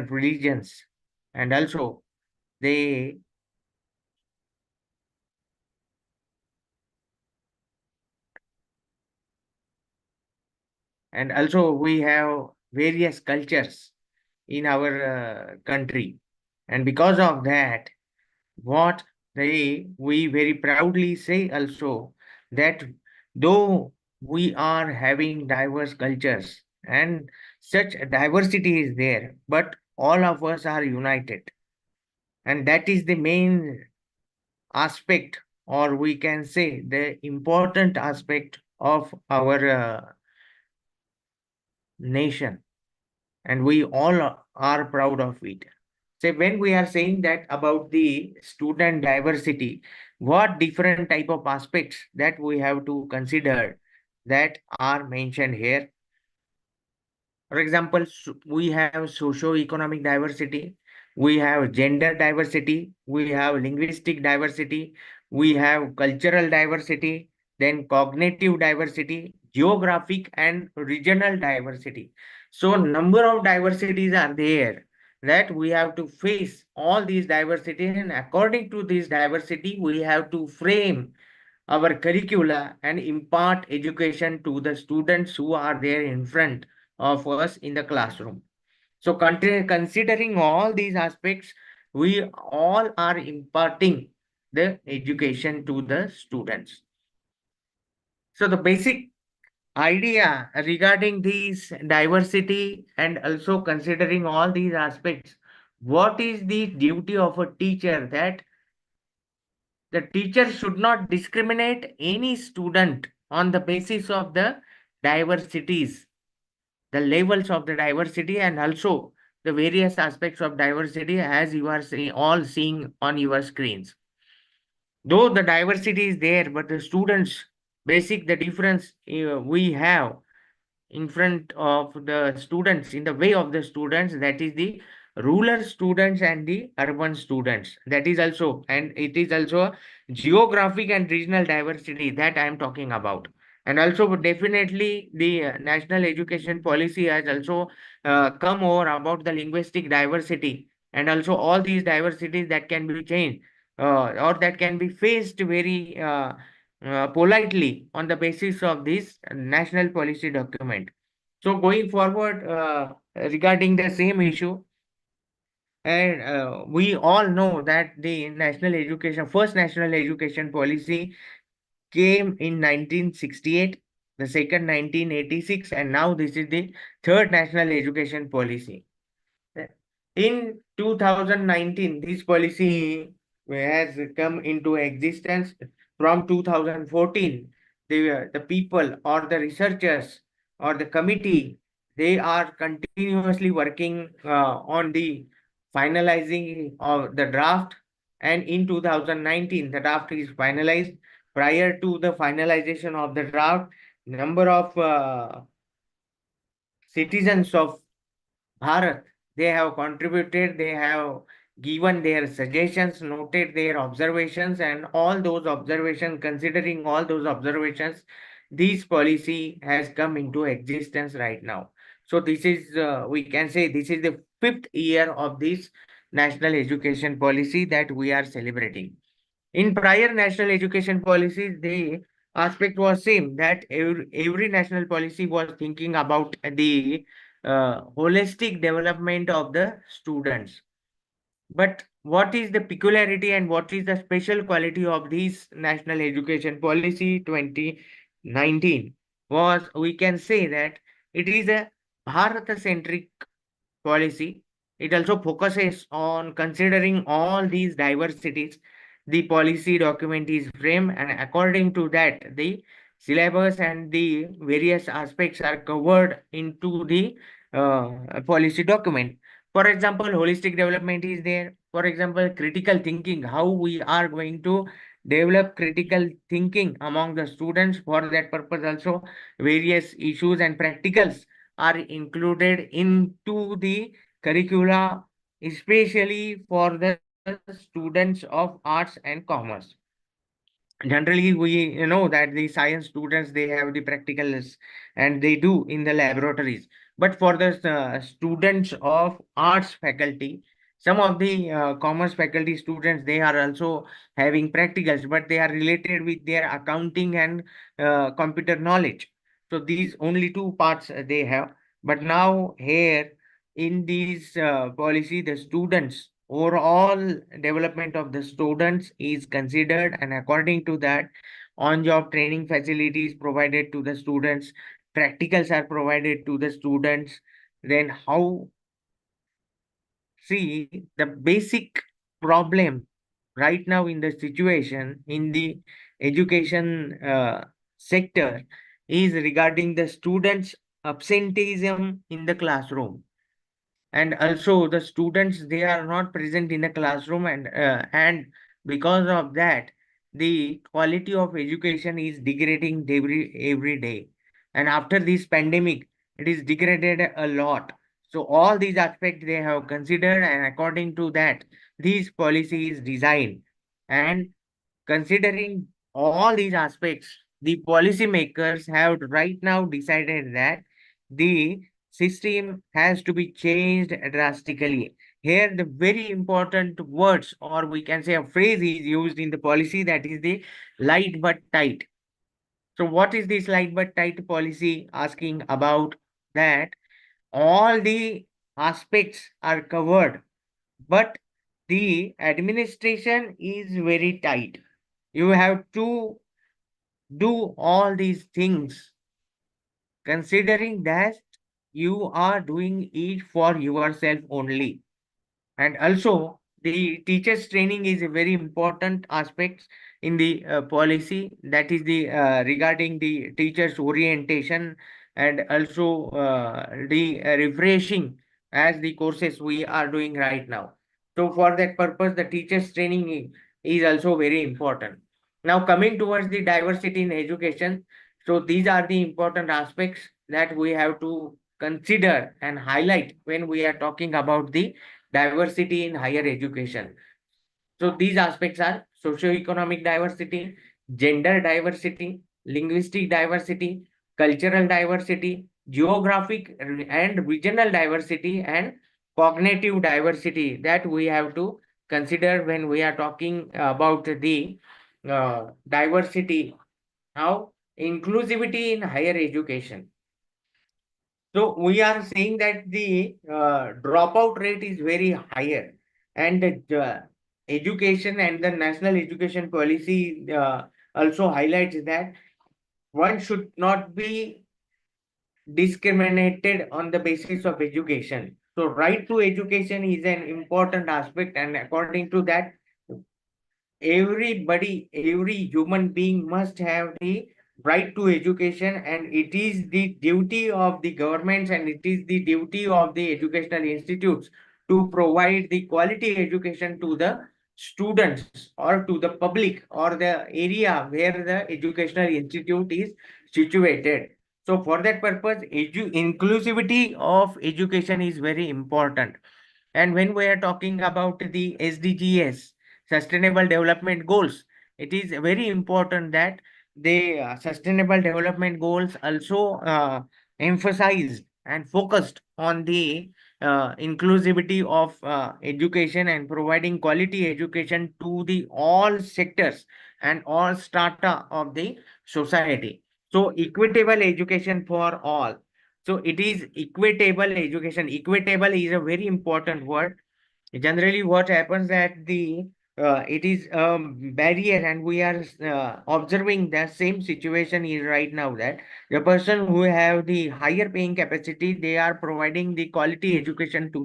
different religions, and also they we have various cultures in our country, and because of that, what we very proudly say also that though we are having diverse cultures and such diversity is there, but all of us are united, and that is the main aspect, or we can say the important aspect of our nation, and we all are proud of it. So when we are saying that about the student diversity, what different type of aspects that we have to consider that are mentioned here. For example, we have socio-economic diversity, we have gender diversity, we have linguistic diversity, we have cultural diversity, then cognitive diversity, geographic and regional diversity. So number of diversities are there that we have to face all these diversity, and according to this diversity, we have to frame our curricula and impart education to the students who are there in front of us in the classroom. So considering all these aspects, we all are imparting the education to the students. So the basic idea regarding these diversity and also considering all these aspects, what is the duty of a teacher, that the teacher should not discriminate any student on the basis of the diversities, the levels of the diversity, and also the various aspects of diversity as you are all seeing on your screens. Though the diversity is there, but the students, basic the difference we have in front of the students, in the way of the students, that is the rural students and the urban students. That is also, and it is also geographic and regional diversity that I am talking about. And also definitely the national education policy has also come over about the linguistic diversity, and also all these diversities that can be changed or that can be faced very politely on the basis of this national policy document. So going forward, regarding the same issue, and we all know that the first national education policy came in 1968, the second 1986, and now this is the third national education policy. In 2019, this policy has come into existence. From 2014. The people or the researchers or the committee, they are continuously working on the finalizing of the draft. And in 2019, the draft is finalized. Prior to the finalization of the draft, number of citizens of Bharat, they have contributed, they have given their suggestions, noted their observations, and all those observations, considering all those observations, this policy has come into existence right now. So this is, we can say, this is the fifth year of this national education policy that we are celebrating. In prior national education policies, the aspect was same, that every national policy was thinking about the holistic development of the students. But what is the peculiarity and what is the special quality of this national education policy 2019 was, we can say that it is a Bharat centric policy. It also focuses on considering all these diversities. The policy document is framed, and according to that, the syllabus and the various aspects are covered into the policy document. For example, holistic development is there. For example, critical thinking, how we are going to develop critical thinking among the students. For that purpose, also various issues and practicals are included into the curricula, especially for the students of arts and commerce. Generally, we know that the science students, they have the practicals and they do in the laboratories. But for the students of arts faculty, some of the commerce faculty students, they are also having practicals, but they are related with their accounting and computer knowledge. So these only two parts they have. But now here in these policy, the students overall development of the students is considered, and according to that, on job training facilities provided to the students, practicals are provided to the students. Then how, see, the basic problem right now in the situation in the education sector is regarding the students absenteeism in the classroom. And also the students, they are not present in the classroom, and because of that, the quality of education is degrading every day. And after this pandemic, it is degraded a lot. So all these aspects they have considered, and according to that, these policies designed. And considering all these aspects, the policymakers have right now decided that the system has to be changed drastically. Here, the very important words, or we can say a phrase, is used in the policy, that is the light but tight. So, what is this light but tight policy asking about? That all the aspects are covered, but the administration is very tight. You have to do all these things considering that you are doing it for yourself only. And also the teachers training is a very important aspect in the policy, that is the regarding the teachers orientation, and also the refreshing as the courses we are doing right now. So for that purpose, the teachers training is also very important. Now coming towards the diversity in education, so these are the important aspects that we have to consider and highlight when we are talking about the diversity in higher education. So these aspects are socio-economic diversity, gender diversity, linguistic diversity, cultural diversity, geographic and regional diversity, and cognitive diversity that we have to consider when we are talking about the diversity. Now, inclusivity in higher education. So we are saying that the dropout rate is very higher, and the education and the national education policy also highlights that one should not be discriminated on the basis of education. So right to education is an important aspect, and according to that, everybody, every human being must have the right to education, and it is the duty of the governments, and it is the duty of the educational institutes to provide the quality education to the students, or to the public, or the area where the educational institute is situated. So for that purpose, inclusivity of education is very important. And when we are talking about the SDGs, Sustainable Development Goals, it is very important that the Sustainable Development Goals also emphasized and focused on the inclusivity of education, and providing quality education to the all sectors and all strata of the society. So equitable education for all. So it is equitable education. Equitable is a very important word. Generally what happens that the it is a barrier, and we are observing the same situation is right now, that the person who have the higher paying capacity, they are providing the quality education to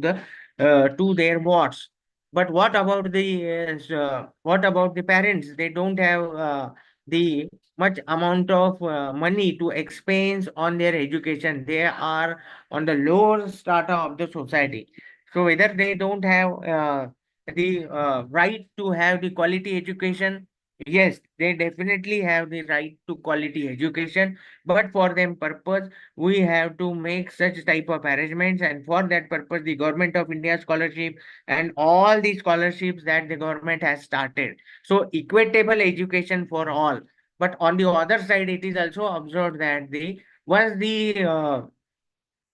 their wards. But what about the what about the parents? They don't have the much amount of money to expense on their education. They are on the lower strata of the society. So whether they don't have the right to have the quality education, yes, they definitely have the right to quality education. But for them purpose, we have to make such type of arrangements, and for that purpose, the Government of India scholarship and all the scholarships that the government has started. So equitable education for all. But on the other side, it is also observed that the once the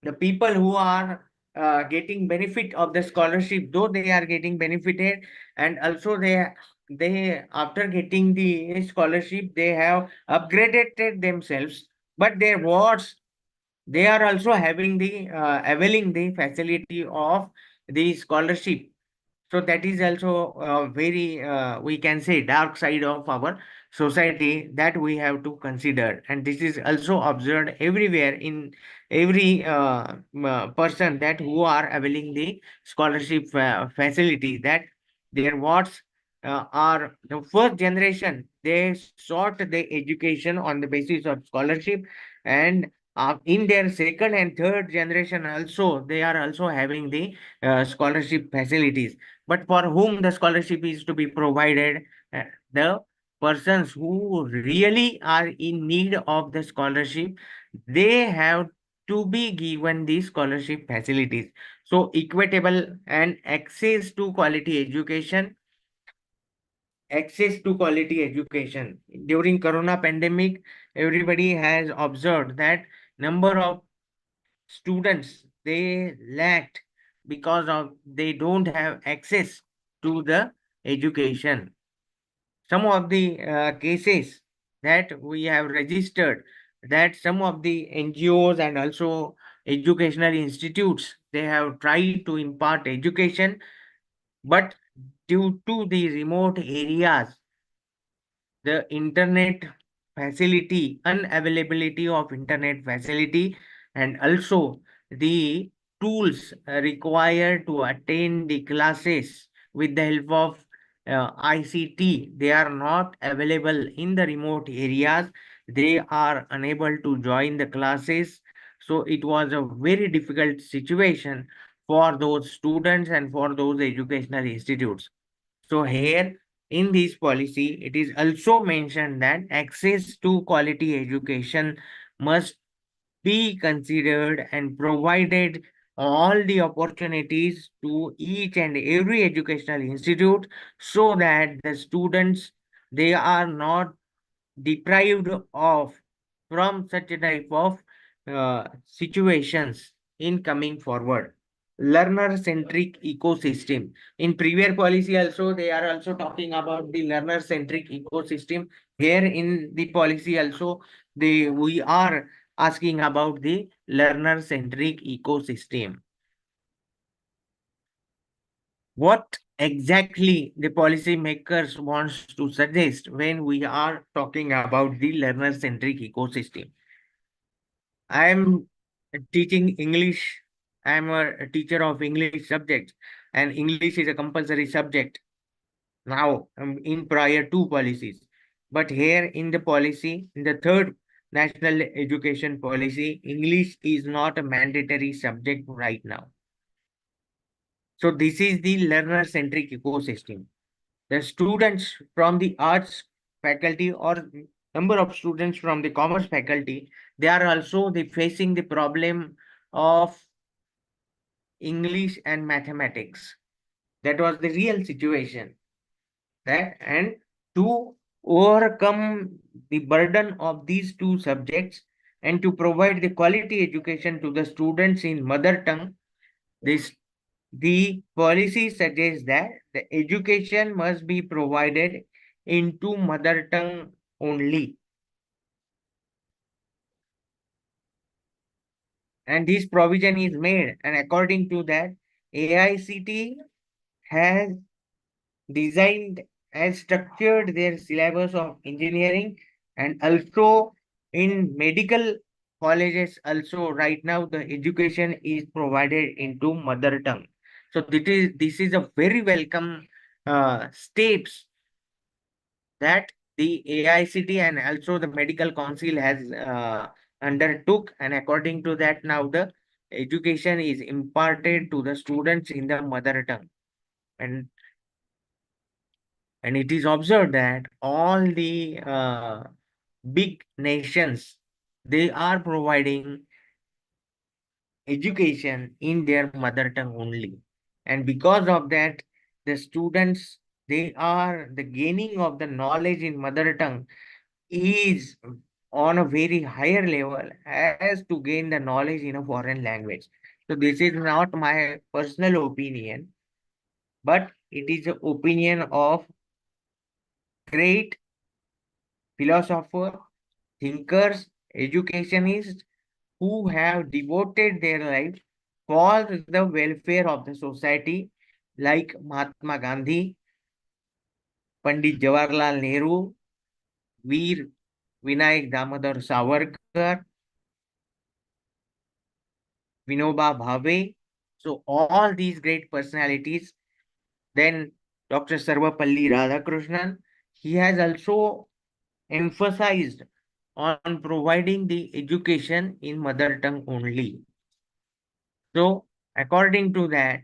the people who are getting benefit of the scholarship, though they are getting benefited, and also they after getting the scholarship they have upgraded themselves, but their wards, they are also having the availing the facility of the scholarship. So that is also very, we can say, dark side of our society that we have to consider. And this is also observed everywhere in every person that who are availing the scholarship facility, that their wards are the first generation. They sought the education on the basis of scholarship, and in their second and third generation also, they are also having the scholarship facilities. But for whom the scholarship is to be provided, uh, the persons who really are in need of the scholarship, they have to be given the scholarship facilities. So equitable and access to quality education. During corona pandemic, everybody has observed that number of students, they lacked because of they don't have access to the education. Some of the cases that we have registered, that some of the NGOs and also educational institutes, they have tried to impart education, but due to the remote areas, the internet facility, unavailability of internet facility, and also the tools required to attend the classes with the help of ICT, they are not available in the remote areas. They are unable to join the classes. So it was a very difficult situation for those students and for those educational institutes. So here in this policy, it is also mentioned that access to quality education must be considered and provided all the opportunities to each and every educational institute, so that the students, they are not deprived of from such a type of situations in coming forward. Learner centric ecosystem, in previous policy also they are also talking about the learner centric ecosystem. Here in the policy also, we are asking about the learner centric ecosystem. What exactly the policy makers wants to suggest when we are talking about the learner centric ecosystem? I'm teaching English. I'm a teacher of English subjects, and English is a compulsory subject now, in prior two policies. But here in the policy, in the third national education policy, English is not a mandatory subject right now. So this is the learner centric ecosystem. The students from the arts faculty or number of students from the commerce faculty, they are also facing the problem of English and mathematics. That was the real situation. That, and to overcome the burden of these two subjects and to provide the quality education to the students in mother tongue, this the policy suggests that the education must be provided into mother tongue only. And this provision is made, and according to that, AICT has designed and structured their syllabus of engineering, and also in medical colleges also right now the education is provided into mother tongue. So this is a very welcome steps that the AICT and also the medical council has undertook, and according to that now the education is imparted to the students in the mother tongue. And and it is observed that all the big nations, they are providing education in their mother tongue only. And because of that, the students, they are the gaining of the knowledge in mother tongue is on a very higher level has to gain the knowledge in a foreign language. So this is not my personal opinion, but it is the opinion of great philosophers, thinkers, educationists who have devoted their life for the welfare of the society, like Mahatma Gandhi, Pandit Jawaharlal Nehru, Veer Vinayak Damodar Savarkar, Vinoba Bhave. So all these great personalities. Then Dr. Sarvapalli Radhakrishnan, he has also emphasized on providing the education in mother tongue only. So according to that,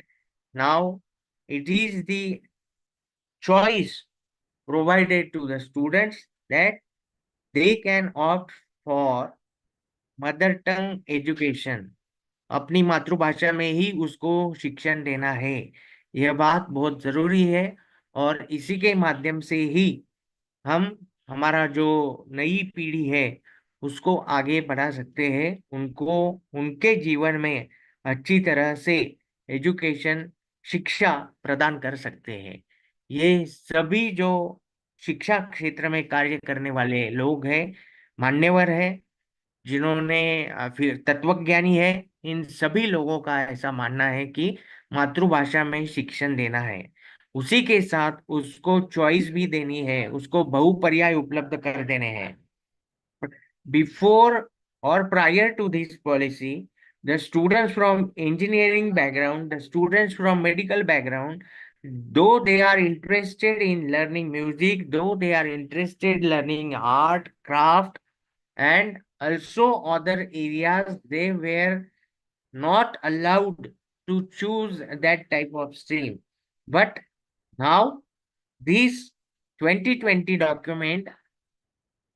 now it is the choice provided to the students that they can opt for mother tongue education, अपनी मातृभाषा में ही उसको शिक्षण देना है। यह बात बहुत जरूरी है और इसी के माध्यम से ही हम हमारा जो नई पीढ़ी है उसको आगे बढ़ा सकते हैं, उनको उनके जीवन में अच्छी तरह से एजुकेशन शिक्षा प्रदान कर सकते हैं। ये सभी जो शिक्षा क्षेत्र में कार्य करने वाले लोग हैं, मान्यवर है, जिन्होंने फिर तत्वज्ञानी है, इन सभी लोगों का ऐसा मानना है कि मातृभाषा में शिक्षण देना है। उसी के साथ उसको चॉइस भी देनी है, उसको बहुपर्याय उपलब्ध कर देने हैं। Before or prior to this policy, the students from engineering background, the students from medical background, though they are interested in learning music, though they are interested learning art, craft, and also other areas, they were not allowed to choose that type of stream. But now this 2020 document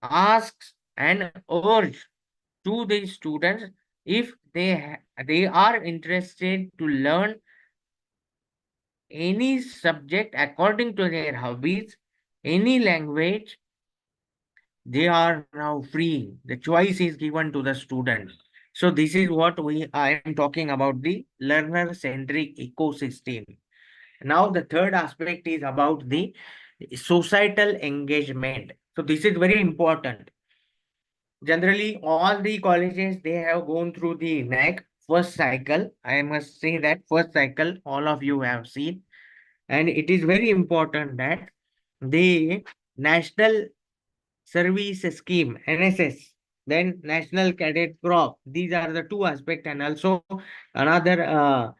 asks and urge to the students, if they are interested to learn any subject according to their hobbies, any language, they are now free. The choice is given to the student. So this is what I am talking about, the learner centric ecosystem. Now the third aspect is about the societal engagement. So this is very important. Generally, all the colleges, they have gone through the NEC first cycle. I must say that first cycle all of you have seen, and it is very important that the National Service Scheme, NSS, then National Cadet Corps. These are the two aspects, and also another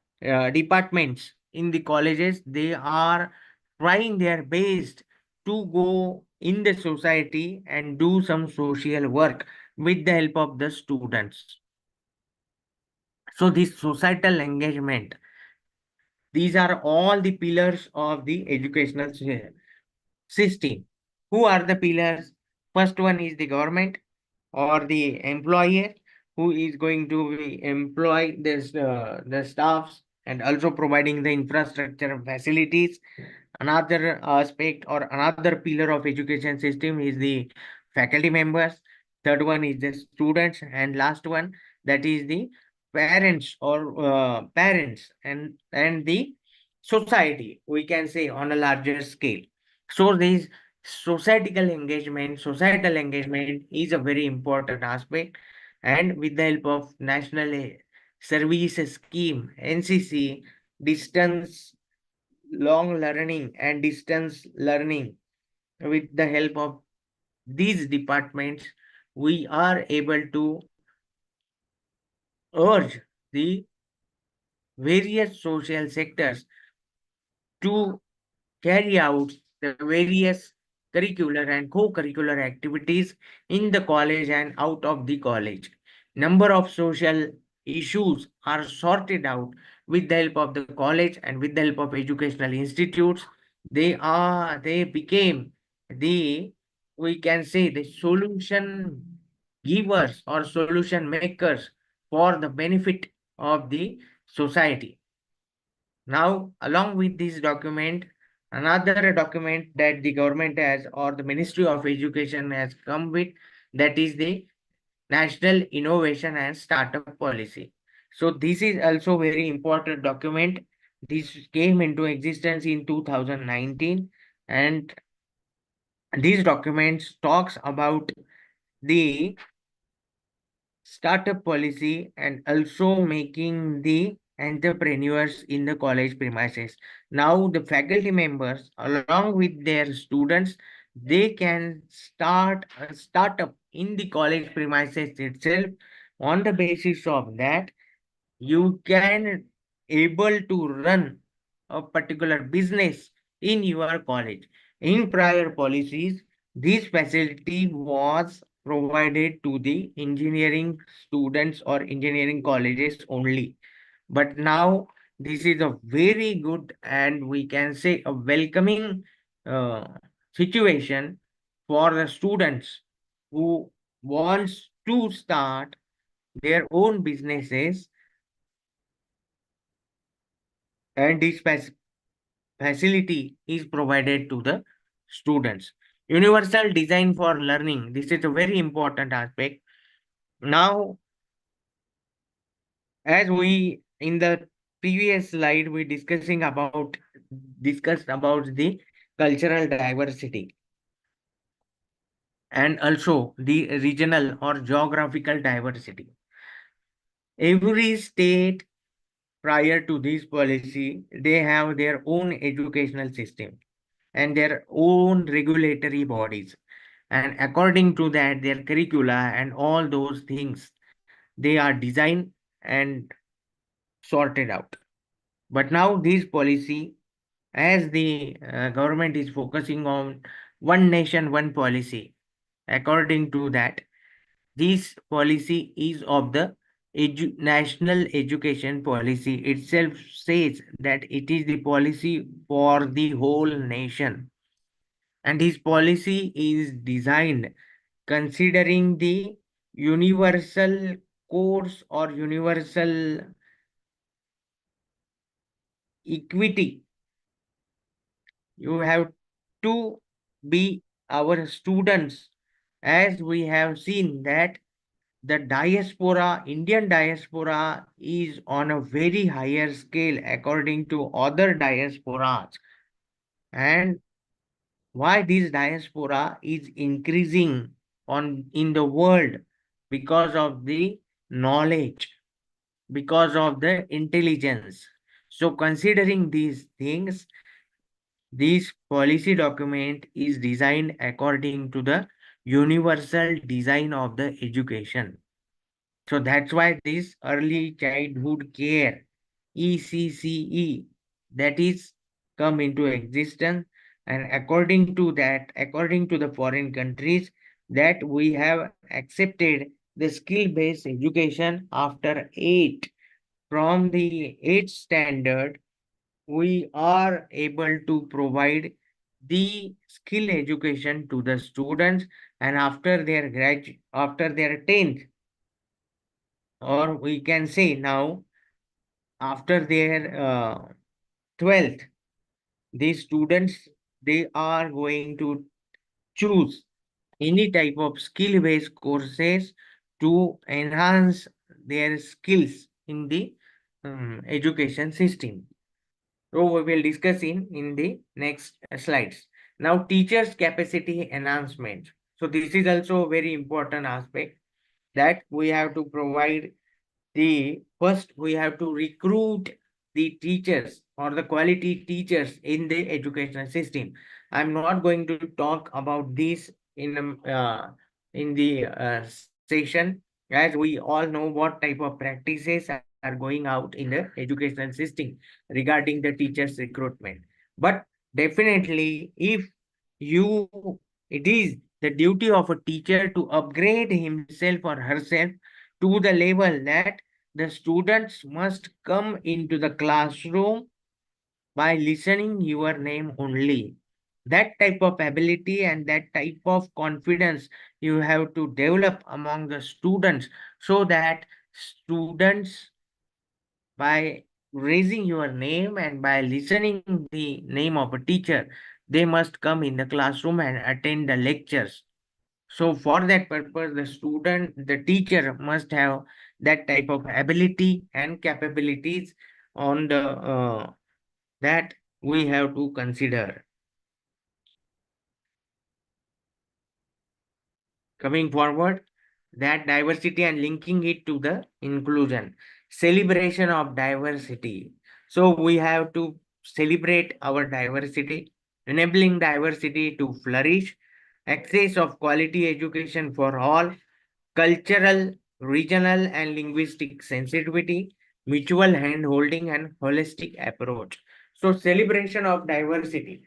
departments in the colleges. They are trying their best to go in the society and do some social work with the help of the students. So this societal engagement, these are all the pillars of the educational system. Who are the pillars? First one is the government or the employer, who is going to employ this the staffs and also providing the infrastructure facilities. Another aspect or another pillar of education system is the faculty members. Third one is the students, and last one, that is the parents or parents and the society, we can say, on a larger scale. So this societal engagement is a very important aspect, and with the help of National Service Scheme, NCC, distance long learning and distance learning, with the help of these departments, we are able to urge the various social sectors to carry out the various curricular and co-curricular activities in the college and out of the college. Number of social issues are sorted out with the help of the college and with the help of educational institutes. They became the, we can say, the solution givers or solution makers for the benefit of the society. Now, along with this document, another document that the government has or the Ministry of Education has come with, that is the National Innovation and Startup Policy. So this is also very important document. This came into existence in 2019, and these documents talks about the startup policy and also making the entrepreneurs in the college premises. Now the faculty members along with their students, they can start a startup in the college premises itself. On the basis of that, you can able to run a particular business in your college. In prior policies, this facility was provided to the engineering students or engineering colleges only. But now this is a very good and we can say a welcoming uh, situation for the students who wants to start their own businesses, and this facility is provided to the students. Universal design for learning. This is a very important aspect. Now, as we in the previous slide, we discussed about the cultural diversity and also the regional or geographical diversity. Every state prior to this policy, they have their own educational system and their own regulatory bodies. And according to that, their curricula and all those things, they are designed and sorted out. But now this policy, as the government is focusing on one nation, one policy, according to that, this policy is of the national education policy itself says that it is the policy for the whole nation. And his policy is designed considering the universal course or universal equity. You have to be our students, as we have seen that the diaspora, Indian diaspora is on a very higher scale according to other diasporas. And why this diaspora is increasing on in the world? Because of the knowledge, because of the intelligence. So considering these things, this policy document is designed according to the universal design of the education. So that's why this early childhood care, ECCE, that is come into existence. And according to that, according to the foreign countries, that we have accepted the skill-based education after 8. From the 8th standard, we are able to provide the skill education to the students, and after their after their 10th, or we can say now after their 12th, these students, they are going to choose any type of skill based courses to enhance their skills in the education system. So we will discuss in the next slides. Now teachers capacity enhancement. So this is also a very important aspect that we have to provide. The first we have to recruit the teachers or the quality teachers in the educational system. I'm not going to talk about this in the session, as we all know what type of practices are going out in the educational system regarding the teachers recruitment. But definitely if you it is the duty of a teacher to upgrade himself or herself to the level that the students must come into the classroom by listening your name only. That type of ability and that type of confidence you have to develop among the students, so that students, by raising your name and by listening the name of a teacher, they must come in the classroom and attend the lectures. So for that purpose, the teacher must have that type of ability and capabilities on the that we have to consider. Coming forward, that diversity and linking it to the inclusion, celebration of diversity. So we have to celebrate our diversity, enabling diversity to flourish, access of quality education for all, cultural, regional, and linguistic sensitivity, mutual hand holding, and holistic approach. So, celebration of diversity,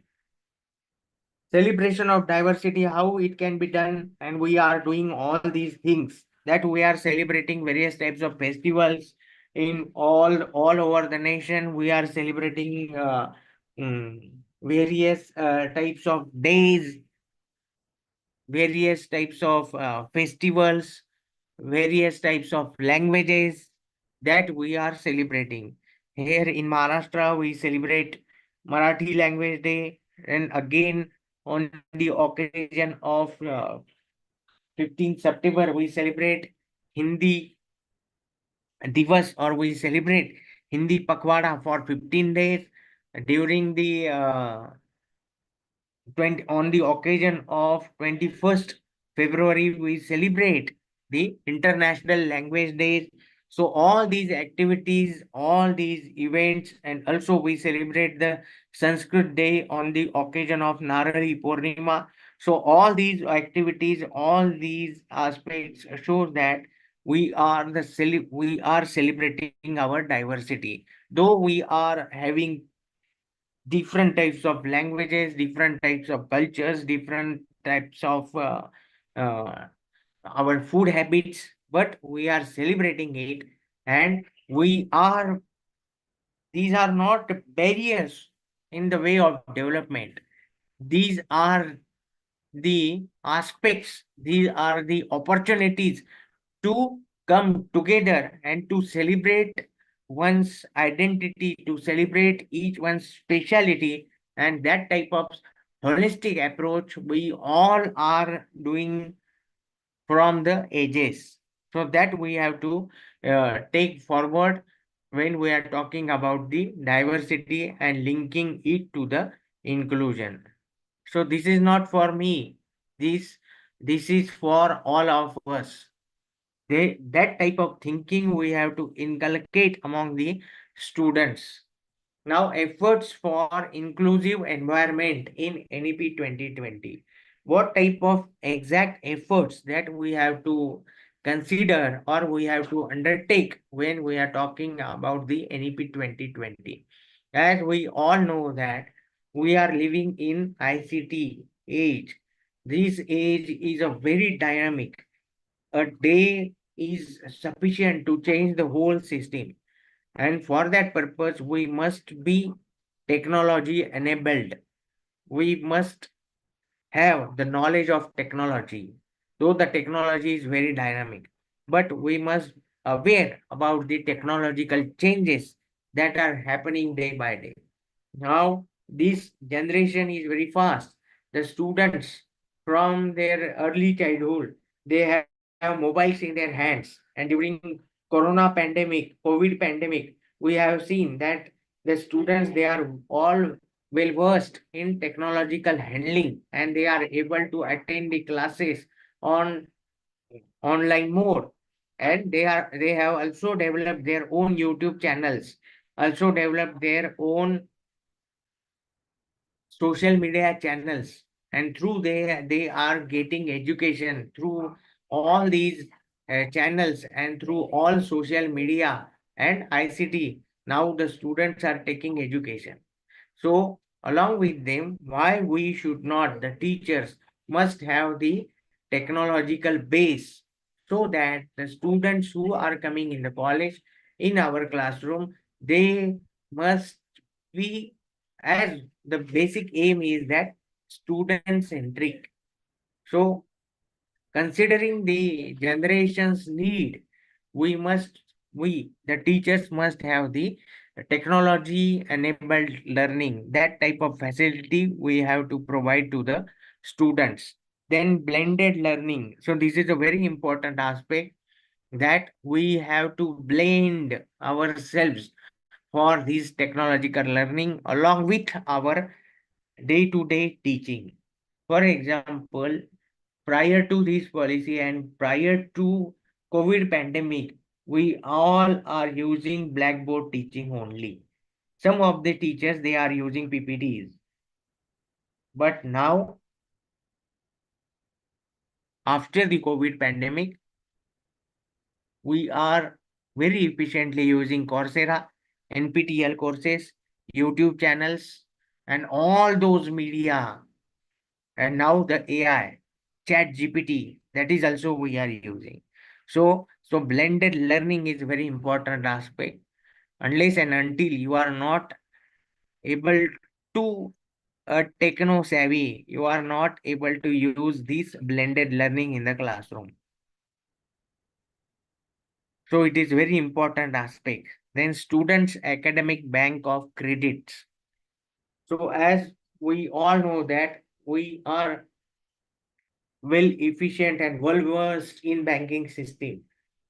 how it can be done, and we are doing all these things, that we are celebrating various types of festivals in all over the nation. We are celebrating various types of days, various types of festivals, various types of languages that we are celebrating. Here in Maharashtra, we celebrate Marathi Language Day, and again on the occasion of 15th September, we celebrate Hindi Divas, or we celebrate Hindi Pakwada for 15 days. During the 20, on the occasion of 21st February, we celebrate the International Language Days. So all these activities, all these events, and also we celebrate the Sanskrit Day on the occasion of Narari Purnima. So all these activities, all these aspects shows that we are celebrating our diversity. Though we are having different types of languages, different types of cultures, different types of uh, our food habits, but we are celebrating it, and we are these are not barriers in the way of development. These are the aspects, these are the opportunities to come together and to celebrate one's identity, to celebrate each one's speciality, and that type of holistic approach we all are doing from the ages. So that we have to take forward when we are talking about the diversity and linking it to the inclusion. So this is not for me. This this is for all of us. That type of thinking we have to inculcate among the students. Now, efforts for inclusive environment in NEP 2020. What type of exact efforts that we have to consider, or we have to undertake when we are talking about the NEP 2020? As we all know that we are living in ICT age. This age is a very dynamic. A day is sufficient to change the whole system. And for that purpose, we must be technology enabled. We must have the knowledge of technology, though the technology is very dynamic. But we must aware about the technological changes that are happening day by day. Now, this generation is very fast. The students from their early childhood, they have mobiles in their hands. And during Corona pandemic, COVID pandemic, we have seen that the students, they are all well versed in technological handling, and they are able to attend the classes on online mode. And they have also developed their own YouTube channels, also developed their own social media channels, and through they are getting education through all these channels, and through all social media and ICT. Now the students are taking education. So along with them, why we should not, the teachers must have the technological base, so that the students who are coming in the college, in our classroom, they must be, as the basic aim is that student centric. So considering the generation's need, the teachers must have the technology enabled learning. That type of facility we have to provide to the students. Then blended learning. So this is a very important aspect, that we have to blend ourselves for this technological learning along with our day-to-day teaching. For example, prior to this policy and prior to COVID pandemic, we all are using blackboard teaching only. Some of the teachers, they are using PPTs. But now, after the COVID pandemic, we are very efficiently using Coursera, NPTEL courses, YouTube channels, and all those media. And now the AI, Chat GPT, that is also we are using. So blended learning is very important aspect. Unless and until you are not able to techno savvy, you are not able to use this blended learning in the classroom. So it is very important aspect. Then students academic bank of credits. So as we all know that we are well efficient and well versed in banking system,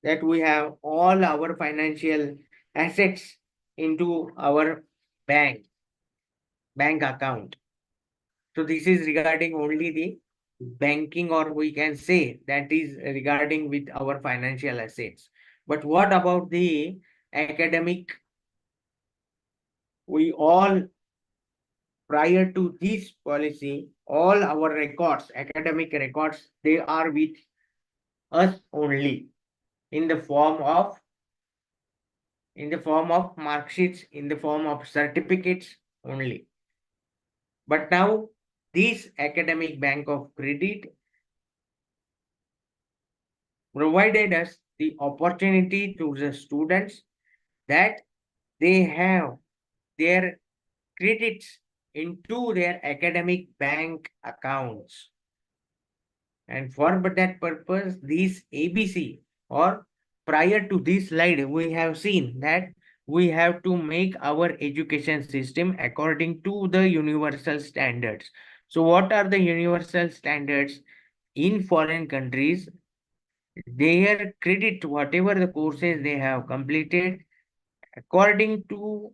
that we have all our financial assets into our bank account. So this is regarding only the banking, or we can say that is regarding with our financial assets. But what about the academic? We all, prior to this policy, all our records, academic records, they are with us only in the form of mark sheets, in the form of certificates only. But now this academic bank of credit provided us the opportunity to the students, that they have their credits into their academic bank accounts. And for that purpose, this ABC, or prior to this slide, we have seen that we have to make our education system according to the universal standards. So what are the universal standards? In foreign countries, their credit, whatever the courses they have completed, according to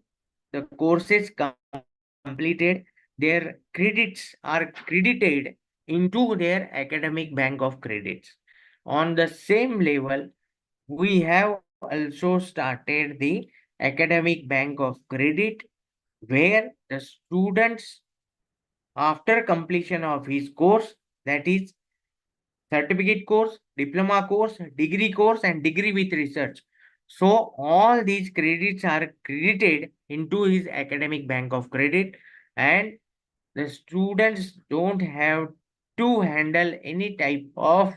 the courses completed, their credits are credited into their academic bank of credits. On the same level, we have also started the academic bank of credit, where the students, after completion of his course, that is certificate course, diploma course, degree course, and degree with research. So all these credits are credited into his academic bank of credit, and the students don't have to handle any type of,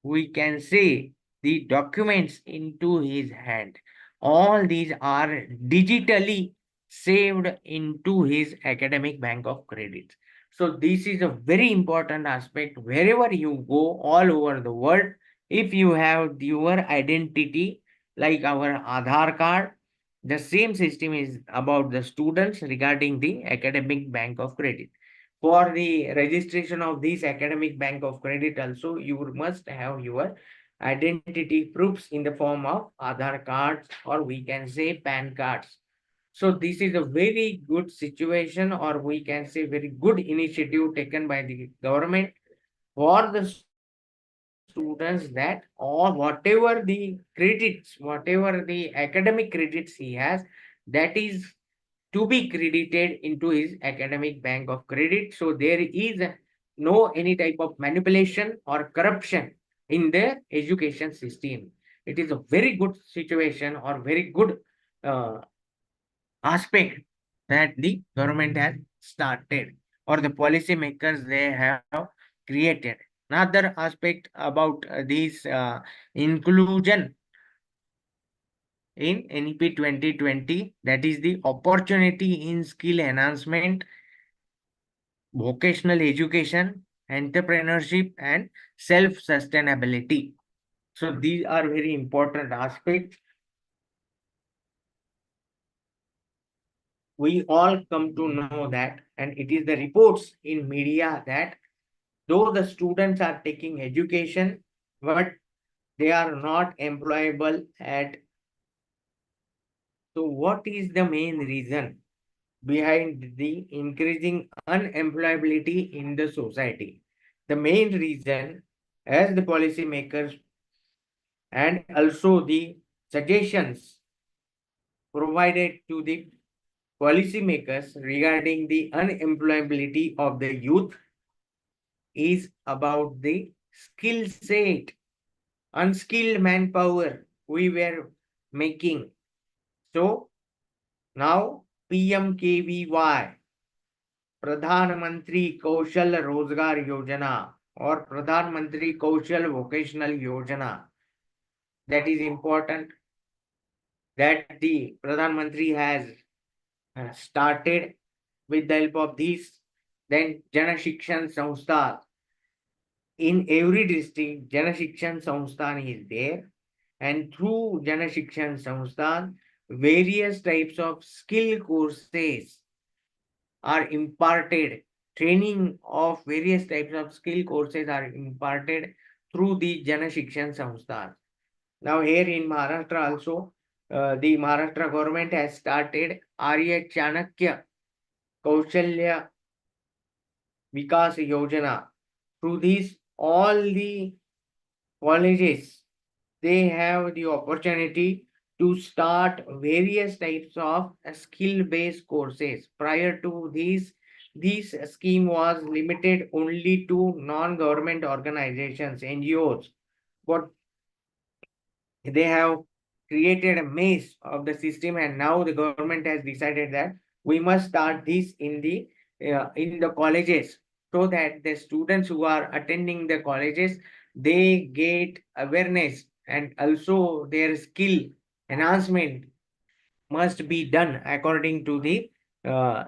we can say, the documents into his hand. All these are digitally saved into his academic bank of credits. So this is a very important aspect. Wherever you go all over the world, if you have your identity, like our Aadhaar card, the same system is about the students regarding the academic bank of credit. For the registration of this academic bank of credit also, you must have your identity proofs in the form of Aadhaar cards, or we can say PAN cards. So this is a very good situation, or we can say very good initiative taken by the government for the students, that or whatever the credits, whatever the academic credits he has, that is to be credited into his academic bank of credit. So there is no any type of manipulation or corruption in the education system. It is a very good situation, or very good uh, aspect that the government has started, or the policy makers they have created. Another aspect about this inclusion in NEP 2020, that is the opportunity in skill enhancement, vocational education, entrepreneurship, and self-sustainability. So these are very important aspects. We all come to know that, and it is the reports in media that though the students are taking education, but they are not employable at. So what is the main reason behind the increasing unemployability in the society? The main reason, as the policymakers and also the suggestions provided to the policymakers regarding the unemployability of the youth, is about the skill set, unskilled manpower we were making. So now PMKVY, प्रधानमंत्री कौशल रोजगार योजना, or प्रधानमंत्री कौशल vocational योजना, that is important, that the Pradhan Mantri has started with the help of these. Then Jana Shikshan Sanstha, in every district Jana Shikshan Sansthan is there, and through Jana Shikshan Sansthan various types of skill courses are imparted. Training of various types of skill courses are imparted through the Jana Shikshan Sansthan. Now here in Maharashtra also, the Maharashtra government has started Arya Chanakya Kaushalya Vikas Yojana. Through these, all the colleges, they have the opportunity to start various types of skill-based courses. Prior to this scheme was limited only to non-government organizations, NGOs. But they have created a maze of the system, and now the government has decided that we must start this in the colleges, so that the students who are attending the colleges, they get awareness, and also their skill enhancement must be done according to the uh,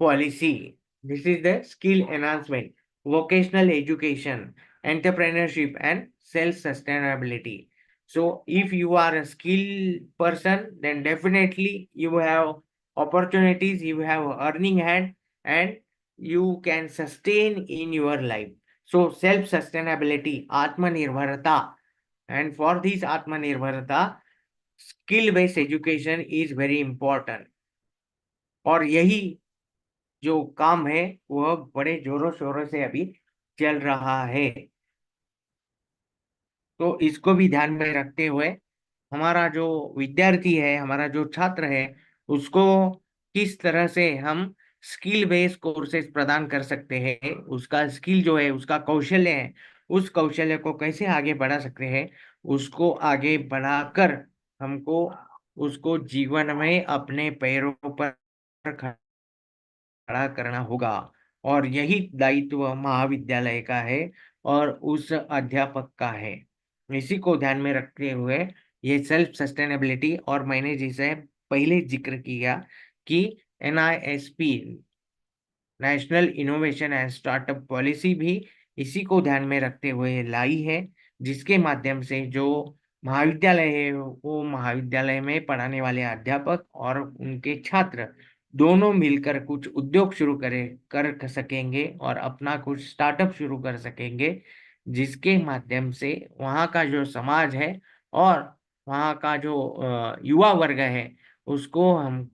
policy. This is the skill enhancement, vocational education, entrepreneurship, and self sustainability. So, if you are a skilled person, then definitely you have opportunities, you have earning hand, and you can sustain in your life. So, self sustainability, Atmanirbharata, and for this Atmanirbharata, skill based education is very important. और यही जो काम है वह बड़े जोरों शोरों से अभी चल रहा है। तो इसको भी ध्यान में रखते हुए हमारा जो विद्यार्थी है, हमारा जो छात्र है, उसको किस तरह से हम स्किल बेस्ड कोर्सेज प्रदान कर सकते हैं, उसका स्किल जो है, उसका कौशल्य है, उस कौशल्य को कैसे आगे बढ़ा सकते हैं, उसको आगे बढ़ाकर हमको उसको जीवन में अपने पैरों पर खड़ा करना होगा। और यही दायित्व महाविद्यालय का है और उस अध्यापक का है। इसी को ध्यान में रखते हुए ये सेल्फ सस्टेनेबिलिटी, और मैंने जिसे पहले जिक्र किया कि NISP, national innovation and startup policy, भी इसी को ध्यान में रखते हुए लाई है, जिसके माध्यम से जो महाविद्यालय है, वो महाविद्यालय में पढ़ाने वाले अध्यापक और उनके छात्र दोनों मिलकर कुछ उद्योग शुरू कर सकेंगे और अपना कुछ स्टार्टअप शुरू कर सकेंगे, जिसके माध्यम से वहाँ का जो समाज है और वहाँ का जो युवा वर्ग है, उसको हम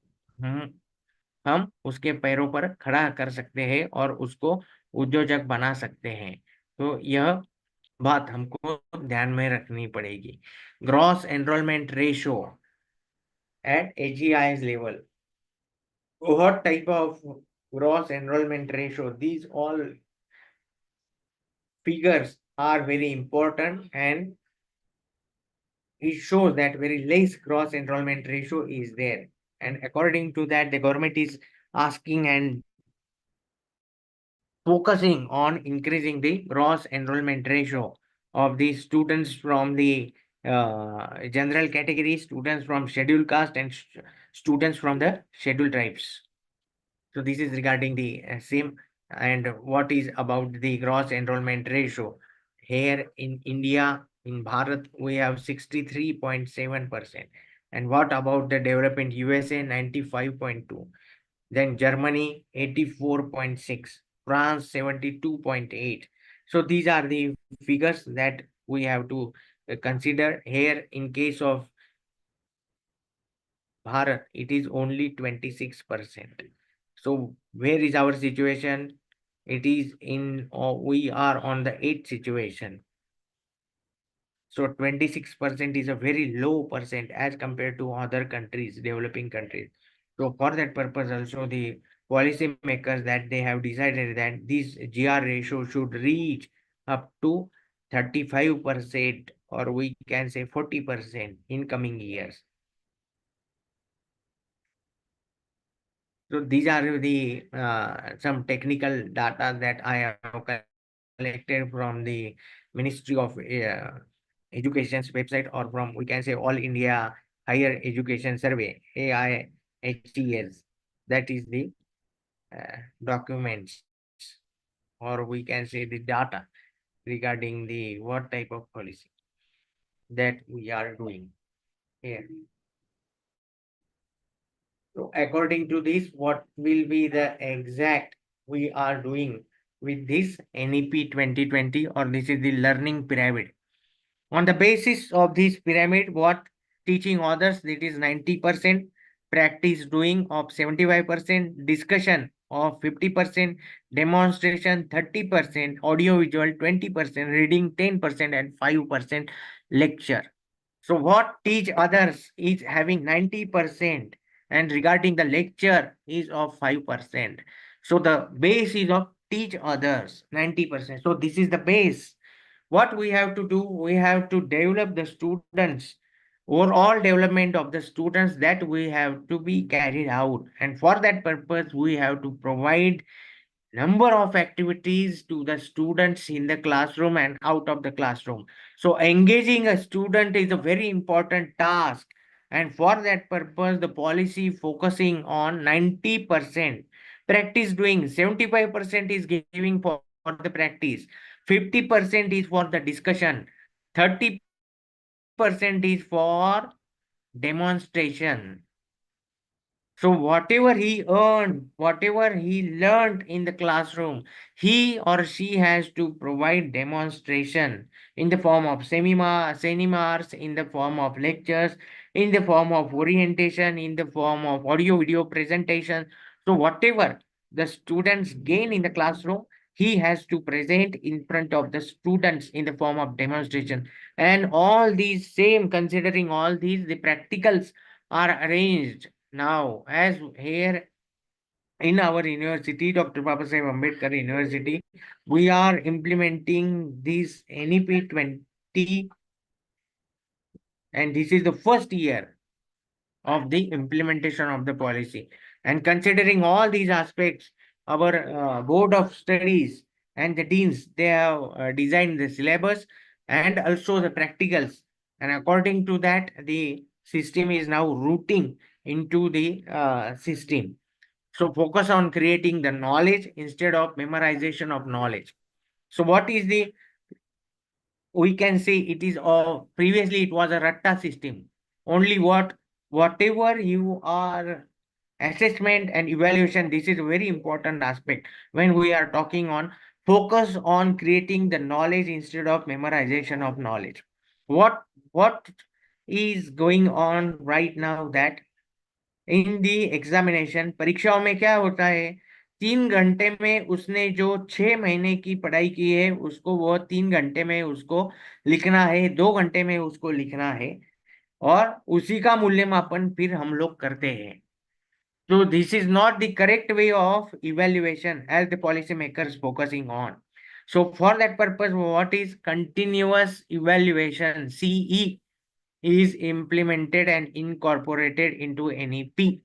हम उसके पैरों पर खड़ा कर सकते हैं और उसको उद्योजक बना सकते हैं। तो यह बात हमको ध्यान में रखनी पड़ेगी। Gross enrolment ratio at AGI's level. What type of gross enrollment ratio? These all figures are very important, and it shows that very less gross enrollment ratio is there. And according to that, the government is asking and focusing on increasing the gross enrollment ratio of the students from the general category, students from scheduled caste, and students from the scheduled tribes. So this is regarding the same. And what is about the gross enrollment ratio? Here in India, in Bharat, we have 63.7%. And what about the development USA, 95.2? Then Germany, 84.6. France 72.8. So these are the figures that we have to consider here. In case of Bharat, it is only 26%. So where is our situation? It is in, we are on the eighth situation. So 26% is a very low percent as compared to other countries, developing countries. So for that purpose, also the policy makers that they have decided that this GR ratio should reach up to 35%, or we can say 40% in coming years. So these are the some technical data that I have collected from the Ministry of Education's website, or from, we can say, All India Higher Education Survey, AIHTS. That is the documents, or we can say the data regarding the what type of policy that we are doing here. So according to this, what will be the exact we are doing with this NEP 2020, or this is the learning pyramid. On the basis of this pyramid, what teaching others, that is 90%, practice doing of 75%, discussion of 50%, demonstration 30%, audio visual 20%, reading 10%, and 5% lecture. So what teach others is having 90%, and regarding the lecture is of 5%. So the base is of teach others 90%. So this is the base. What we have to do, we have to develop the students, overall development of the students, that we have to be carried out. And for that purpose, we have to provide number of activities to the students in the classroom and out of the classroom. So engaging a student is a very important task. And for that purpose, the policy focusing on 90%. Practice doing 75% is giving for the practice. 50% is for the discussion. 30% is for demonstration. So whatever he earned, whatever he learned in the classroom, he or she has to provide demonstration in the form of seminars, in the form of lectures, in the form of orientation, in the form of audio video presentation. So whatever the students gain in the classroom, he has to present in front of the students in the form of demonstration. And all these same, considering all these, the practicals are arranged now, as here in our university, Dr. Babasaheb Ambedkar University, we are implementing this NEP 20, and this is the first year of the implementation of the policy. And considering all these aspects, our board of studies and the deans, they have designed the syllabus and also the practicals. And according to that, the system is now routing into the system. So focus on creating the knowledge instead of memorization of knowledge. So what is the, we can say it is, previously it was a ratta system. Only whatever you are assessment and evaluation, this is a very important aspect when we are talking on focus on creating the knowledge instead of memorization of knowledge. What is going on right now, that in the examination, परीक्षाओं में क्या होता है, 3 घंटे में उसने जो 6 महीने की पढ़ाई की है उसको वो 3 घंटे में उसको लिखना है, 2 घंटे में उसको लिखना है, और उसी का मूल्यमापन फिर हम लोग करते हैं. So this is not the correct way of evaluation as the policy makers focusing on. So for that purpose, what is continuous evaluation, CE, is implemented and incorporated into NEP.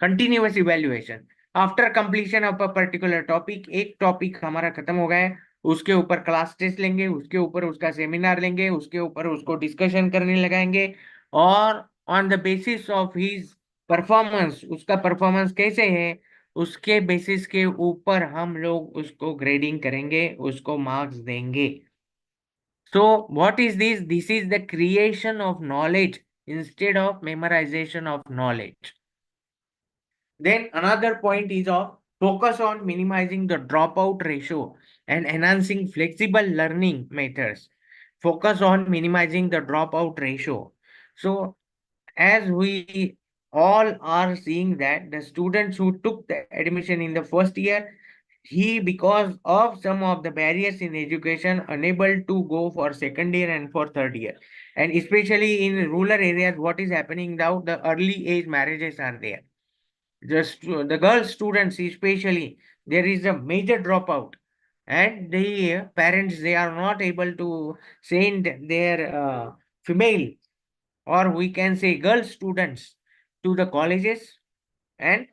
Continuous evaluation. After completion of a particular topic, एक topic हमारा खत्म हो गया है, उसके ऊपर class test लेंगे, उसके ऊपर उसका सेमिनार लेंगे, उसके ऊपर उसको डिस्कशन करने लगाएंगे, और on the basis of his performance, उसका परफॉर्मेंस कैसे है, उसके बेसिस के ऊपर हम लोग उसको ग्रेडिंग करेंगे, उसको मार्क्स देंगे. So what is this? This is the creation of knowledge instead of memorization of knowledge. Then another point is of Focus on minimizing the dropout ratio and enhancing flexible learning methods. Focus on minimizing the dropout ratio. So, as we all are seeing that the students who took the admission in the first year, he, because of some of the barriers in education, unable to go for second year and for third year. And especially in rural areas, what is happening now, the early age marriages are there. The girl students especially, there is a major dropout, and the parents, they are not able to send their female, or we can say girl students, to the colleges, and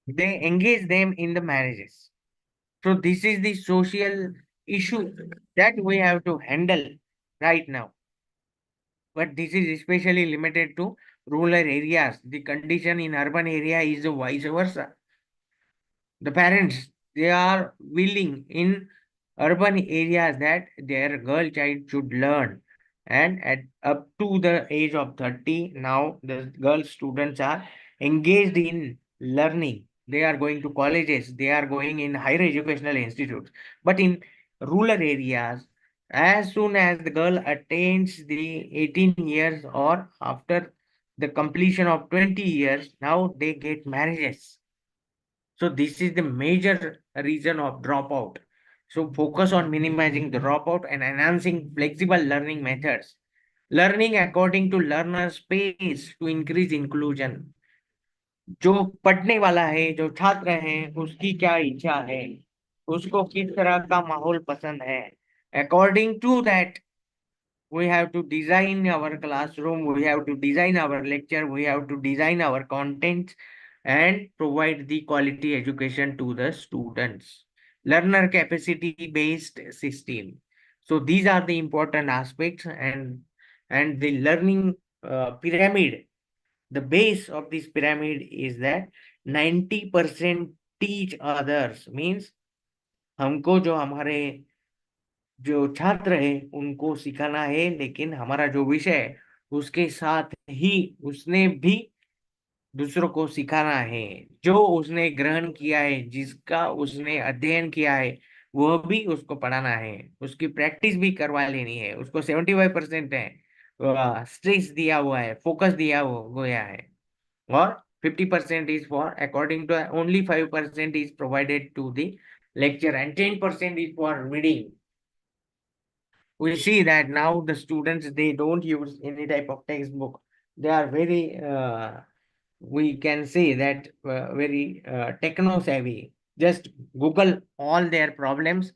they engage them in the marriages. So this is the social issue that we have to handle right now. But this is especially limited to rural areas. The condition in urban area is vice versa. The parents, they are willing in urban areas that their girl child should learn, and at up to the age of 30 now the girl students are engaged in learning. They are going to colleges, they are going in higher educational institutes. But in rural areas, as soon as the girl attains the 18 years, or after the completion of 20 years, now they get marriages. So this is the major reason of dropout. So focus on minimizing the dropout and enhancing flexible learning methods. Learning according to learner's pace to increase inclusion. जो पढ़ने वाला है, जो छात्र है, उसकी क्या इच्छा है, उसको किस तरह का माहौल पसंद है. According to that, we have to design our classroom, we have to design our lecture, we have to design our content, and provide the quality education to the students. Learner capacity based system. So these are the important aspects, and the learning pyramid. The base of this pyramid is that 90% teach others, means हमको जो हमारे जो छात्र है उनको सिखाना है, लेकिन हमारा जो विषय है उसके साथ ही उसने भी दूसरों को सिखाना है. जो उसने ग्रहण किया है, जिसका उसने अध्ययन किया है, वह भी उसको पढ़ाना है. उसकी प्रैक्टिस भी करवा लेनी है. उसको 75% है स्ट्रेस दिया हुआ है, फोकस दिया गया है, और 50% is for according to, only 5% is provided to the lecture, and 10% is for reading. We see that now the students, they don't use any type of textbook. They are very we can say that very techno savvy. Just Google all their problems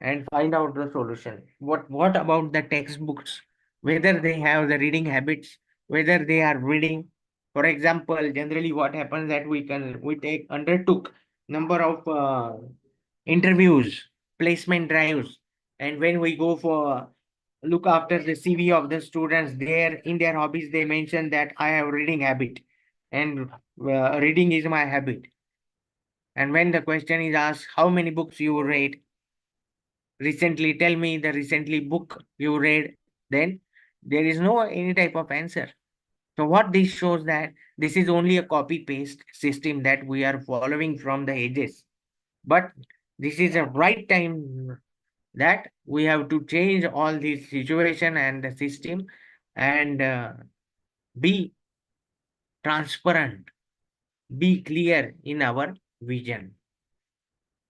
and find out the solution. What about the textbooks, whether they have the reading habits, whether they are reading? For example, generally what happens that we take undertook number of interviews, placement drives, and when we go for look after the CV of the students, there in their hobbies they mention that I have reading habit, and reading is my habit. And when the question is asked, how many books you read recently, tell me the recently book you read, then there is no any type of answer. So what this shows that this is only a copy paste system that we are following from the ages. But this is a right time that we have to change all this situation and the system, and be transparent, be clear in our vision.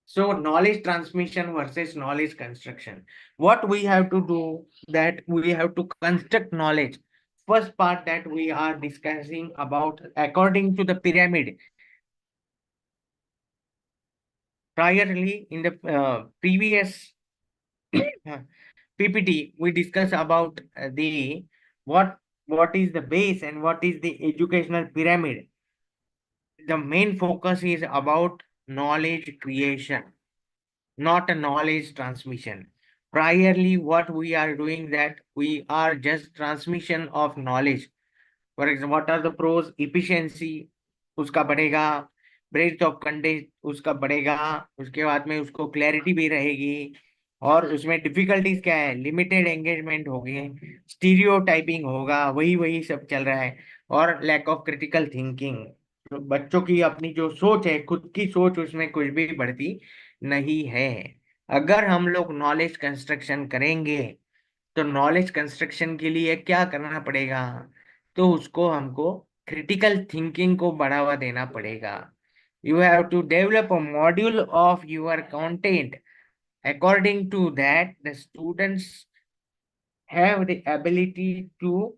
So knowledge transmission versus knowledge construction. What we have to do, that we have to construct knowledge. First part that we are discussing about according to the pyramid. Priorly in the previous PPT, we discussed about the what is the base and what is the educational pyramid. The main focus is about knowledge creation, not a knowledge transmission. Priorly, what we are doing, that we are just transmission of knowledge. For example, what are the pros? Efficiency उसका बढ़ेगा, breath of content उसका बढ़ेगा, उसके बाद में उसको clarity भी रहेगी, और उसमें डिफिकल्टीज क्या है, लिमिटेड एंगेजमेंट होगी, स्टीरियो टाइपिंग होगा, वही वही सब चल रहा है, और लैक ऑफ क्रिटिकल थिंकिंग. तो बच्चों की अपनी जो सोच है, खुद की सोच, उसमें कुछ भी बढ़ती नहीं है। अगर हम लोग नॉलेज कंस्ट्रक्शन करेंगे, तो नॉलेज कंस्ट्रक्शन के लिए क्या करना पड़ेगा? तो उसको हमको क्रिटिकल थिंकिंग को बढ़ावा देना पड़ेगा। You have to develop a module of your content according to that the students have the ability to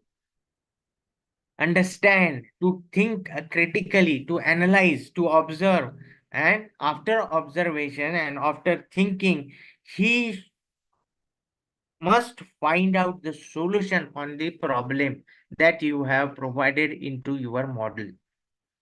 understand, to think critically, to analyze, to observe, and after observation and after thinking, he must find out the solution on the problem that you have provided into your model.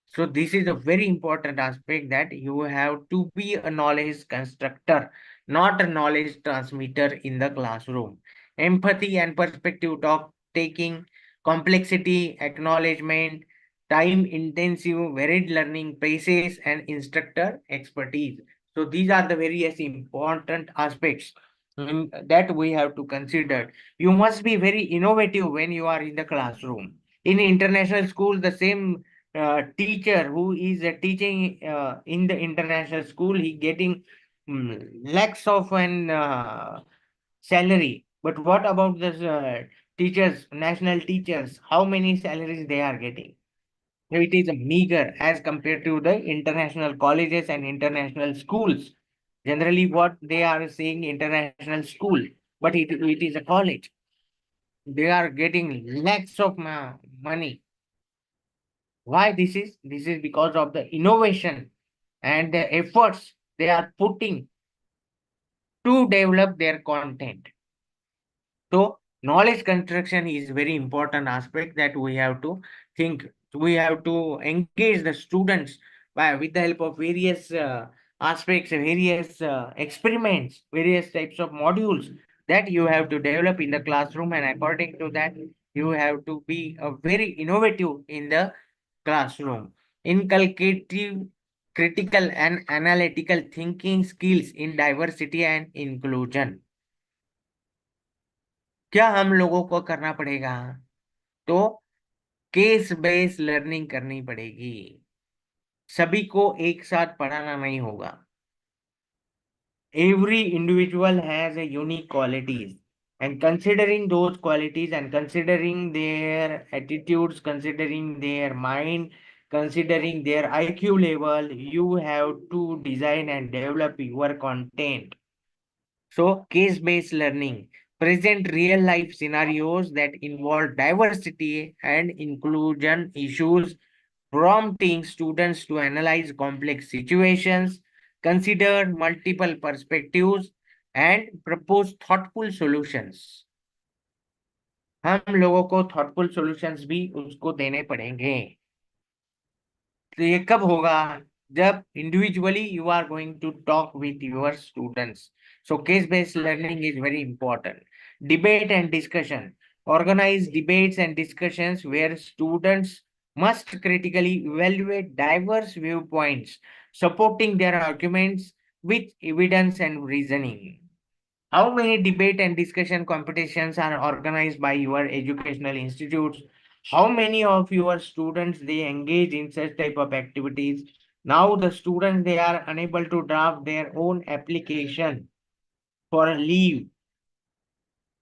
So this is a very important aspect, that you have to be a knowledge constructor, not a knowledge transmitter in the classroom. Empathy and perspective talk taking, complexity, acknowledgement, time intensive, varied learning paces, and instructor expertise. So these are the various important aspects that we have to consider. You must be very innovative when you are in the classroom. In international schools, the same teacher who is teaching in the international school, he getting lakhs of an salary. But what about the teachers, national teachers? How many salaries they are getting? So it is a meager as compared to the international colleges and international schools. Generally, what they are saying international school, but it is a college. They are getting lakhs of money. Why this is? This is because of the innovation and the efforts they are putting to develop their content. So knowledge construction is very important aspect that we have to think. We have to engage the students by with the help of various aspects, various experiments, various types of modules that you have to develop in the classroom, and according to that, you have to be very innovative in the classroom. Inculcative, critical, and analytical thinking skills in diversity and inclusion. क्या हम लोगों को करना पड़ेगा? तो case based learning करनी पड़ेगी। सभी को एक साथ पढ़ाना नहीं होगा। Every individual has a unique qualities, and considering those qualities and considering their attitudes, considering their mind, considering their IQ level, you have to design and develop your content. So, case based learning present real life scenarios that involve diversity and inclusion issues, prompting students to analyze complex situations, consider multiple perspectives, and propose thoughtful solutions. हम लोगों को thoughtful solutions भी उसको देने पड़ेंगे। तो ये कब होगा? जब individually you are going to talk with your students. So case based learning is very important. Debate and discussion, organize debates and discussions where students must critically evaluate diverse viewpoints, supporting their arguments with evidence and reasoning. How many debate and discussion competitions are organized by your educational institutes? How many of your students they engage in such type of activities? Now the students they are unable to draft their own application for a leave,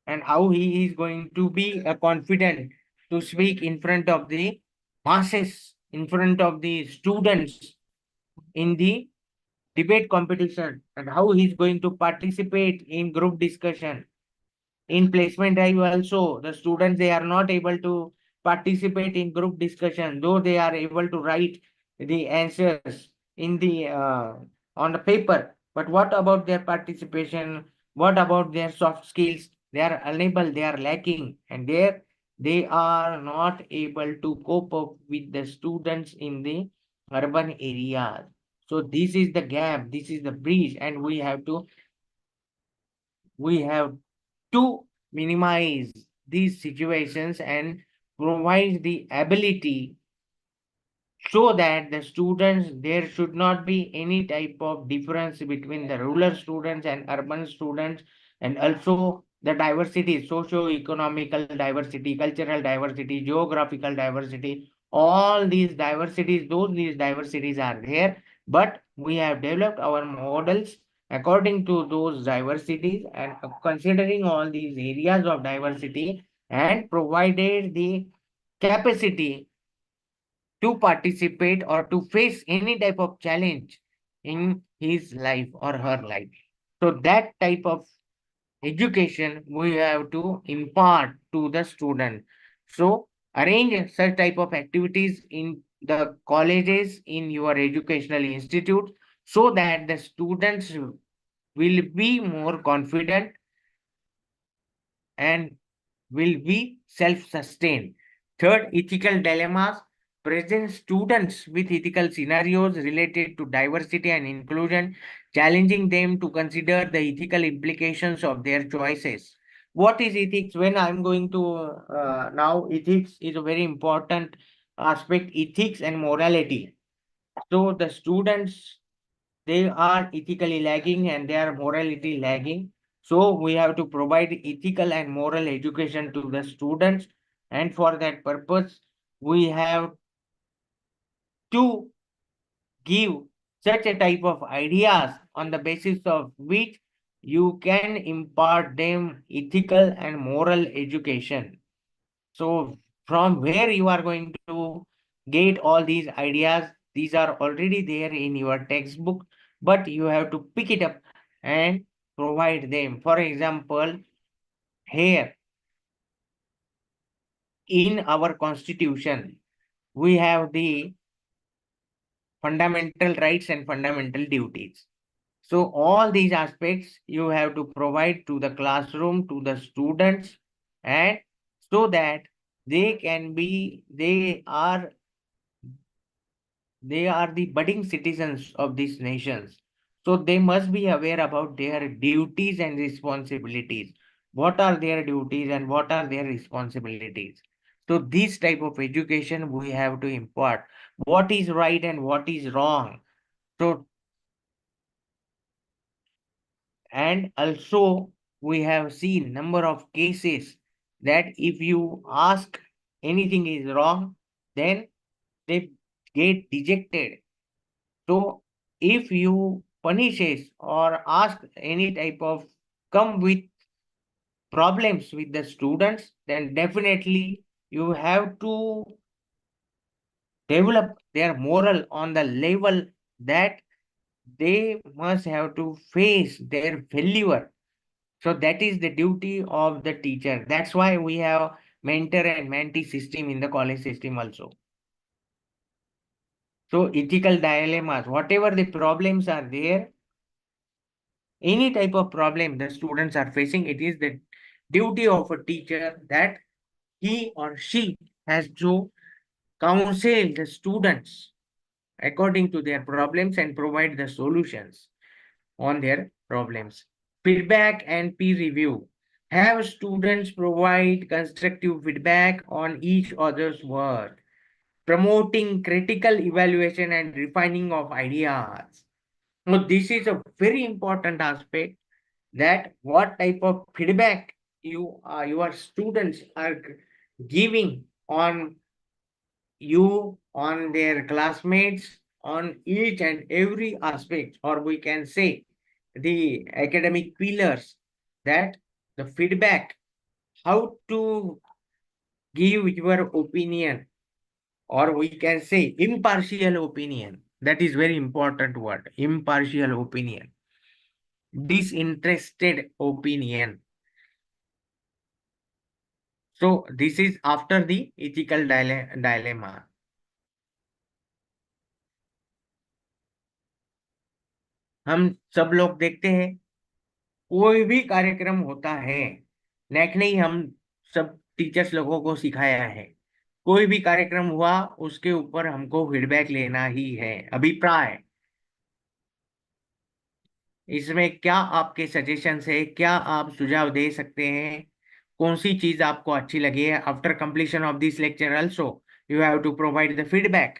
and how he is going to be confident to speak in front of the masses, in front of the students in the debate competition, and how he is going to participate in group discussion. In placement drive also, the students they are not able to participate in group discussion, though they are able to write the answers in the on the paper. But what about their participation? What about their soft skills? They are unable, they are lacking, and there they are not able to cope up with the students in the urban areas. So this is the gap, this is the breach, and we have to minimize these situations and provide the ability, so that the students, there should not be any type of difference between the rural students and urban students, and also the diversity, socio-economical diversity, cultural diversity, geographical diversity, all these diversities, these diversities are there, but we have developed our models according to those diversities and considering all these areas of diversity and provided the capacity to participate or to face any type of challenge in his life or her life. So that type of education we have to impart to the student. So arrange such type of activities in the colleges, in your educational institute, so that the students will be more confident and will be self-sustained. Third, ethical dilemmas. Present students with ethical scenarios related to diversity and inclusion, challenging them to consider the ethical implications of their choices. What is ethics? When I'm going to now, ethics is a very important aspect, ethics and morality. So the students, they are ethically lagging and they are morality lagging. So we have to provide ethical and moral education to the students. And for that purpose, we have to give such a type of ideas on the basis of which you can impart them ethical and moral education. So from where you are going to get all these ideas, these are already there in your textbook, but you have to pick it up and provide them. For example, here in our constitution, we have the fundamental rights and fundamental duties. So all these aspects you have to provide to the classroom, to the students, and so that they are the budding citizens of these nations. So they must be aware about their duties and responsibilities. What are their duties and what are their responsibilities? So this type of education we have to impart. What is right and what is wrong? So, and also we have seen number of cases that if you ask anything is wrong, then they get dejected. So if you punishes or ask any type of come with problems with the students, then definitely you have to develop their moral on the level that they must have to face their failure. So that is the duty of the teacher. That's why we have mentor and mentee system in the college system also. So ethical dilemmas, whatever the problems are there, any type of problem the students are facing, it is the duty of a teacher that he or she has to counsel the students according to their problems and provide the solutions on their problems. Feedback and peer review. Have students provide constructive feedback on each other's work, promoting critical evaluation and refining of ideas. So this is a very important aspect, that what type of feedback your students are giving on you, on their classmates, on each and every aspect, or we can say the academic pillars, that the feedback, how to give your opinion, or we can say impartial opinion. That is very important word, impartial opinion, disinterested opinion. So this is after the ethical dilemma. हम सब लोग देखते हैं, कोई भी कार्यक्रम होता है, नेक नहीं हम सब टीचर्स लोगों को सिखाया है, कोई भी कार्यक्रम हुआ उसके ऊपर हमको फीडबैक लेना ही है, अभिप्राय, इसमें क्या आपके सजेशंस है, क्या आप सुझाव दे सकते हैं, कौन सी चीज आपको अच्छी लगी है. After completion of this lecture also you have to provide the feedback.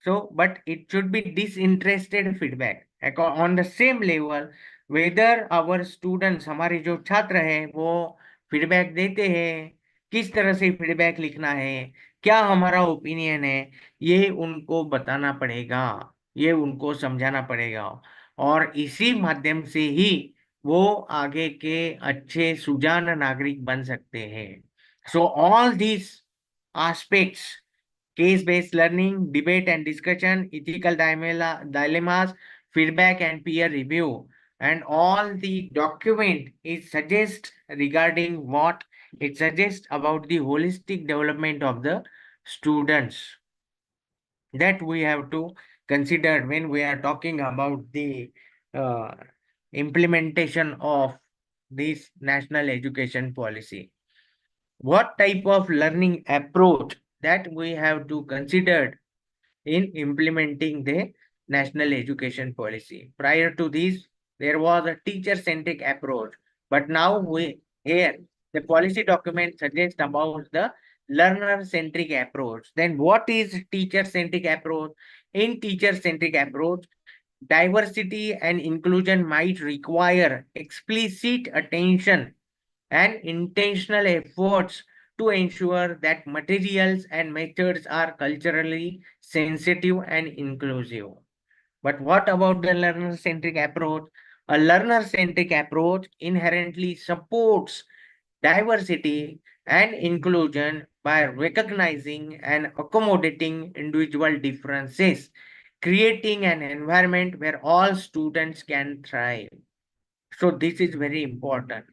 So, but it should be disinterested feedback on the same level, whether our students, हमारे जो छात्र हैं वो फीडबैक देते हैं किस तरह से फीडबैक लिखना है, क्या हमारा ओपिनियन है, ये उनको बताना पड़ेगा, ये उनको समझाना पड़ेगा। और इसी माध्यम से ही वो आगे के अच्छे सुजान नागरिक बन सकते हैं। So all these aspects, case-based learning, debate and discussion, ethical dilemmas, feedback and peer review, and all the document it suggests regarding what it suggests about the holistic development of the students, that we have to consider when we are talking about the uh, implementation of this national education policy. What type of learning approach that we have to consider in implementing the national education policy. Prior to this, there was a teacher-centric approach, but now we here the policy document suggests about the learner-centric approach. Then what is teacher-centric approach? In teacher-centric approach, diversity and inclusion might require explicit attention and intentional efforts to ensure that materials and methods are culturally sensitive and inclusive. But what about the learner centric approach? A learner centric approach inherently supports diversity and inclusion by recognizing and accommodating individual differences, creating an environment where all students can thrive. So, this is very important.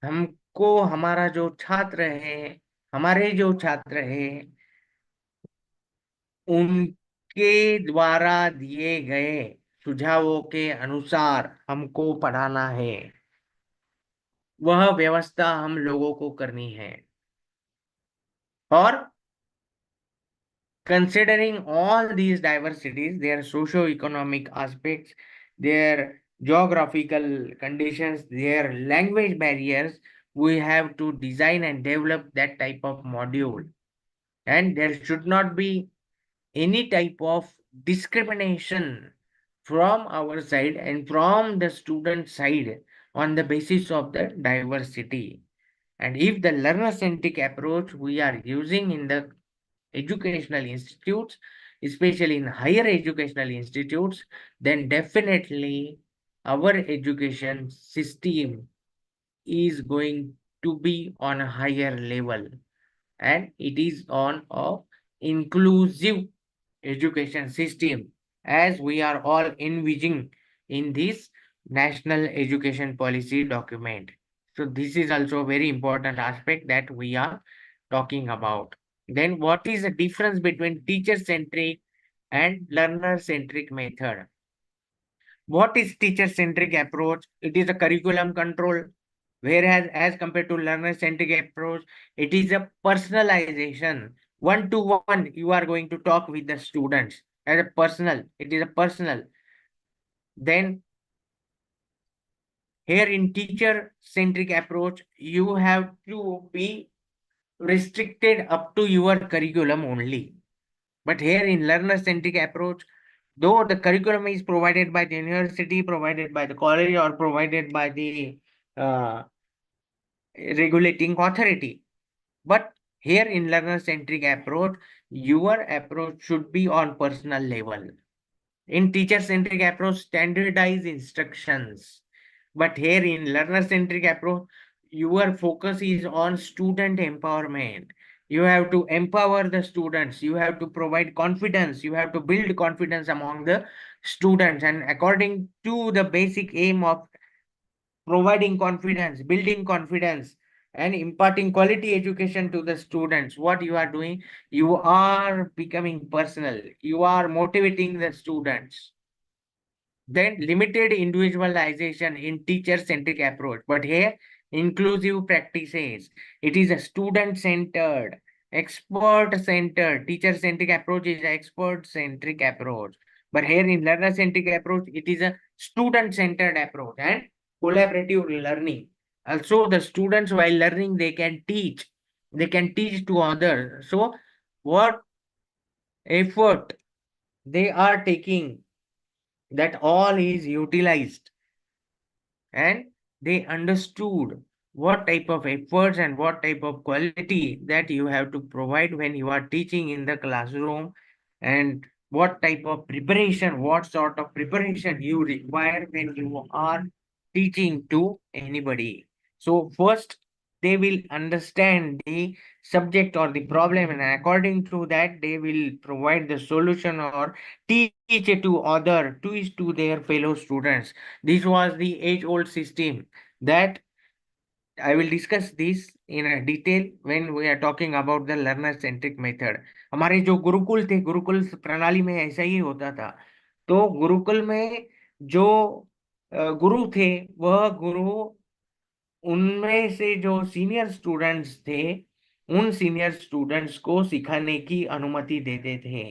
हमको हमारा जो छात्र है, हमारे जो छात्र है, उनके द्वारा दिए गए सुझावों के अनुसार हमको पढ़ाना है। वह व्यवस्था हम लोगों को करनी है। और considering all these diversities, their socio-economic aspects, their geographical conditions, their language barriers, we have to design and develop that type of module. And there should not be any type of discrimination from our side and from the student side on the basis of the diversity. And if the learner centric approach we are using in the educational institutes, especially in higher educational institutes, then definitely our education system is going to be on a higher level, and it is on a inclusive education system as we are all envisioning in this national education policy document. So this is also a very important aspect that we are talking about. Then what is the difference between teacher centric and learner centric method? What is teacher centric approach? It is a curriculum control, whereas as compared to learner centric approach, it is a personalization. One to one, you are going to talk with the students as a personal. It is a personal. Then here in teacher centric approach, you have to be restricted up to your curriculum only. But here in learner centric approach, though the curriculum is provided by the university, provided by the college, or provided by the uh, regulating authority, but here in learner centric approach, your approach should be on personal level. In teacher centric approach, standardized instructions. But here in learner centric approach, your focus is on student empowerment. You have to empower the students. You have to provide confidence. You have to build confidence among the students. And according to the basic aim of providing confidence, building confidence, and imparting quality education to the students, what you are doing, you are becoming personal. You are motivating the students. Then limited individualization in teacher-centric approach. But here, inclusive practices. It is a student-centered, expert-centered. Teacher-centric approach is expert-centric approach. But here in learner-centric approach, it is a student-centered approach and collaborative learning. Also, the students while learning, they can teach. They can teach to others. So, what effort they are taking, that all is utilized, and they understood what type of efforts and what type of quality that you have to provide when you are teaching in the classroom, and what type of preparation, what sort of preparation you require when you are teaching to anybody. So first, they will understand the subject or the problem, and according to that, they will provide the solution or teach it teach to their fellow students. This was the age-old system that I will discuss this in a detail when we are talking about the learner centric method. हमारे जो गुरुकुल थे, गुरुकुल प्रणाली में ऐसा ही होता था। तो गुरुकुल में जो गुरु थे, वह गुरु उनमें से जो सीनियर स्टूडेंट्स थे, उन सीनियर स्टूडेंट्स को सिखाने की अनुमति देते थे।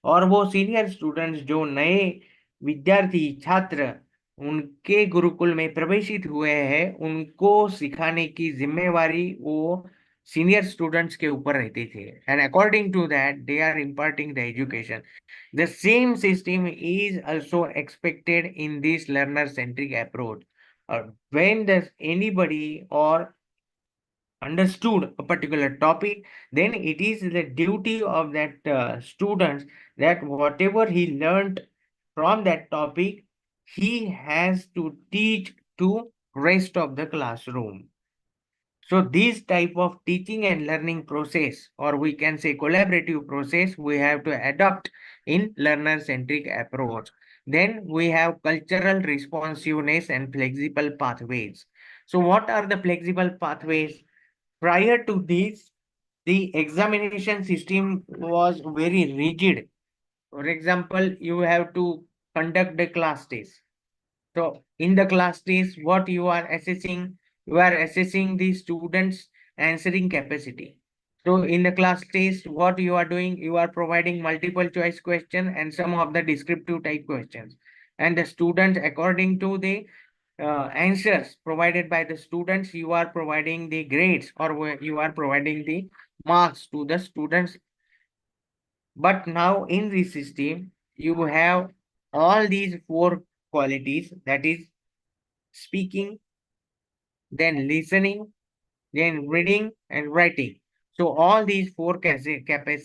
और वो सीनियर स्टूडेंट्स जो नए विद्यार्थी छात्र उनके गुरुकुल में प्रवेशित हुए हैं, उनको सिखाने की जिम्मेवारी वो सीनियर स्टूडेंट्स के ऊपर रहती थी। And according to that they are imparting the education. The same system is also expected in this learner centric approach. When does anybody or understood a particular topic, then it is the duty of that student that whatever he learned from that topic, he has to teach to rest of the classroom. So this type of teaching and learning process, or we can say collaborative process, we have to adopt in learner-centric approach. Then we have cultural responsiveness and flexible pathways. So what are the flexible pathways? Prior to this, the examination system was very rigid. For example, you have to conduct the class test. So in the class test, what you are assessing the students' answering capacity. So in the class test, what you are doing, you are providing multiple choice question and some of the descriptive type questions. And the students, according to the answers provided by the students, you are providing the grades or you are providing the marks to the students. But now in this system, you have all these four qualities, that is speaking, then listening, then reading and writing. So all these four capacities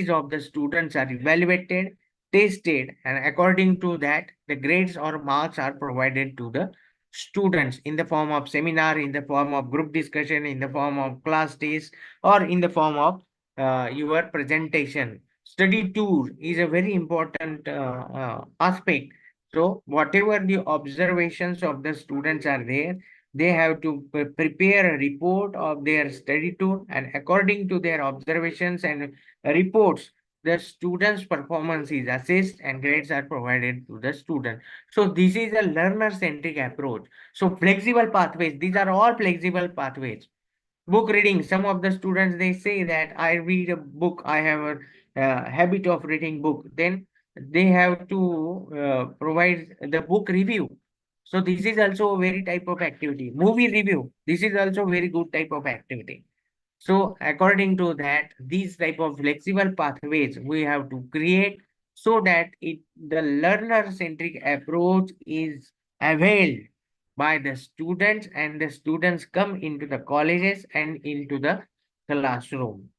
of the students are evaluated, tested, and according to that, the grades or marks are provided to the students in the form of seminar, in the form of group discussion, in the form of class test, or in the form of your presentation. Study tour is a very important aspect. So whatever the observations of the students are there, they have to prepare a report of their study tour, and according to their observations and reports, the student's performance is assessed and grades are provided to the student. So this is a learner-centric approach. So flexible pathways, these are all flexible pathways. Book reading, some of the students, they say that I read a book, I have a habit of reading book. Then they have to provide the book review. So this is also a very type of activity. Movie review, this is also very good type of activity. So according to that, these type of flexible pathways we have to create so that the learner-centric approach is availed by the students, and the students come into the colleges and into the classroom.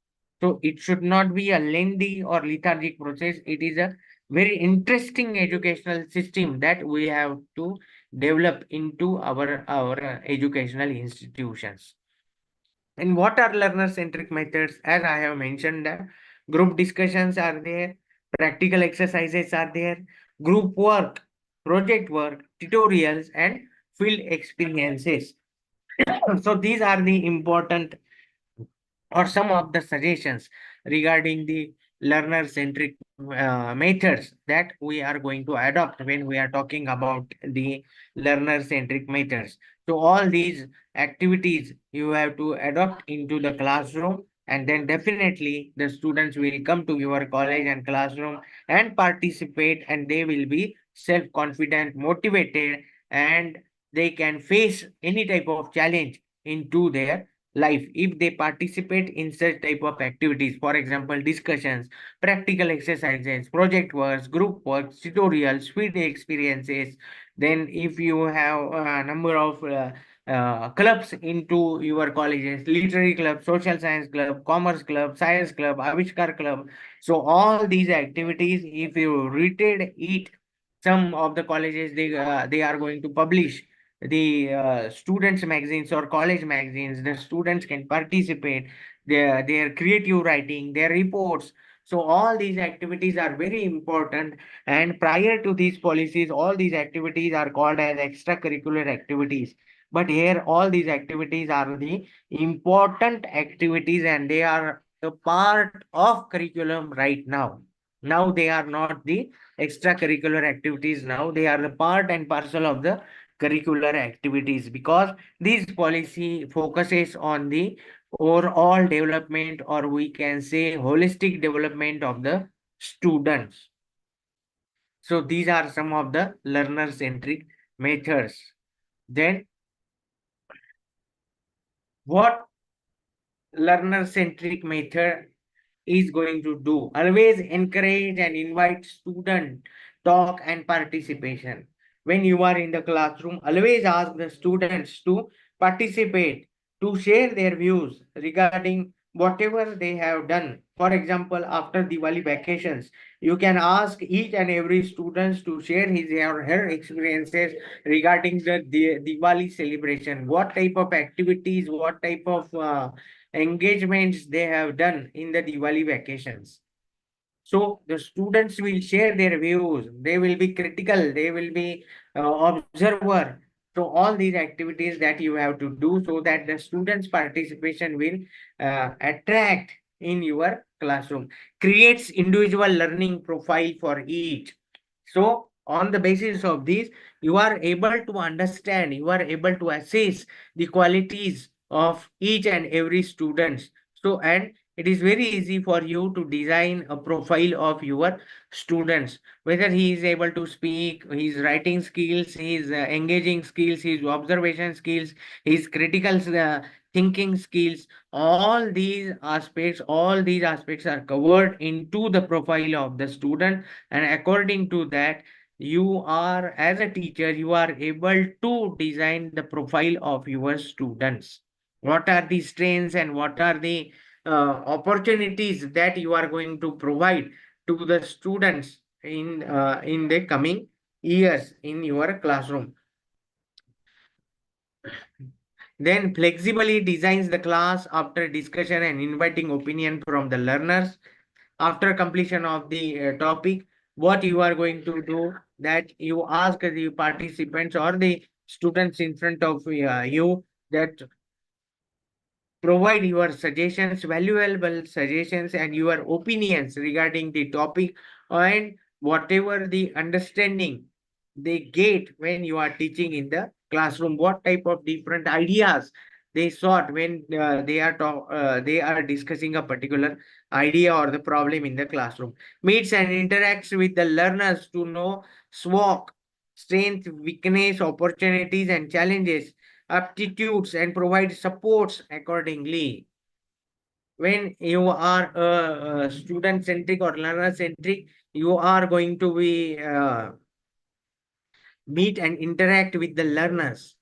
So it should not be a lengthy or lethargic process. It is a very interesting educational system that we have to develop into our educational institutions. And what are learner-centric methods? As I have mentioned, group discussions are there, practical exercises are there, group work, project work, tutorials, and field experiences. So these are the important or some of the suggestions regarding the learner-centric methods that we are going to adopt when we are talking about the learner-centric methods. So all these activities you have to adopt into the classroom, and then definitely the students will come to your college and classroom and participate, and they will be self-confident, motivated, and they can face any type of challenge into their life if they participate in such type of activities. For example, discussions, practical exercises, project works, group works, tutorials, field experiences. Then if you have a number of clubs into your colleges: literary club, social science club, commerce club, science club, Avishkar club. So all these activities, if you rated it, some of the colleges, they are going to publish the students magazines or college magazines. The students can participate their creative writing, their reports. So all these activities are very important, and prior to these policies, all these activities are called as extracurricular activities. But here, all these activities are the important activities, and they are the part of curriculum right now. Now they are not the extracurricular activities. Now they are the part and parcel of the curricular activities, because this policy focuses on the overall development, or we can say holistic development of the students. So these are some of the learner centric methods. Then what learner centric method is going to do? Always encourage and invite student talk and participation. When you are in the classroom, always ask the students to participate, to share their views regarding whatever they have done. For example, after Diwali vacations, you can ask each and every students to share his or her experiences regarding the Diwali celebration. What type of activities, what type of engagements they have done in the Diwali vacations. So the students will share their views. They will be critical. They will be observer. So all these activities that you have to do, so that the students' participation will attract in your classroom. Creates individual learning profile for each. So on the basis of this, you are able to understand, you are able to assess the qualities of each and every students. So, and it is very easy for you to design a profile of your students, whether he is able to speak, his writing skills, his engaging skills, his observation skills, his critical thinking skills. All these aspects are covered into the profile of the student, and according to that, you are, as a teacher, you are able to design the profile of your students. What are the strengths and what are the opportunities that you are going to provide to the students in the coming years in your classroom. Then flexibly designs the class after discussion and inviting opinion from the learners. After completion of the topic, what you are going to do, that you ask the participants or the students in front of you, that provide your suggestions, valuable suggestions, and your opinions regarding the topic, and whatever the understanding they get when you are teaching in the classroom. What type of different ideas they sought when they are discussing a particular idea or the problem in the classroom. Meets and interacts with the learners to know SWOT, strength, weakness, opportunities, and challenges, aptitudes, and provide supports accordingly. When you are student centric or learner centric, you are going to be meet and interact with the learners,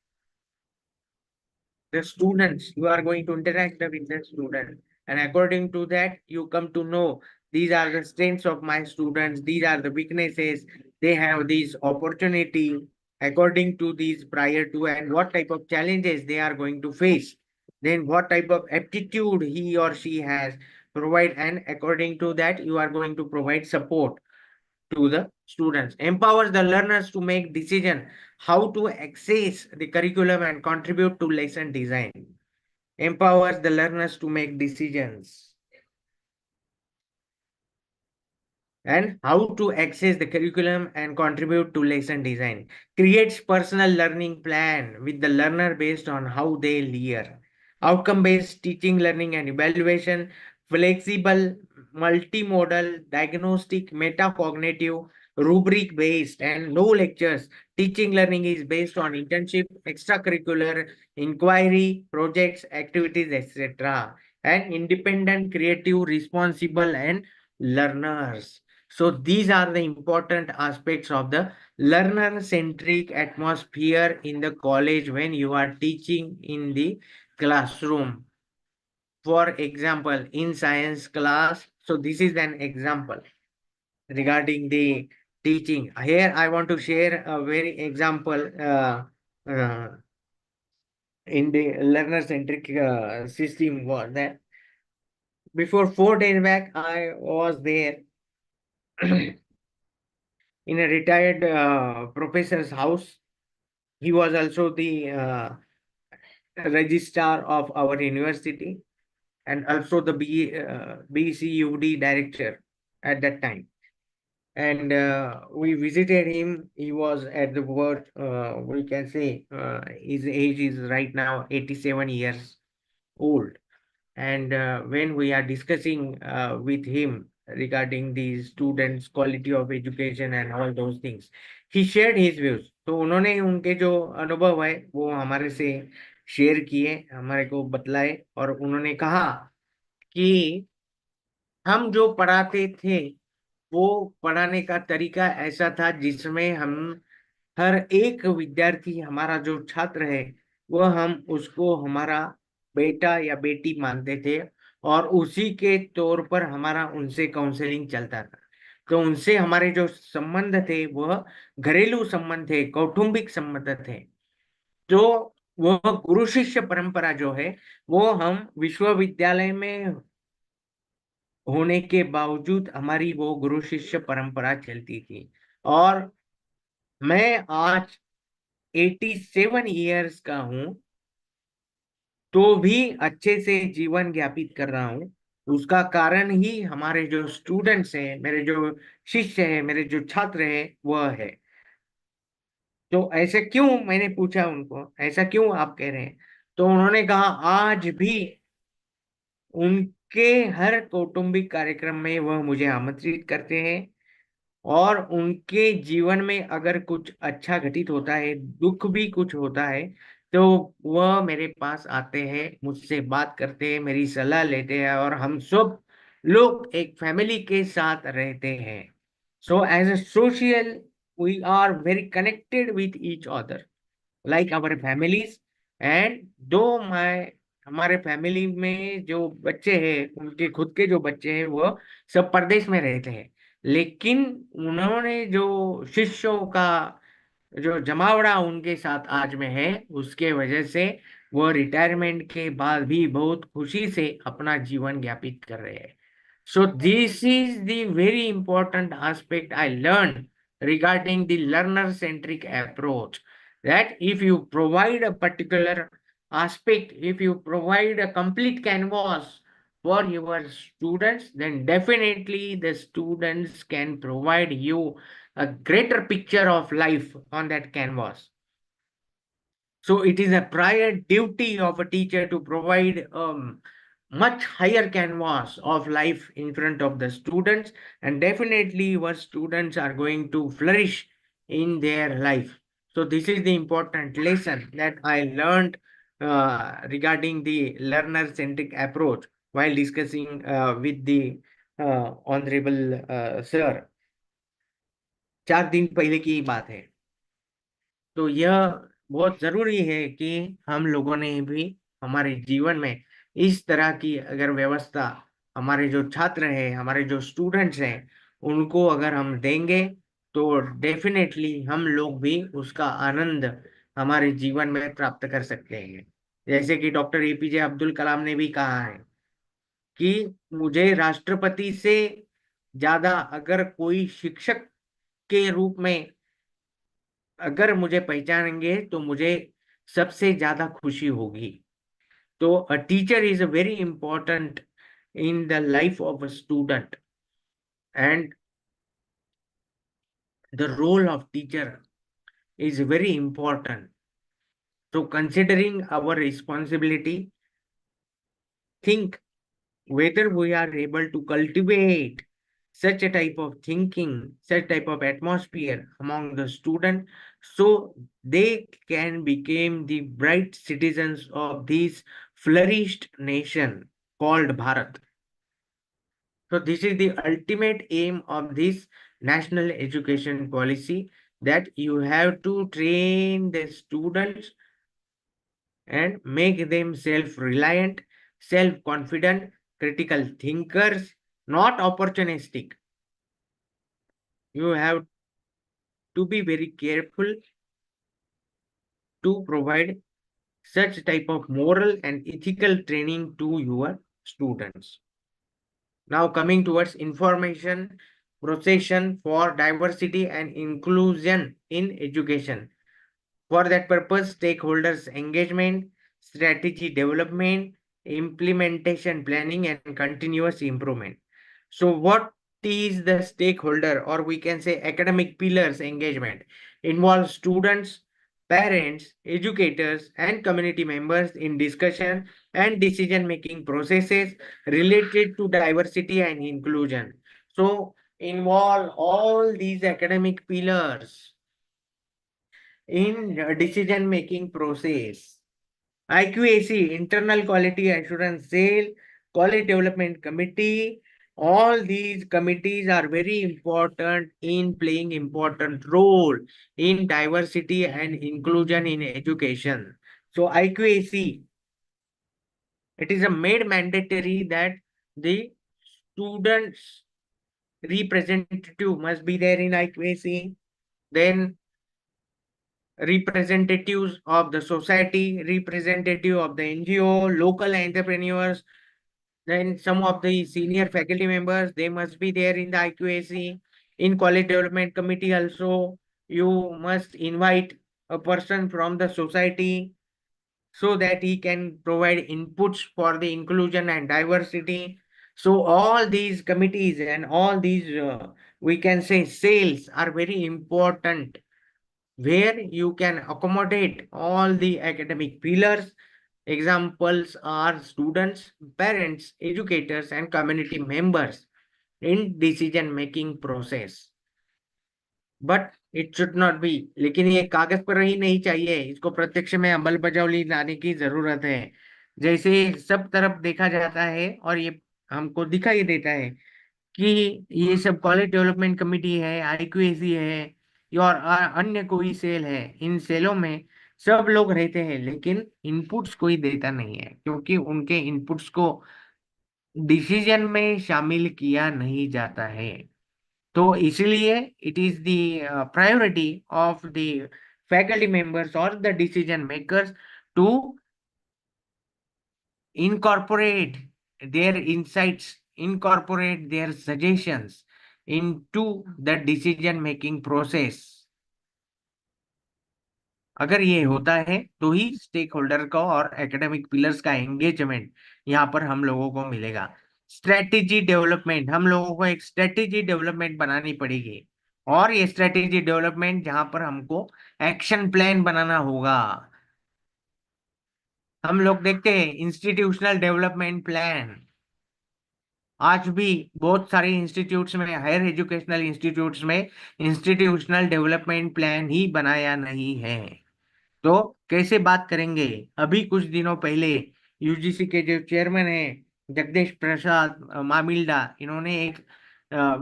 the students. You are going to interact with the student, and according to that, you come to know these are the strengths of my students, these are the weaknesses, they have these opportunity according to these prior to, and what type of challenges they are going to face, then what type of aptitude he or she has provide, and according to that, you are going to provide support to the students. Empowers the learners to make decision how to access the curriculum and contribute to lesson design. Empowers the learners to make decisions and how to access the curriculum and contribute to lesson design. Creates personal learning plan with the learner based on how they learn. Outcome based teaching, learning and evaluation. Flexible, multimodal, diagnostic, metacognitive, rubric based, and no lectures. Teaching learning is based on internship, extracurricular, inquiry, projects, activities, etc. And independent, creative, responsible, and learners. So these are the important aspects of the learner-centric atmosphere in the college when you are teaching in the classroom. For example, in science class, so this is an example regarding the teaching. Here I want to share a very example uh, in the learner-centric system was that before 4 days back, I was there in a retired professor's house. He was also the registrar of our university and also the BCUD director at that time. And we visited him. He was at the word, we can say his age is right now 87 years old. And when we are discussing with him regarding the students quality of education and all those things, he shared his views. तो उन्होंने उनके जो अनुभव है वो हमारे से share किए, हमारे को बतलाए, और उन्होंने कहा कि हम जो पढ़ाते थे वो पढ़ाने का तरीका ऐसा था जिसमें हम हर एक विद्यार्थी, हमारा जो छात्र है, वह हम उसको हमारा बेटा या बेटी मानते थे, और उसी के तौर पर हमारा उनसे काउंसलिंग चलता था। तो उनसे हमारे जो संबंध थे वह घरेलू संबंध थे, कौटुंबिक संबंध थे। तो वह गुरु शिष्य परंपरा जो है वो हम विश्वविद्यालय में होने के बावजूद हमारी वो गुरु शिष्य परंपरा चलती थी। और मैं आज 87 इयर्स का हूं, तो भी अच्छे से जीवन ज्ञापित कर रहा हूँ। उसका कारण ही हमारे जो स्टूडेंट्स हैं, मेरे जो शिष्य हैं, मेरे जो छात्र हैं, वह है। तो ऐसे क्यों, मैंने पूछा उनको, ऐसा क्यों आप कह रहे हैं? तो उन्होंने कहा आज भी उनके हर कौटुंबिक कार्यक्रम में वह मुझे आमंत्रित करते हैं, और उनके जीवन में अगर कुछ अच्छा घटित होता है, दुख भी कुछ होता है, तो वह मेरे पास आते हैं, मुझसे बात करते हैं, मेरी सलाह लेते हैं, और हम सब लोग एक फैमिली के साथ रहते हैं। So as a social we are very connected with each other like our families. And though my हमारे फैमिली में जो बच्चे हैं, उनके खुद के जो बच्चे हैं, वो सब परदेश में रहते हैं, लेकिन उन्होंने जो शिष्यों का जो जमावड़ा उनके साथ आज में है, उसके वजह से वो रिटायरमेंट के बाद भी बहुत खुशी से अपना जीवन ज्ञापित कर रहे हैं। So this is the very important aspect I learned regarding the learner-centric approach. That if you provide a particular aspect, if you provide a complete canvas for your students, then definitely the students can provide you a greater picture of life on that canvas. So it is a prior duty of a teacher to provide much higher canvas of life in front of the students, and definitely your students are going to flourish in their life. So this is the important lesson that I learned regarding the learner-centric approach while discussing with the honorable sir। 4 दिन पहले की बात है। तो यह बहुत जरूरी है कि हम लोगों ने भी हमारे जीवन में इस तरह की अगर व्यवस्था हमारे जो छात्र हैं, हमारे जो स्टूडेंट्स हैं, उनको अगर हम देंगे, तो डेफिनेटली हम लोग भी उसका आनंद हमारे जीवन में प्राप्त कर सकते हैं। जैसे कि डॉक्टर एपीजे अब्दुल कलाम ने भी कहा है कि मुझे राष्ट्रपति से ज्यादा अगर कोई शिक्षक के रूप में अगर मुझे पहचानेंगे तो मुझे सबसे ज्यादा खुशी होगी। तो a teacher is very important in the life of a student, and the role of teacher is very important. So considering our responsibility, think whether we are able to cultivate such a type of thinking, such type of atmosphere among the student, so they can become the bright citizens of this flourished nation called Bharat. So this is the ultimate aim of this national education policy, that you have to train the students and make them self-reliant, self-confident, critical thinkers, not opportunistic. You have to be very careful to provide such type of moral and ethical training to your students. Now coming towards information procession for diversity and inclusion in education. For that purpose, stakeholders engagement, strategy development, implementation planning, and continuous improvement. So, what is the stakeholder, or we can say academic pillars engagement? Involves students, parents, educators, and community members in discussion and decision making processes related to diversity and inclusion. So, involve all these academic pillars in decision making process. IQAC, Internal Quality Assurance Cell, Quality Development Committee, all these committees are very important in playing important role in diversity and inclusion in education. So IQAC, it is a made mandatory that the students representative must be there in IQAC. Then representatives of the society, representative of the NGO, local entrepreneurs, then some of the senior faculty members, they must be there in the IQAC. In college development committee also, you must invite a person from the society so that he can provide inputs for the inclusion and diversity. So all these committees and all these, we can say, sales are very important, where you can accommodate all the academic pillars. Examples are students, parents, educators, and community members in decision making process. But it should not be, लेकिन ये कागज पर ही नहीं चाहिए, इसको प्रत्यक्ष में अमल बजावली लाने की जरूरत है। जैसे सब तरफ देखा जाता है और ये हमको दिखाई देता है कि ये सब कॉलेज डेवलपमेंट कमेटी है, आईक्यूएसी है, और अन्य कोई सेल है, इन सेलों में सब लोग रहते हैं, लेकिन इनपुट्स कोई देता नहीं है, क्योंकि उनके इनपुट्स को डिसीजन में शामिल किया नहीं जाता है। तो इसलिए it is the priority of the faculty members और the decision makers to incorporate their insights, incorporate their suggestions into the decision making process. अगर ये होता है तो ही स्टेक होल्डर का और एकेडमिक पिलर्स का एंगेजमेंट यहाँ पर हम लोगों को मिलेगा। स्ट्रेटेजी डेवलपमेंट, हम लोगों को एक स्ट्रेटेजी डेवलपमेंट बनानी पड़ेगी, और ये स्ट्रेटेजी डेवलपमेंट जहां पर हमको एक्शन प्लान बनाना होगा। हम लोग देखते हैं इंस्टीट्यूशनल डेवलपमेंट प्लान, आज भी बहुत सारे इंस्टीट्यूट्स में, हायर एजुकेशनल इंस्टीट्यूट्स में इंस्टीट्यूशनल डेवलपमेंट प्लान ही बनाया नहीं है। तो कैसे बात करेंगे? अभी कुछ दिनों पहले यूजीसी के जो चेयरमैन है जगदीश प्रसाद मामिल्डा, इन्होंने एक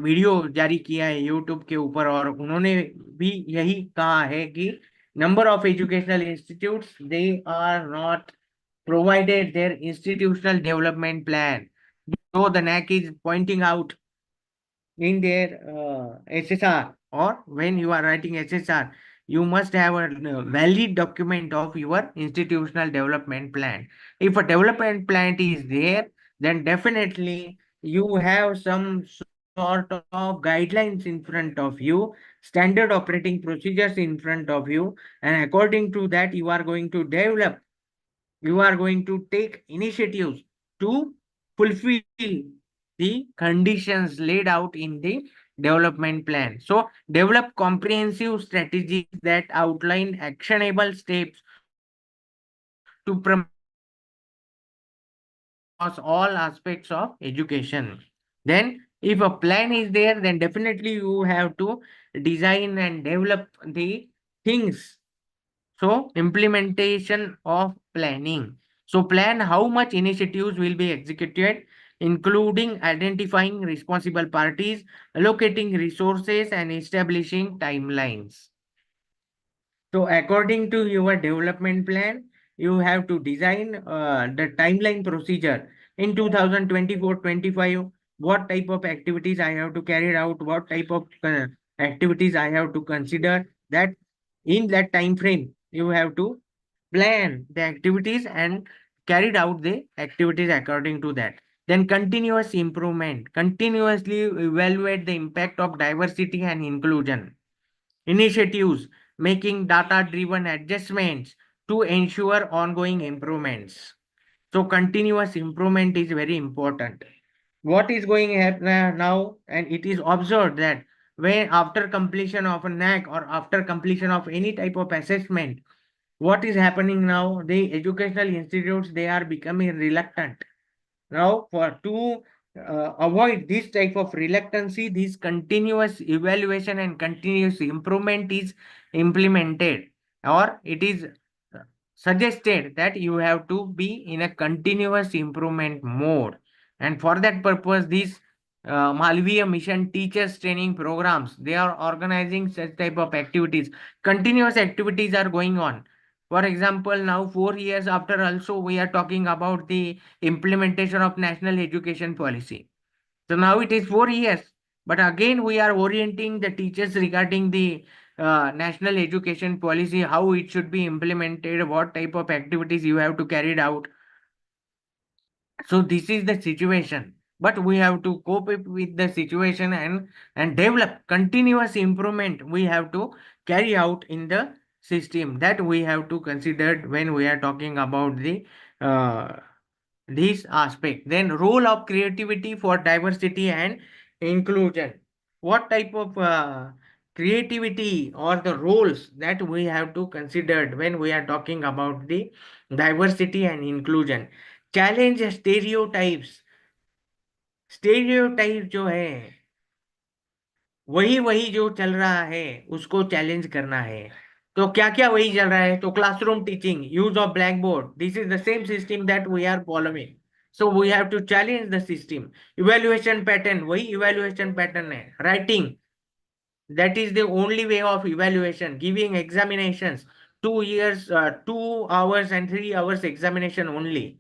वीडियो जारी किया है यूट्यूब के ऊपर, और उन्होंने भी यही कहा है कि number of educational institutes, they are not provided their institutional development plan. So the NAC is pointing out in their SSR, or when you are writing SSR, you must have a valid document of your institutional development plan. If a development plan is there, then definitely you have some sort of guidelines in front of you, standard operating procedures in front of you, and according to that, you are going to develop, you are going to take initiatives to fulfill the conditions laid out in the development plan. So develop comprehensive strategies that outline actionable steps to promote across all aspects of education. Then if a plan is there, then definitely you have to design and develop the things. So implementation of planning. So plan how much initiatives will be executed, including identifying responsible parties, allocating resources, and establishing timelines. So according to your development plan, you have to design the timeline procedure in 2024-25. What type of activities I have to carry out, what type of activities I have to consider, that in that time frame you have to plan the activities and carried out the activities according to that. Then continuous improvement, continuously evaluate the impact of diversity and inclusion initiatives, making data driven adjustments to ensure ongoing improvements. So, continuous improvement is very important. What is going to happen now? And it is observed that when after completion of a NAC or after completion of any type of assessment, what is happening now? The educational institutes, they are becoming reluctant now for to avoid this type of reluctancy, this continuous evaluation and continuous improvement is implemented, or it is suggested that you have to be in a continuous improvement mode. And for that purpose, these Malviya Mission teachers training programs, they are organizing such type of activities. Continuous activities are going on. For example, now 4 years after also we are talking about the implementation of national education policy. So now it is 4 years, but again we are orienting the teachers regarding the national education policy, how it should be implemented, what type of activities you have to carry out. So this is the situation, but we have to cope up with the situation and develop continuous improvement. We have to carry out in the system that we have to consider when we are talking about the uh, this aspect. Then role of creativity for diversity and inclusion. What type of creativity or the roles that we have to consider when we are talking about the diversity and inclusion? Challenge stereotypes. Stereotype जो है वही वही जो चल रहा है उसको challenge करना है. तो क्या क्या वही चल रहा है? तो classroom teaching, use of black board, this is the same system that we are following. So we have to challenge the system. Evaluation pattern वही इवेल्युएशन पैटर्न है. Writing, that is the only way of evaluation. Giving examinations 2 years, 2 hours and 3 hours examination only.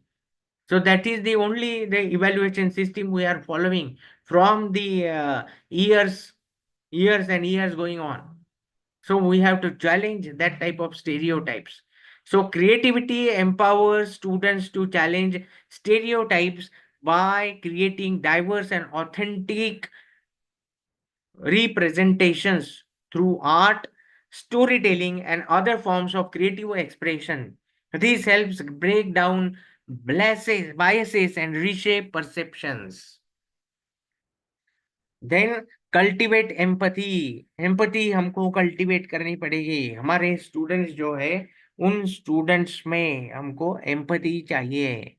So that is the only the evaluation system we are following from the years and years going on. So we have to challenge that type of stereotypes. So creativity empowers students to challenge stereotypes by creating diverse and authentic representations through art, storytelling, and other forms of creative expression. This helps break down biases and reshape perceptions. Then cultivate empathy. Empathy हमको cultivate करनी पड़ेगी. हमारे students जो है उन students में हमको empathy चाहिए.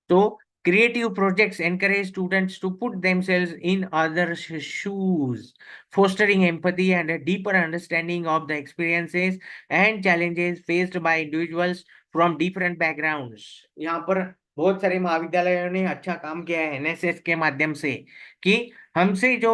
तो creative projects encourage students to put themselves in others' shoes, fostering empathy and a deeper understanding of the experiences and challenges faced by individuals from different backgrounds. यहाँ पर बहुत सारे महाविद्यालयों ने अच्छा काम किया है एनएसएस के माध्यम से कि हमसे जो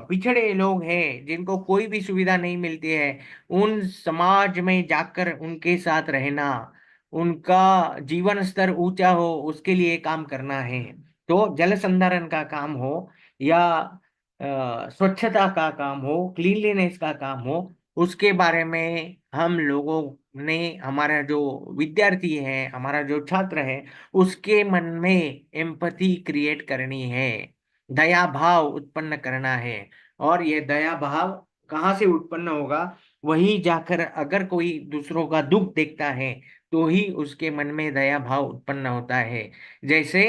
पिछड़े लोग हैं जिनको कोई भी सुविधा नहीं मिलती है, उन समाज में जाकर उनके साथ रहना, उनका जीवन स्तर ऊंचा हो, उसके लिए काम करना है. तो जल संधारण का काम हो या स्वच्छता का काम हो, क्लीनलीनेस का काम हो, उसके बारे में हम लोगों ने, हमारा जो विद्यार्थी है, हमारा जो छात्र है, उसके मन में एम्पथी क्रिएट करनी है, दया भाव उत्पन्न करना है. और ये दया भाव कहाँ से उत्पन्न होगा? वही जाकर अगर कोई दूसरों का दुख देखता है तो ही उसके मन में दया भाव उत्पन्न होता है. जैसे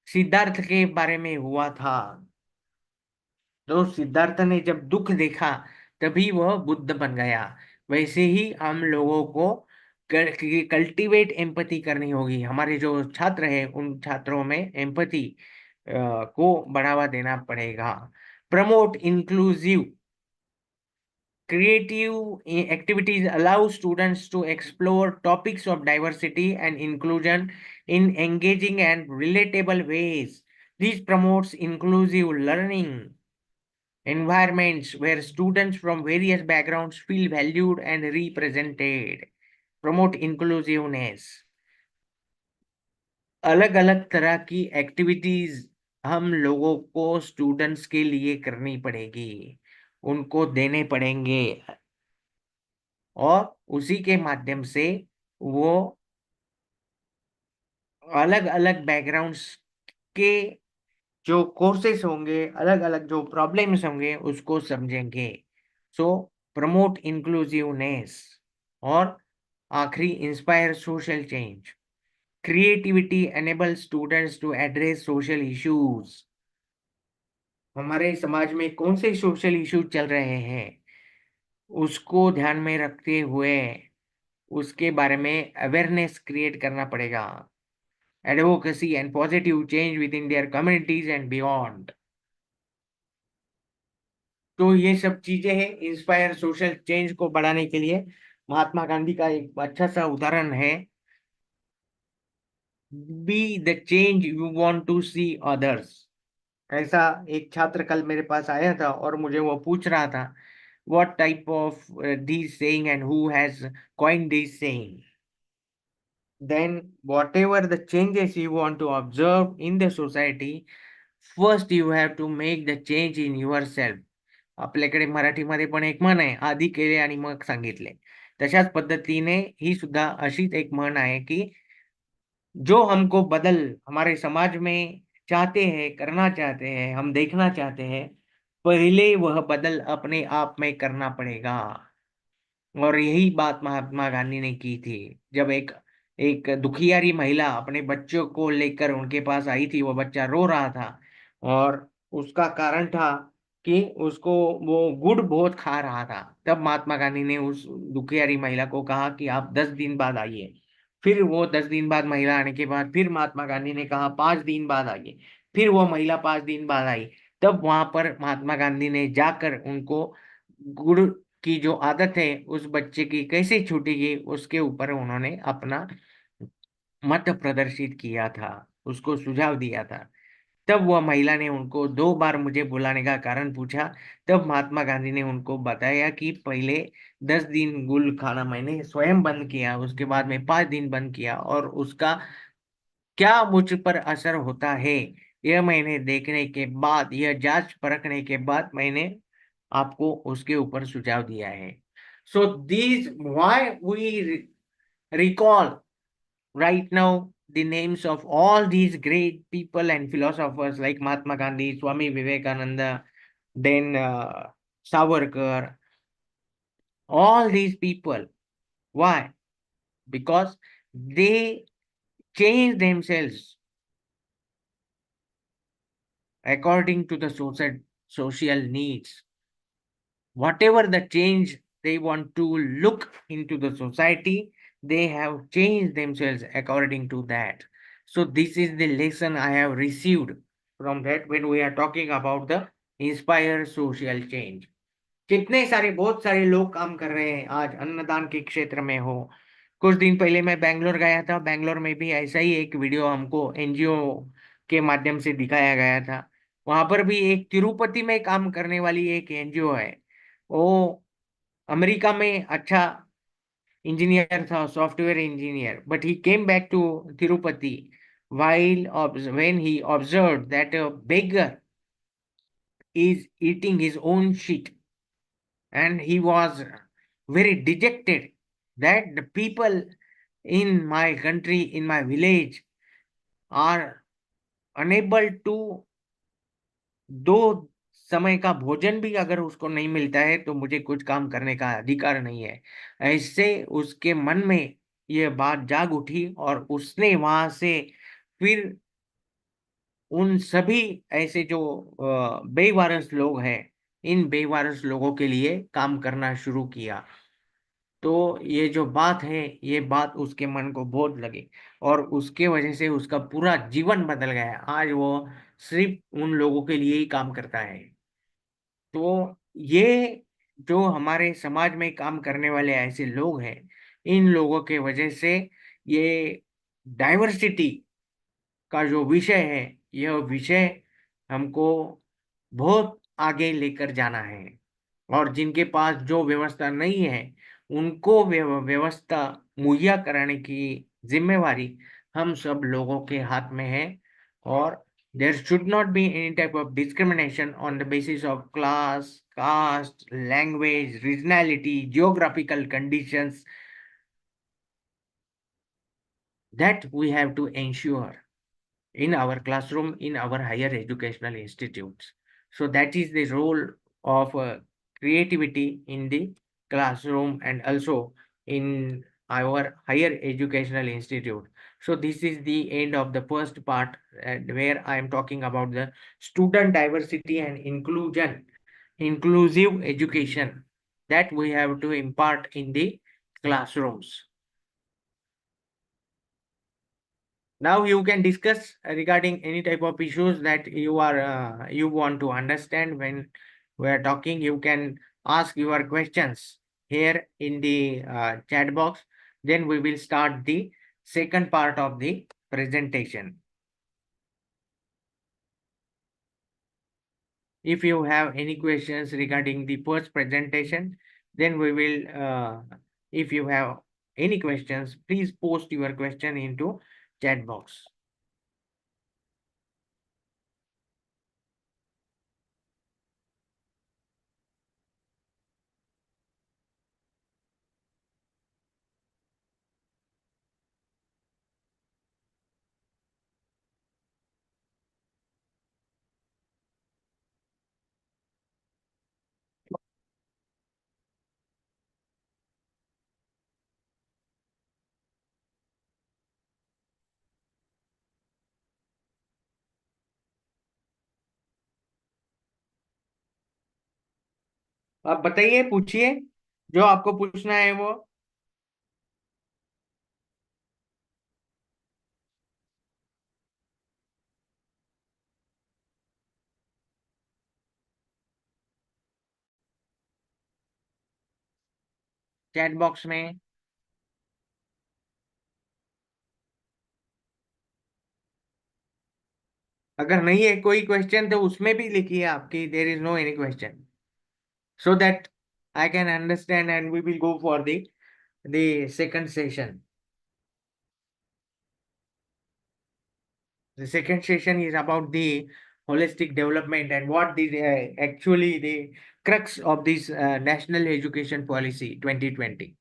सिद्धार्थ के बारे में हुआ था, तो सिद्धार्थ ने जब दुख देखा तभी वह बुद्ध बन गया. वैसे ही हम लोगों को कल्टीवेट एम्पथी करनी होगी. हमारे जो छात्र हैं उन छात्रों में एम्पथी को बढ़ावा देना पड़ेगा. Promote inclusive creative activities allow students to explore topics of diversity and inclusion in engaging and relatable ways. This promotes inclusive learning environments where students from various backgrounds feel valued and represented. Promote inclusiveness. अलग अलग तरह की activities हम लोगों को students के लिए करनी पड़ेगी, उनको देने पड़ेंगे, और उसी के माध्यम से वो अलग अलग बैकग्राउंड्स के जो कोर्सेस होंगे, अलग अलग जो प्रॉब्लम्स होंगे, उसको समझेंगे। So promote inclusiveness. और आखिरी, inspire social change. Creativity enable students to address social issues. हमारे समाज में कौन से सोशल इश्यूज चल रहे हैं, उसको ध्यान में रखते हुए उसके बारे में अवेयरनेस क्रिएट करना पड़ेगा। Advocacy and positive change with in their communities and beyond. तो ये सब चीजें हैं इंस्पायर सोशल चेंज को बढ़ाने के लिए। महात्मा गांधी का एक अच्छा सा उदाहरण है, be the change you want to see others. ऐसा एक छात्र कल मेरे पास आया था और मुझे वो पूछ रहा था, what type of this saying and who has coined this saying. Then whatever the changes you want to observe in the society, first you have to make the change in yourself. आपल्याकडे मराठीमध्ये पण एक म्हण आहे, आधी केले आणि मग सांगितले. तशाच पद्धतीने ही सुद्धा अशीच एक म्हण आहे की जो हमको बदल हमारे समाज में चाहते हैं, करना चाहते हैं, हम देखना चाहते हैं, पहले वह बदल अपने आप में करना पड़ेगा। और यही बात महात्मा गांधी ने की थी। जब एक एक दुखियारी महिला अपने बच्चों को लेकर उनके पास आई थी, वो बच्चा रो रहा था और उसका कारण था कि उसको वो गुड़ बहुत खा रहा था। तब महात्मा गांधी ने उस दुखियारी महिला को कहा कि आप 10 दिन बाद आइए। फिर वो 10 दिन बाद महिला आने के बाद फिर महात्मा गांधी ने कहा 5 दिन बाद आइए। फिर वो महिला 5 दिन बाद आई। तब वहां पर महात्मा गांधी ने जाकर उनको गुड़ की जो आदत है उस बच्चे की कैसे छूटेगी, उसके ऊपर उन्होंने अपना मत प्रदर्शित किया था, उसको सुझाव दिया था। तब वह महिला ने उनको 2 बार मुझे बुलाने का कारण पूछा। तब महात्मा गांधी ने उनको बताया कि पहले 10 दिन गुल खाना मैंने स्वयं बंद किया, उसके बाद में 5 दिन बंद किया, और उसका क्या मुझ पर असर होता है यह मैंने देखने के बाद, यह जांच परखने के बाद मैंने आपको उसके ऊपर सुझाव दिया है। So this why we recall right now the names of all these great people and philosophers like Mahatma Gandhi, Swami Vivekananda, then Savarkar, all these people. Why? Because they changed themselves according to the social needs. Whatever the change they want to look into the society, they have changed themselves according to that. So this is the lesson I have received from that when we are talking about the inspire social change. कितने सारे बहुत सारे लोग काम कर रहे हैं आज अन्नदान के क्षेत्र में हो। कुछ दिन पहले मैं बैंगलोर गया था, बैंगलोर में भी ऐसा ही एक वीडियो हमको एनजीओ के माध्यम से दिखाया गया था। वहां पर भी एक तिरुपति में काम करने वाली एक एनजीओ है। वो अमेरिका में अच्छा इंजीनियर था, software engineer, but he came back to Tirupati while when he observed that a beggar is eating his own shit, and he was very dejected that the people in my country, in my village, are unable to दो समय का भोजन भी अगर उसको नहीं मिलता है तो मुझे कुछ काम करने का अधिकार नहीं है। ऐसे उसके मन में यह बात जाग उठी और उसने वहां से फिर उन सभी ऐसे जो बेवारस लोग हैं, इन बेवारस लोगों के लिए काम करना शुरू किया। तो ये जो बात है, ये बात उसके मन को बहुत लगी और उसके वजह से उसका पूरा जीवन बदल गया। आज वो सिर्फ उन लोगों के लिए ही काम करता है। तो ये जो हमारे समाज में काम करने वाले ऐसे लोग हैं, इन लोगों के वजह से ये डाइवर्सिटी का जो विषय है यह विषय हमको बहुत आगे लेकर जाना है, और जिनके पास जो व्यवस्था नहीं है उनको व्यवस्था मुहैया कराने की जिम्मेवारी हम सब लोगों के हाथ में है। और there should not be any type of discrimination on the basis of class, caste, language, regionality, geographical conditions, that we have to ensure in our classroom, in our higher educational institutes. So that is the role of creativity in the classroom and also in our higher educational institute. So this is the end of the first part, where I am talking about the student diversity and inclusive education that we have to impart in the classrooms. Now you can discuss regarding any type of issues that you want to understand. When we are talking, you can ask your questions here in the chat box. Then we will start the second part of the presentation. If you have any questions regarding the first presentation, then we will if you have any questions, please post your question into chat box. आप बताइए, पूछिए जो आपको पूछना है वो। Chat box में। अगर नहीं है कोई क्वेश्चन तो उसमें भी लिखिए आपकी there is no any question, so that I can understand and we will go for the second session. The second session is about the holistic development and what the actually the crux of this National Education Policy 2020.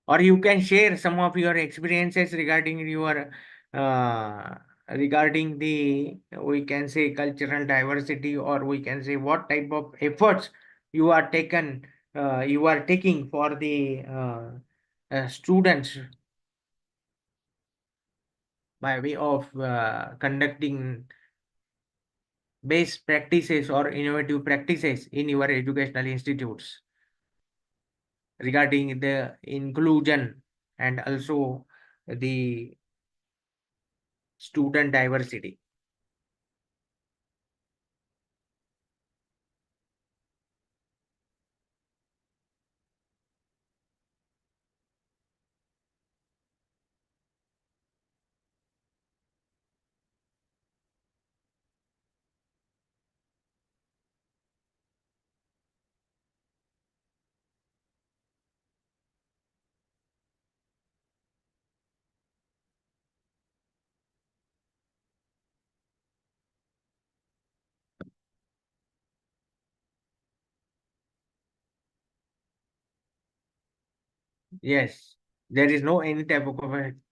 Or you can share some of your experiences regarding your uh, regarding the, we can say, cultural diversity, or we can say what type of efforts you are taking for the students by way of conducting best practices or innovative practices in your educational institutes regarding the inclusion and also the student diversity. Yes, there is no any type of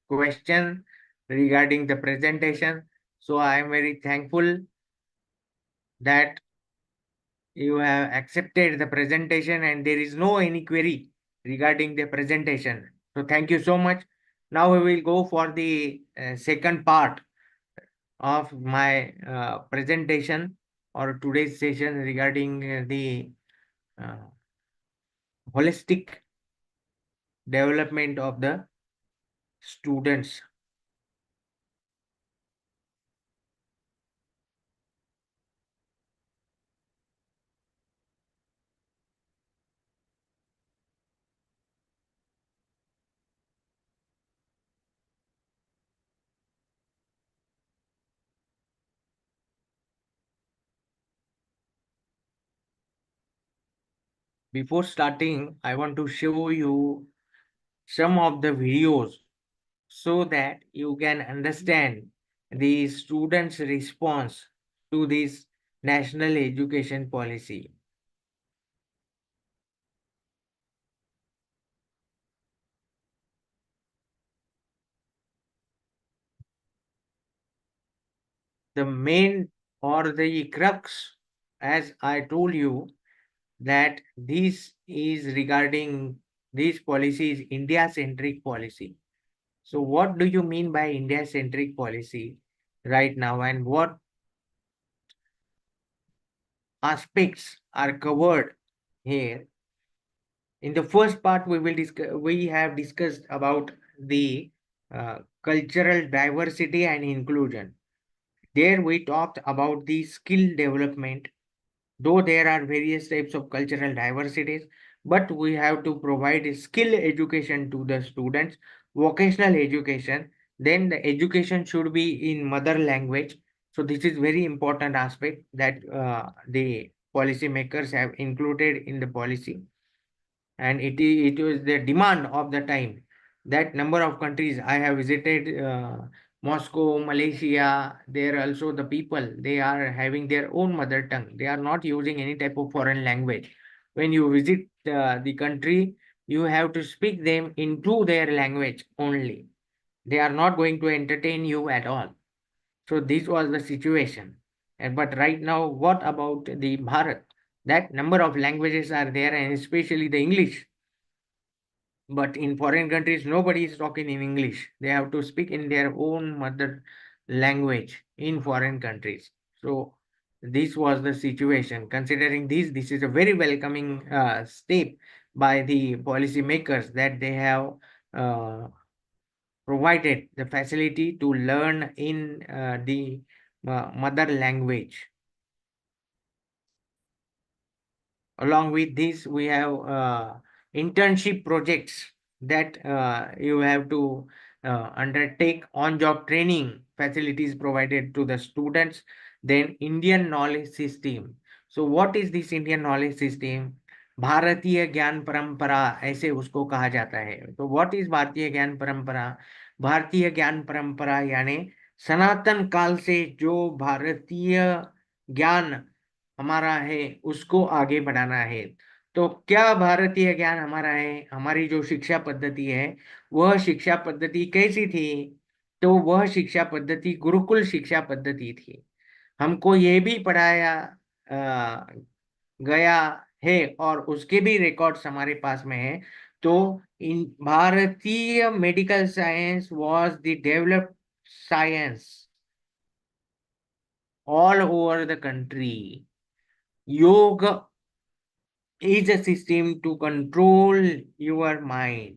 question regarding the presentation. So I am very thankful that you have accepted the presentation and there is no any query regarding the presentation. So thank you so much. Now we will go for the second part of my presentation or today's session regarding the uh, holistic development of the students. Before starting, I want to show you some of the videos so that you can understand the students' response to this national education policy. The main or the crux, as I told you, that this is regarding this policy is India centric policy. So, what do you mean by India centric policy right now, and what aspects are covered here? In the first part, we have discussed about the cultural diversity and inclusion. There we talked about the skill development. Though there are various types of cultural diversities, but we have to provide skill education to the students, vocational education. Then the education should be in mother language. So this is very important aspect that the policy makers have included in the policy, and it was the demand of the time. That number of countries I have visited, Moscow, Malaysia, there also the people, they are having their own mother tongue. They are not using any type of foreign language. When you visit the country, you have to speak them into their language only. They are not going to entertain you at all. So this was the situation. And but right now, what about the Bharat? That number of languages are there, and especially the English. But in foreign countries, nobody is talking in English. They have to speak in their own mother language in foreign countries. So this was the situation. Considering this is a very welcoming step by the policy makers that they have uh, provided the facility to learn in the mother language. Along with this, we have internship projects that you have to undertake on-job training facilities provided to the students. Then Indian knowledge system. So what is this Indian knowledge system? भारतीय ज्ञान परंपरा ऐसे उसको कहा जाता है. तो what is भारतीय ज्ञान परंपरा? भारतीय ज्ञान परंपरा यानी सनातन काल से जो भारतीय ज्ञान हमारा है उसको आगे बढ़ाना है. तो क्या भारतीय ज्ञान हमारा है? हमारी जो शिक्षा पद्धति है, वह शिक्षा पद्धति कैसी थी? तो वह शिक्षा पद्धति गुरुकुल शिक्षा पद्धति थी. हमको ये भी पढ़ाया गया है और उसके भी रिकॉर्ड्स हमारे पास में है. तो इन भारतीय medical science was the developed science all over the country. योग is a system to control your mind.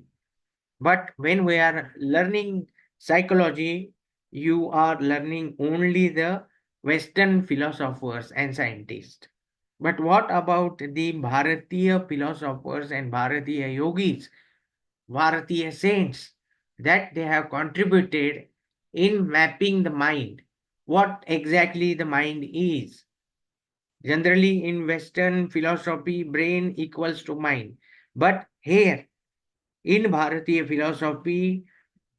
But when we are learning psychology, you are learning only the Western philosophers and scientists. But what about the Bharatiya philosophers and Bharatiya yogis, Bharatiya saints, that they have contributed in mapping the mind? What exactly the mind is? Generally, in Western philosophy, brain equals to mind. But here, in Bharatiya philosophy,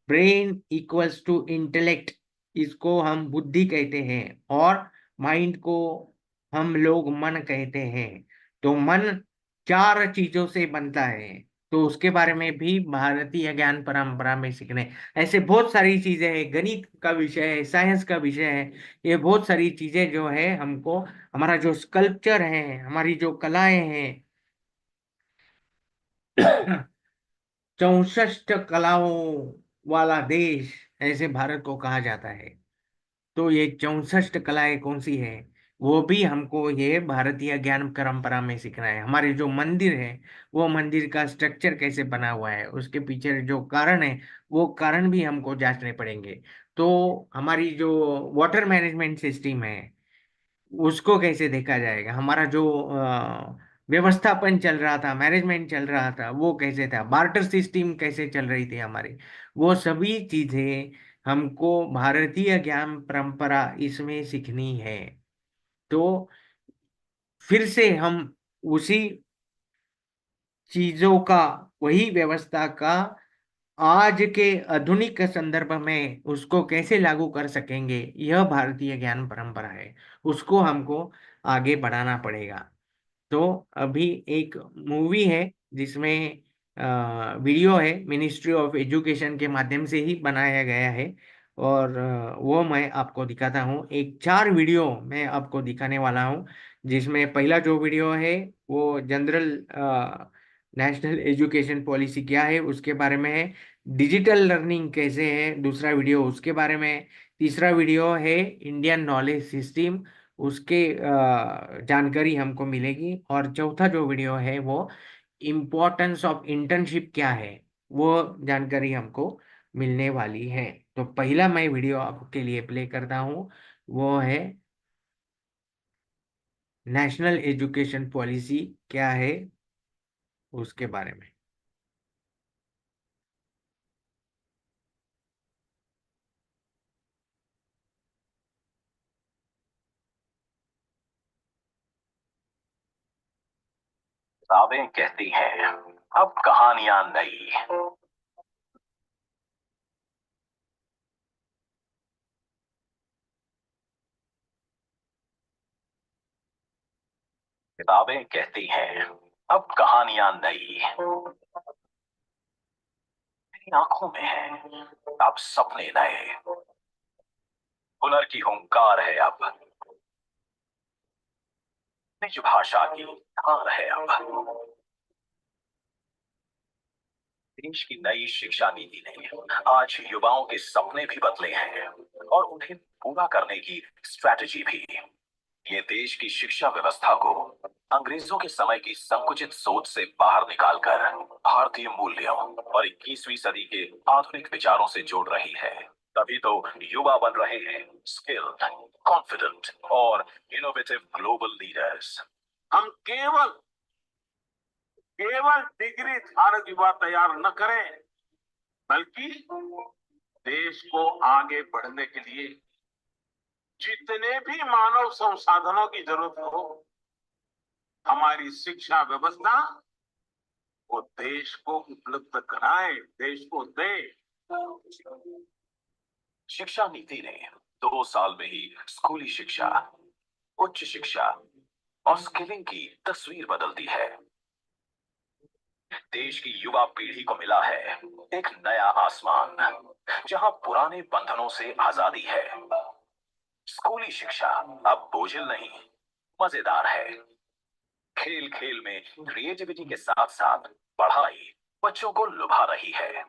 brain equals to intellect. इसको हम बुद्धि कहते हैं और mind को हम लोग मन कहते हैं. तो मन चार चीजों से बनता है. तो उसके बारे में भी भारतीय ज्ञान परंपरा में सीखने. ऐसे बहुत सारी चीजें हैं, गणित का विषय है, साइंस का विषय है. ये बहुत सारी चीजें जो है हमको, हमारा जो स्कल्पचर है, हमारी जो कलाएं हैं, 64 कलाओं वाला देश ऐसे भारत को कहा जाता है. तो ये 64 कलाएं कौन सी है, वो भी हमको ये भारतीय ज्ञान परंपरा में सीखना है. हमारे जो मंदिर है, वो मंदिर का स्ट्रक्चर कैसे बना हुआ है, उसके पीछे जो कारण है, वो कारण भी हमको जांचने पड़ेंगे. तो हमारी जो वाटर मैनेजमेंट सिस्टम है, उसको कैसे देखा जाएगा. हमारा जो व्यवस्थापन चल रहा था, मैनेजमेंट चल रहा था, वो कैसे था, बार्टर सिस्टम कैसे चल रही थी हमारी, वो सभी चीजें हमको भारतीय ज्ञान परंपरा इसमें सीखनी है. तो फिर से हम उसी चीजों का, वही व्यवस्था का आज के आधुनिक संदर्भ में उसको कैसे लागू कर सकेंगे, यह भारतीय ज्ञान परंपरा है। उसको हमको आगे बढ़ाना पड़ेगा। तो अभी एक मूवी है जिसमें वीडियो है, मिनिस्ट्री ऑफ एजुकेशन के माध्यम से ही बनाया गया है। और वो मैं आपको दिखाता हूँ। एक 4 वीडियो मैं आपको दिखाने वाला हूँ, जिसमें पहला जो वीडियो है वो जनरल नेशनल एजुकेशन पॉलिसी क्या है उसके बारे में है। डिजिटल लर्निंग कैसे है, दूसरा वीडियो उसके बारे में है। तीसरा वीडियो है इंडियन नॉलेज सिस्टम, उसके जानकारी हमको मिलेगी। और चौथा जो वीडियो है वो इम्पोर्टेंस ऑफ इंटर्नशिप क्या है, वो जानकारी हमको मिलने वाली है। तो पहला मैं वीडियो आपके लिए प्ले करता हूँ, वो है नेशनल एजुकेशन पॉलिसी क्या है उसके बारे में। किताबें कहती हैं, अब कहानियां नई। किताबें कहती हैं, अब कहानियां नई। मेरी आंखों में है अब सपने नए। हुनर की हुंकार है अब, निज भाषा की धार है अब। देश की नई शिक्षा नीति ने आज युवाओं के सपने भी बदले हैं और उन्हें पूरा करने की स्ट्रैटेजी भी। ये देश की शिक्षा व्यवस्था को अंग्रेजों के समय की संकुचित सोच से बाहर निकालकर भारतीय मूल्यों और 21वीं सदी के आधुनिक विचारों से जोड़ रही है। तभी तो युवा बन रहे हैं स्किल्ड, कॉन्फिडेंट और इनोवेटिव ग्लोबल लीडर्स। हम केवल केवल डिग्री धारक युवा तैयार न करें, बल्कि देश को आगे बढ़ने के लिए जितने भी मानव संसाधनों की जरूरत हो, हमारी शिक्षा व्यवस्था वो देश को उपलब्ध कराए, देश को दे। शिक्षा नीति ने 2 साल में ही स्कूली शिक्षा, उच्च शिक्षा और स्किलिंग की तस्वीर बदल दी है। देश की युवा पीढ़ी को मिला है एक नया आसमान, जहां पुराने बंधनों से आजादी है। स्कूली शिक्षा अब बोझिल नहीं, मजेदार है। खेल खेल में क्रिएटिविटी के साथ साथ पढ़ाई बच्चों को लुभा रही है।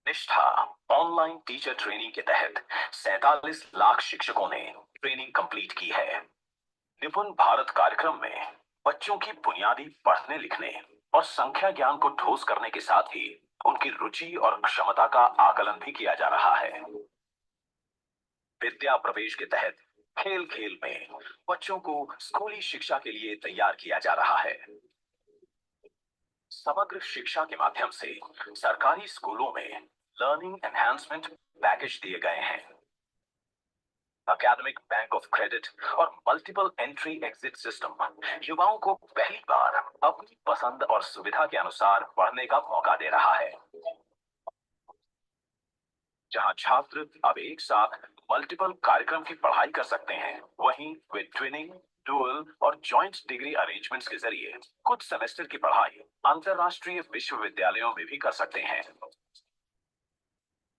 निष्ठा ऑनलाइन टीचर ट्रेनिंग के तहत 47 लाख शिक्षकों ने ट्रेनिंग कंप्लीट की है। निपुण भारत कार्यक्रम में बच्चों की बुनियादी पढ़ने लिखने और संख्या ज्ञान को ठोस करने के साथ ही उनकी रुचि और क्षमता का आकलन भी किया जा रहा है। विद्या प्रवेश के तहत खेल खेल में बच्चों को स्कूली शिक्षा के लिए तैयार किया जा रहा है। समग्र शिक्षा के माध्यम से सरकारी स्कूलों में लर्निंग एनहांसमेंट पैकेज दिए गए हैं। एकेडमिक बैंक ऑफ क्रेडिट और मल्टीपल एंट्री एग्जिट सिस्टम युवाओं को पहली बार अपनी पसंद और सुविधा के अनुसार पढ़ने का मौका दे रहा है। जहां छात्र अब एक साथ मल्टीपल कार्यक्रम की पढ़ाई कर सकते हैं, वहीं वे ट्विनिंग, डुअल और जॉइंट डिग्री अरेंजमेंट्स के जरिए कुछ सेमेस्टर की पढ़ाई अंतरराष्ट्रीय विश्वविद्यालयों में भी कर सकते हैं।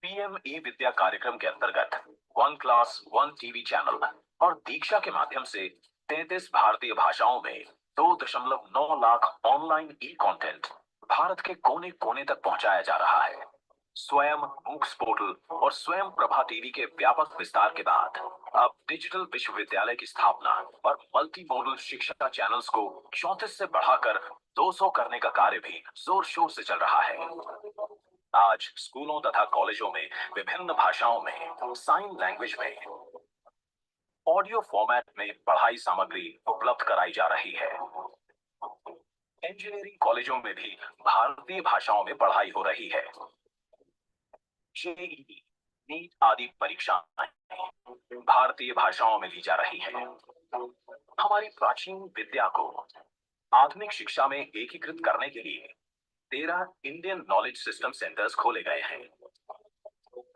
पीएम ई विद्या कार्यक्रम के अंतर्गत 1 क्लास 1 टीवी चैनल और दीक्षा के माध्यम से 33 भारतीय भाषाओं में 2.9 लाख ऑनलाइन ई कंटेंट भारत के कोने कोने तक पहुंचाया जा रहा है। स्वयं मूक्स पोर्टल और स्वयं प्रभा टीवी के व्यापक विस्तार के बाद अब डिजिटल विश्वविद्यालय की स्थापना और मल्टी मॉडल शिक्षा चैनल्स को 34 से बढ़ाकर 200 करने का कार्य भी जोर शोर से चल रहा है। आज स्कूलों तथा कॉलेजों में विभिन्न भाषाओं में, साइन लैंग्वेज में, ऑडियो फॉर्मेट में पढ़ाई सामग्री उपलब्ध कराई जा रही है। इंजीनियरिंग कॉलेजों में भी भारतीय भाषाओं में पढ़ाई हो रही है। जेईई, नीट आदि परीक्षाएं भारतीय भाषाओं में ली जा रही है। हमारी प्राचीन विद्या को आधुनिक शिक्षा में एकीकृत करने के लिए 13 इंडियन नॉलेज सिस्टम सेंटर्स खोले गए हैं।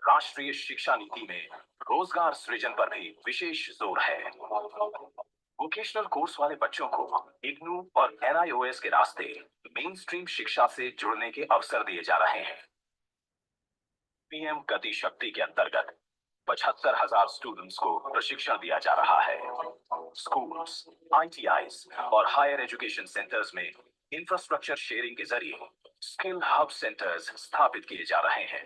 राष्ट्रीय शिक्षा नीति में रोजगार सृजन पर भी विशेष जोर है। वोकेशनल कोर्स वाले बच्चों को इग्नू और NIOS के रास्ते मेन स्ट्रीम शिक्षा से जुड़ने के अवसर दिए जा रहे हैं। PM गति शक्ति के अंतर्गत 75,000 स्टूडेंट्स को प्रशिक्षण दिया जा रहा है। स्कूल्स, ITIs और हायर एजुकेशन सेंटर्स में इंफ्रास्ट्रक्चर शेयरिंग के जरिए स्किल हब सेंटर्स स्थापित किए जा रहे हैं।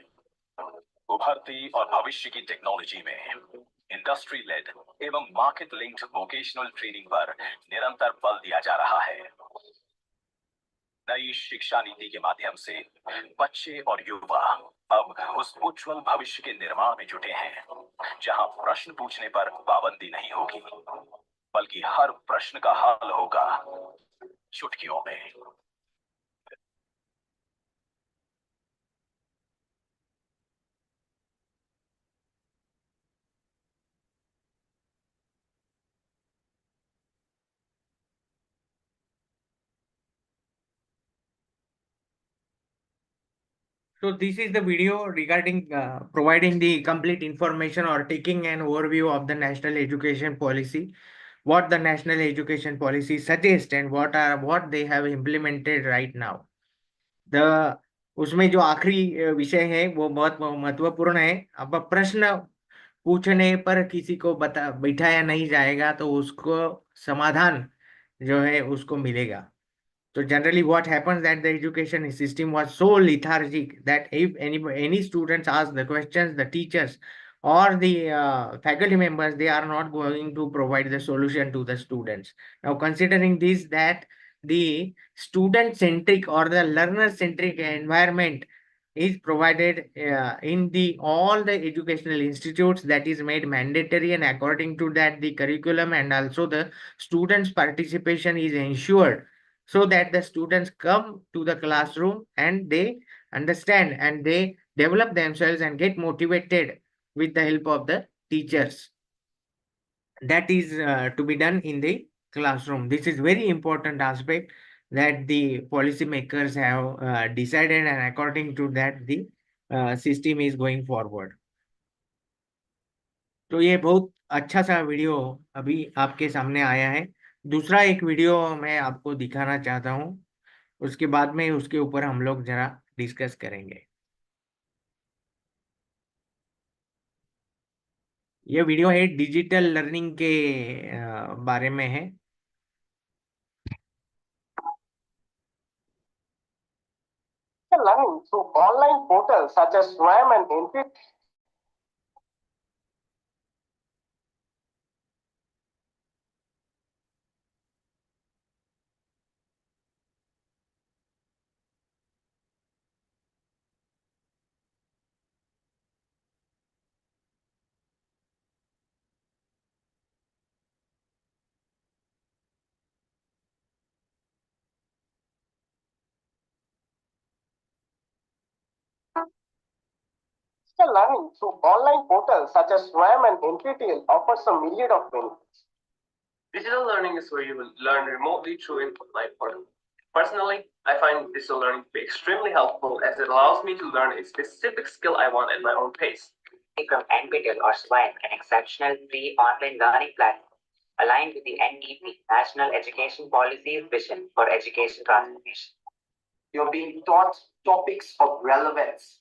उभरती और भविष्य की टेक्नोलॉजी में इंडस्ट्री लेड एवं मार्केट लिंक्ड वोकेशनल ट्रेनिंग पर निरंतर बल दिया जा रहा है। नई शिक्षा नीति के माध्यम से बच्चे और युवा अब उस उज्जवल भविष्य के निर्माण में जुटे हैं, जहां प्रश्न पूछने पर पाबंदी नहीं होगी, बल्कि हर प्रश्न का हल होगा चुटकियों में। So this is the video regarding providing the complete information or taking an overview of the national education policy, what the national education policy suggests and what they have implemented right now. The उसमें जो आखिरी विषय है वो बहुत महत्वपूर्ण है। अब प्रश्न पूछने पर किसी को बिठाया नहीं जाएगा तो उसको समाधान जो है उसको मिलेगा। So generally what happens that the education system was so lethargic that if any students ask the questions, the teachers or the faculty members, they are not going to provide the solution to the students. Now considering this, that the student centric or the learner centric environment is provided in the all the educational institutes, that is made mandatory, and according to that the curriculum and also the students participation is ensured, so that the students come to the classroom and they understand and they develop themselves and get motivated with the help of the teachers. That is to be done in the classroom. This is very important aspect that the policymakers have decided, and according to that the system is going forward. तो ये बहुत अच्छा सा video अभी आपके सामने आया है। दूसरा एक वीडियो मैं आपको दिखाना चाहता हूँ, उसके बाद में उसके ऊपर हम लोग जरा डिस्कस करेंगे। ये वीडियो है डिजिटल लर्निंग के बारे में है। Learning through online portals such as SWAM and NP. Learning through online portals such as SWAM and NPTEL offers a myriad of benefits. Digital learning is where you will learn remotely through an online portal. Personally, I find digital learning to be extremely helpful as it allows me to learn a specific skill I want at my own pace. From NPTEL or SWAM, an exceptional free online learning platform aligned with the NEP, National Education Policy's vision for education transformation. You're being taught topics of relevance.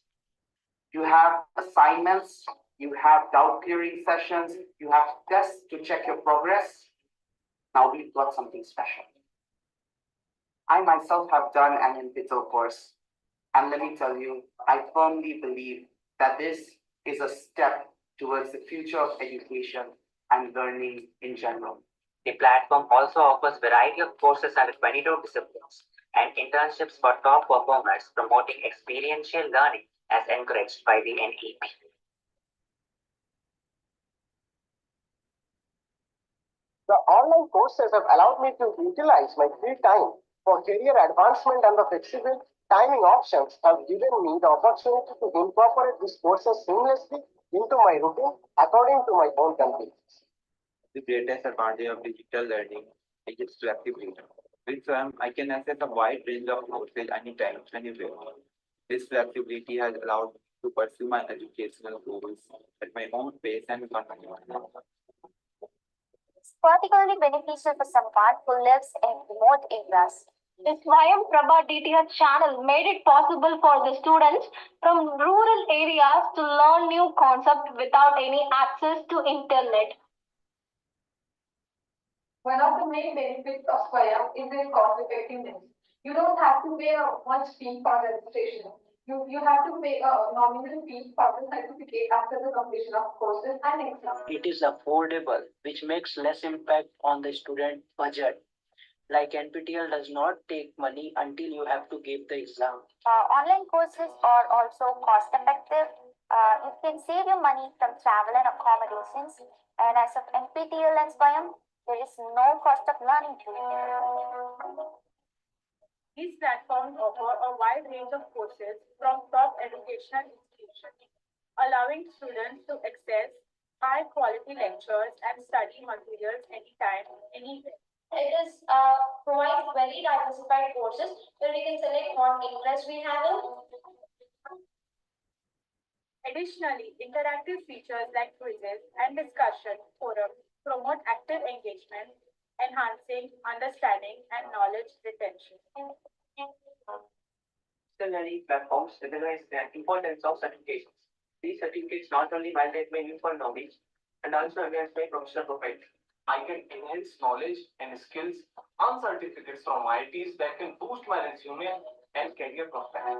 You have assignments, you have doubt clearing sessions, you have tests to check your progress. Now we've got something special. I myself have done an NPTEL course, and let me tell you, I firmly believe that this is a step towards the future of education and learning in general. The platform also offers variety of courses under 22 disciplines and internships for top performers, promoting experiential learning as encouraged by the NEP. The online courses have allowed me to utilize my free time for career advancement, and the flexible timing options have given me the opportunity to incorporate these courses seamlessly into my routine according to my own convenience. The greatest advantage of digital learning is its flexibility. With I can access a wide range of courses anytime, anywhere. This flexibility has allowed me to pursue my educational goals at my own pace and confidence. It's particularly beneficial for someone who lives in remote areas. The Swayam Prabha DTH channel made it possible for the students from rural areas to learn new concepts without any access to internet. One of the main benefits of Swayam is its cost effectiveness. You don't have to pay a much fee for registration. You have to pay a nominal fee for the certificate after the completion of courses and exams. It is affordable, which makes less impact on the student budget. Like NPTEL does not take money until you have to give the exam. Online courses are also cost effective. It can save you money from travel and accommodations. And as of NPTEL and Swayam, there is no cost of learning to it. These platforms offer a wide range of courses from top educational institutions, allowing students to access high quality lectures and study materials anytime, anywhere. It is provides very diversified courses where we can select what interest we have in. Additionally, interactive features like quizzes and discussion forums promote active engagement, enhancing understanding and knowledge retention. The learning platforms recognize the importance of certifications. These certificates not only validate my useful knowledge and also enhance my professional profile. I can enhance knowledge and skills on certificates from IITs that can boost my resume and career prospects.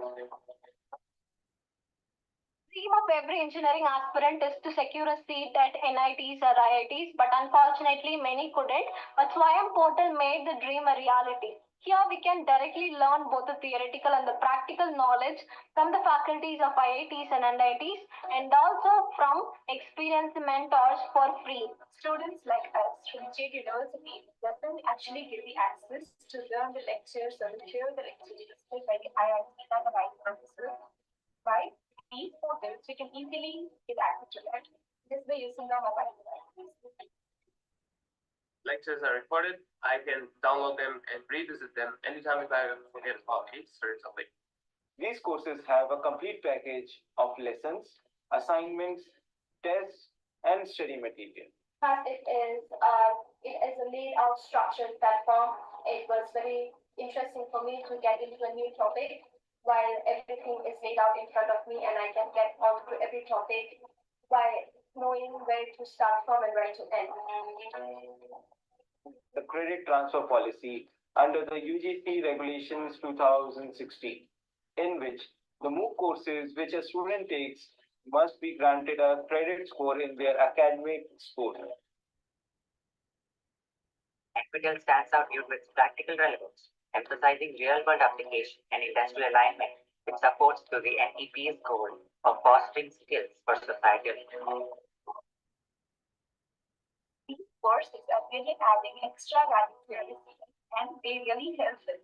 Dream of every engineering aspirant is to secure a seat at NITs or IITs, but unfortunately many couldn't. But Swayam portal made the dream a reality. Here we can directly learn both the theoretical and the practical knowledge from the faculties of IITs and NITs and also from experienced mentors for free. Students like us from State University doesn't actually get the access to learn the lectures or hear the lectures displayed by the IIT and the vice professor, right? These portals, we can easily get access to that just by using our mobile devices. Lectures are recorded. I can download them and revisit them anytime if I forget about it or something. These courses have a complete package of lessons, assignments, tests, and study material. But it is a laid out structured platform. It was very interesting for me to get into a new topic while everything is laid out in front of me and I can get onto every topic by knowing where to start from and where to end. The credit transfer policy under the UGC Regulations 2016, in which the MOOC courses which a student takes must be granted a credit score in their academic score. NPTEL stands out due to its practical relevance, emphasizing real-world application and industrial alignment, which supports to the NEP's goal of fostering skills for societal change. These courses are really adding extra value to your decision and they really help in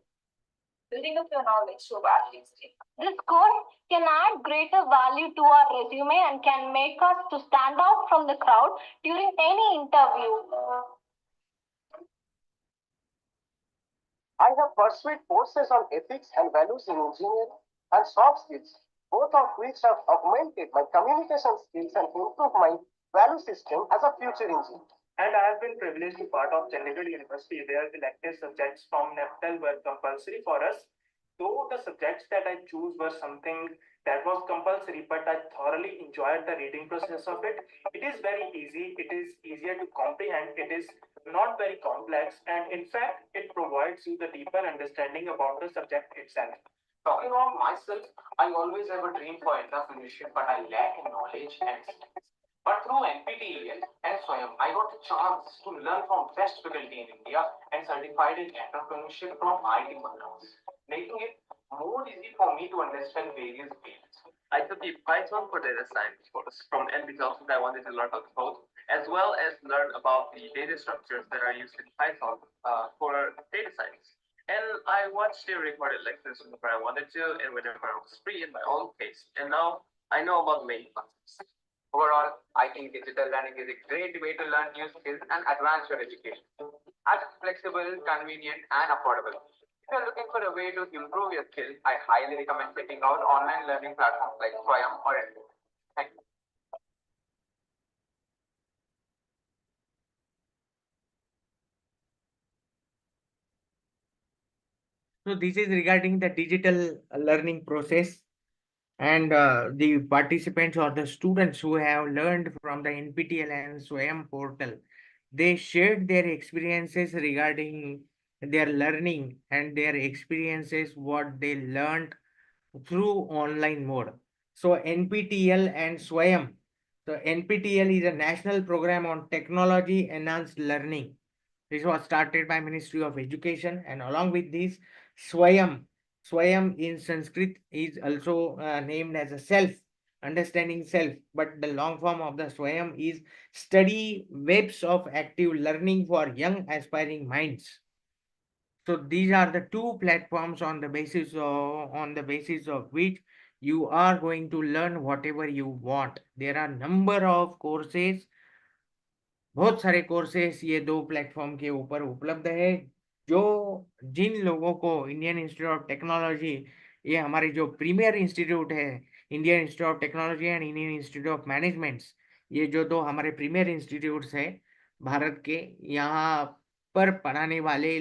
building up your knowledge to a vast extent. This course can add greater value to our resume and can make us to stand out from the crowd during any interview. I have pursued courses on ethics and values in engineering and soft skills, both of which have augmented my communication skills and improved my value system as a future engineer. And I have been privileged to be part of Chandigarh University, where elective subjects from NEPTEL were compulsory for us. Though the subjects that I chose were something that was compulsory, but I thoroughly enjoyed the reading process of it. It is very easy, it is easier to comprehend, it is not very complex, and in fact, it provides you the deeper understanding about the subject itself. Talking about myself, I always have a dream for entrepreneurship, but I lack in knowledge and skills. But through NPTEL and Swayam, I got the chance to learn from best faculty in India and certified in entrepreneurship from IIT Madras, making it more easy for me to understand various fields. I took the Python for data science course from NPTEL because I wanted to learn about code, as well as learn about the data structures that are used in Python for data science. And I watched the recorded lectures whenever I wanted to and whenever I was free in my own pace. And now I know about many concepts. Overall, I think digital learning is a great way to learn new skills and advance your education. as flexible, convenient, and affordable. If you're looking for a way to improve your skills, I highly recommend checking out online learning platforms like Swayam or NEP. Thank you. So this is regarding the digital learning process, and the participants or the students who have learned from the NPTEL and SWAYAM portal, they shared their experiences regarding their learning and their experiences, what they learned through online mode. So NPTEL and SWAYAM. So NPTEL is a national program on technology enhanced learning. This was started by Ministry of Education, and along with this, Swayam. Swayam in Sanskrit is also named as a self, understanding self. But the long form of the Swayam is study webs of active learning for young aspiring minds. So these are the two platforms on the basis of which you are going to learn whatever you want. There are number of courses, बहुत सारे courses ये दो platform के ऊपर उपलब्ध है। जो जिन लोगों को इंडियन इंस्टीट्यूट ऑफ टेक्नोलॉजी, ये हमारे जो प्रीमियर इंस्टीट्यूट है, Indian institute of technology and Indian institute of managements, ये जो दो हमारे प्रीमियर इंस्टीट्यूट्स है भारत के, यहाँ पर पढ़ाने वाले,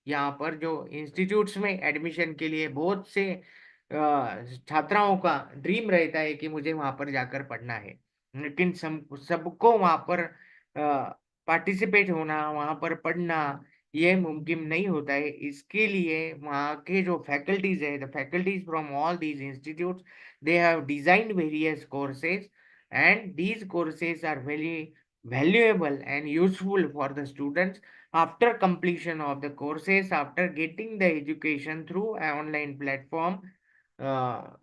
यहाँ पर जो इंस्टीट्यूट्स में एडमिशन के लिए बहुत से छात्राओं का ड्रीम रहता है कि मुझे वहां पर जाकर पढ़ना है, लेकिन सबको वहां पर पार्टिसिपेट होना, वहां पर पढ़ना, ये मुमकिन नहीं होता है। इसके लिए वहाँ के जो फैकल्टीज है, the faculties from all these institutes, they have designed various courses, and these courses are very valuable and useful for the students after completion of the courses, after getting the education through an online platform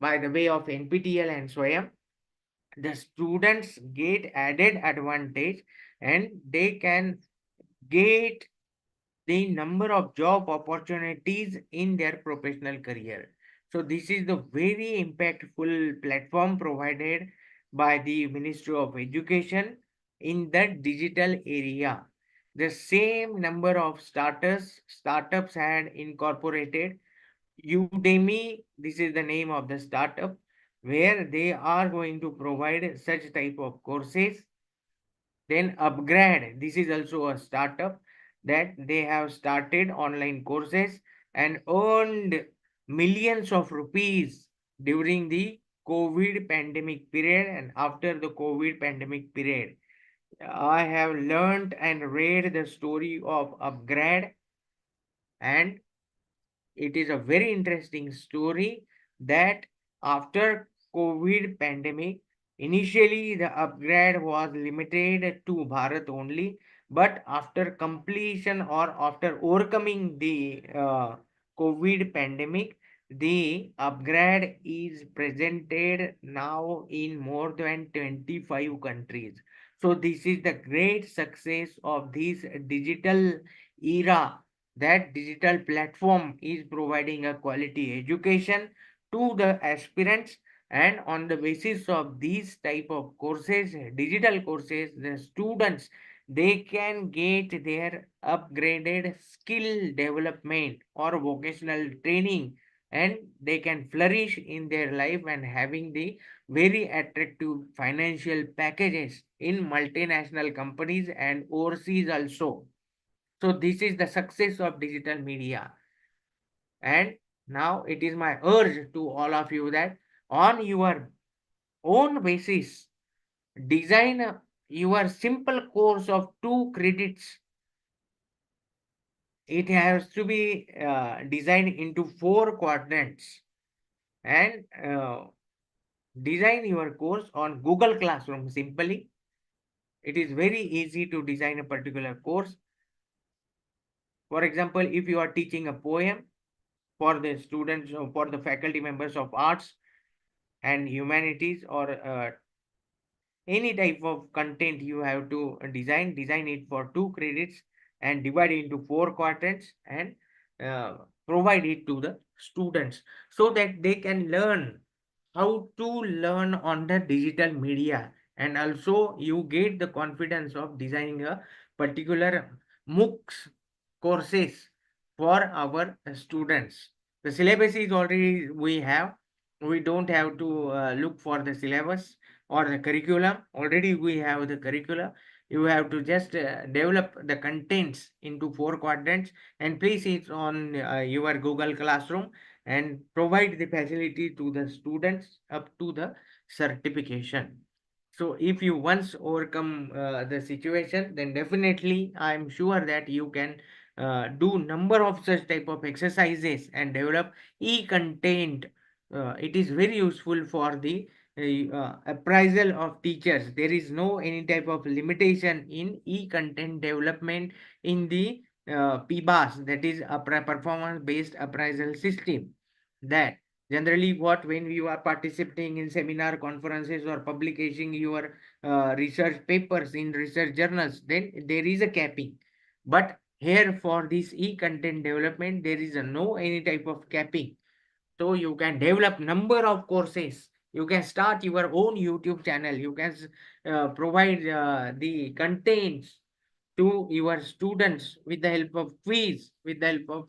by the way of NPTEL and SWAYAM. The students get added advantage, and they can get the number of job opportunities in their professional career. So this is the very impactful platform provided by the Ministry of Education in the digital area. The same number of startups had incorporated Udemy. This is the name of the startup where they are going to provide such type of courses. Then Upgrade, this is also a startup that they have started online courses and earned millions of rupees during the COVID pandemic period and after the COVID pandemic period. I have learned and read the story of Upgrade, and it is a very interesting story that after COVID pandemic, initially the upgrade was limited to Bharat only, but after completion or after overcoming the COVID pandemic, the upgrade is presented now in more than 25 countries. So this is the great success of this digital era, that digital platform is providing a quality education to the aspirants, and on the basis of these type of courses, digital courses, the students, they can get their upgraded skill development or vocational training, and they can flourish in their life and having the very attractive financial packages in multinational companies and overseas also. So this is the success of digital media. And now it is my urge to all of you that on your own basis, design your simple course of 2 credits. It has to be designed into 4 quadrants, and design your course on Google Classroom simply. It is very easy to design a particular course. For example, if you are teaching a poem for the students, for the faculty members of arts and humanities, or any type of content you have to design it for 2 credits and divide it into 4 quadrants, and uh, provide it to the students so that they can learn how to learn on the digital media, and also you get the confidence of designing a particular MOOCs courses for our students. The syllabus is already we have. We don't have to look for the syllabus or the curriculum. Already we have the curriculum. You have to just develop the contents into 4 quadrants and place it on your Google Classroom and provide the facility to the students up to the certification. So if you once overcome the situation, then definitely I'm sure that you can do number of such type of exercises and develop e-content. It is very useful for the appraisal of teachers. There is no any type of limitation in e-content development in the PBAS, that is a performance based appraisal system. That generally what when you are participating in seminar conferences or publishing your research papers in research journals, then there is a capping. But here for this e-content development there is a no any type of capping. So you can develop number of courses, you can start your own YouTube channel, you can provide the contents to your students with the help of quiz, with the help of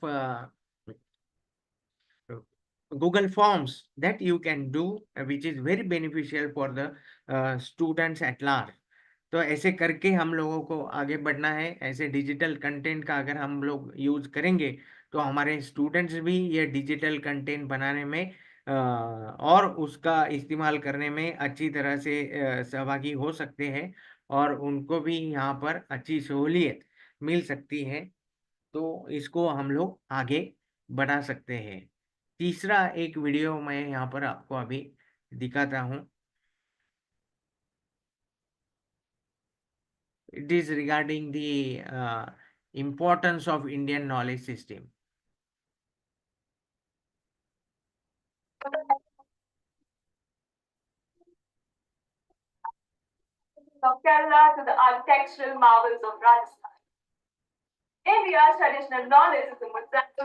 Google Forms that you can do, which is very beneficial for the students at large. तो ऐसे करके हम लोगों को आगे बढ़ना है। ऐसे डिजिटल कंटेंट का अगर हम लोग यूज करेंगे तो हमारे स्टूडेंट्स भी ये डिजिटल कंटेंट बनाने में और उसका इस्तेमाल करने में अच्छी तरह से सहभागी हो सकते हैं और उनको भी यहाँ पर अच्छी सहूलियत मिल सकती है। तो इसको हम लोग आगे बढ़ा सकते हैं। तीसरा एक वीडियो मैं यहाँ पर आपको अभी दिखाता हूँ। It is regarding the importance of Indian knowledge system. From Kerala to the architectural marvels of Rajasthan. India's traditional knowledge is a mosaic.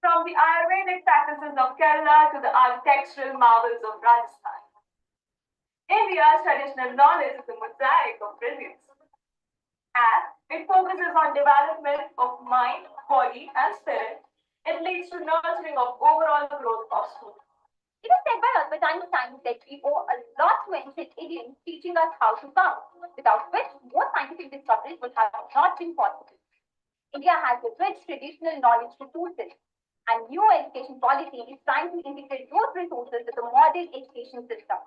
From the Ayurvedic practices of Kerala to the architectural marvels of Rajasthan. India's traditional knowledge is a mosaic of brilliance. And it focuses on development of mind, body, and spirit. It leads to nurturing of overall growth of students. It is said by Albert Einstein that we owe a lot to ancient Indians teaching us how to count, without which most scientific discoveries would have not been possible. India has a rich traditional knowledge resources, and new education policy is trying to integrate those resources with the modern education system.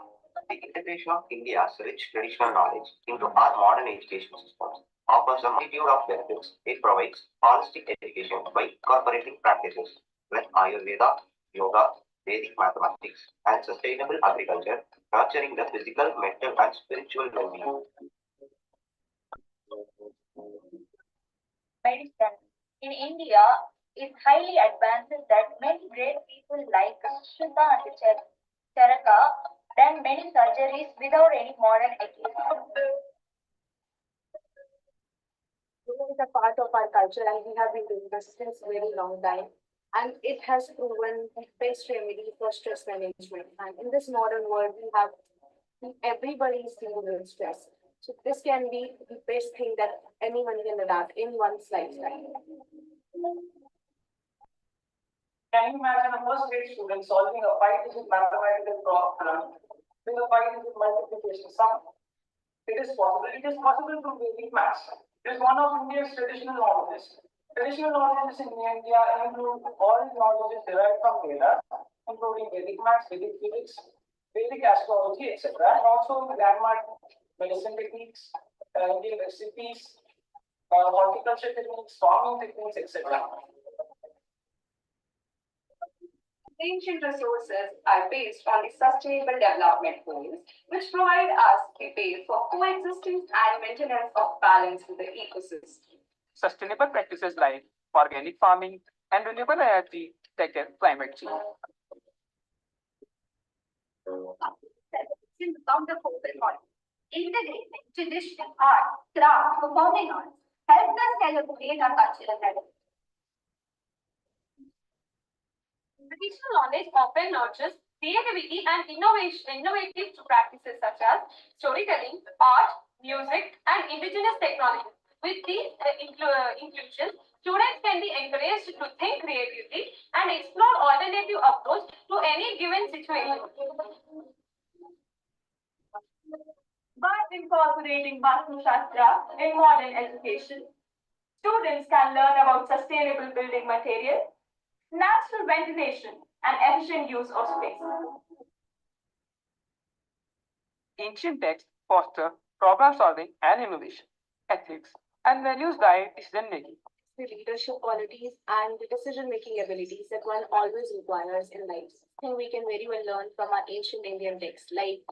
The integration of India's rich traditional knowledge into our modern education systems offers a multitude of benefits. It provides holistic education by incorporating practices like Ayurveda, yoga, Vedic mathematics, and sustainable agriculture, nurturing the physical, mental, and spiritual well-being. Medicine in India is highly advanced that many great people like Shuddha and Charaka done many surgeries without any modern equipment. Yoga is a part of our culture and we have been doing this since a very long time. And it has proven the best remedy for stress management. And in this modern world, everybody is dealing with stress. So this can be the best thing that anyone can adapt in one's lifestyle. Can you imagine a first grade student solving a 5-digit mathematical problem with a 5-digit multiplication sum? It is possible. It is possible to Vedic maths. It is one of India's traditional knowledges. Traditional knowledges in India include all knowledges derived from Vedas, including Vedic maths, Vedic physics, Vedic astrology, etc., and also the landmark medicine techniques, Indian recipes, horticulture techniques, farming techniques, etc. Ancient resources are based on the Sustainable Development Goals, which provide us a base for coexistence and maintenance of balance in the ecosystem. Sustainable practices like organic farming and renewable energy tackle climate change. Become the focal point. Integrating traditional art, craft, performing arts helps us celebrate our cultural heritage. Traditional knowledge often nurtures creativity and innovative practices such as storytelling, art, music, and indigenous technology. With these inclusions, students can be encouraged to think creatively and explore alternative approach to any given situation. By incorporating Vastu Shastra in modern education, students can learn about sustainable building materials, natural ventilation, and efficient use of space. Ancient texts foster problem solving and innovation. Ethics and values guide decision making. The leadership qualities and the decision making abilities that one always requires in life. I think we can very well learn from our ancient Indian texts, like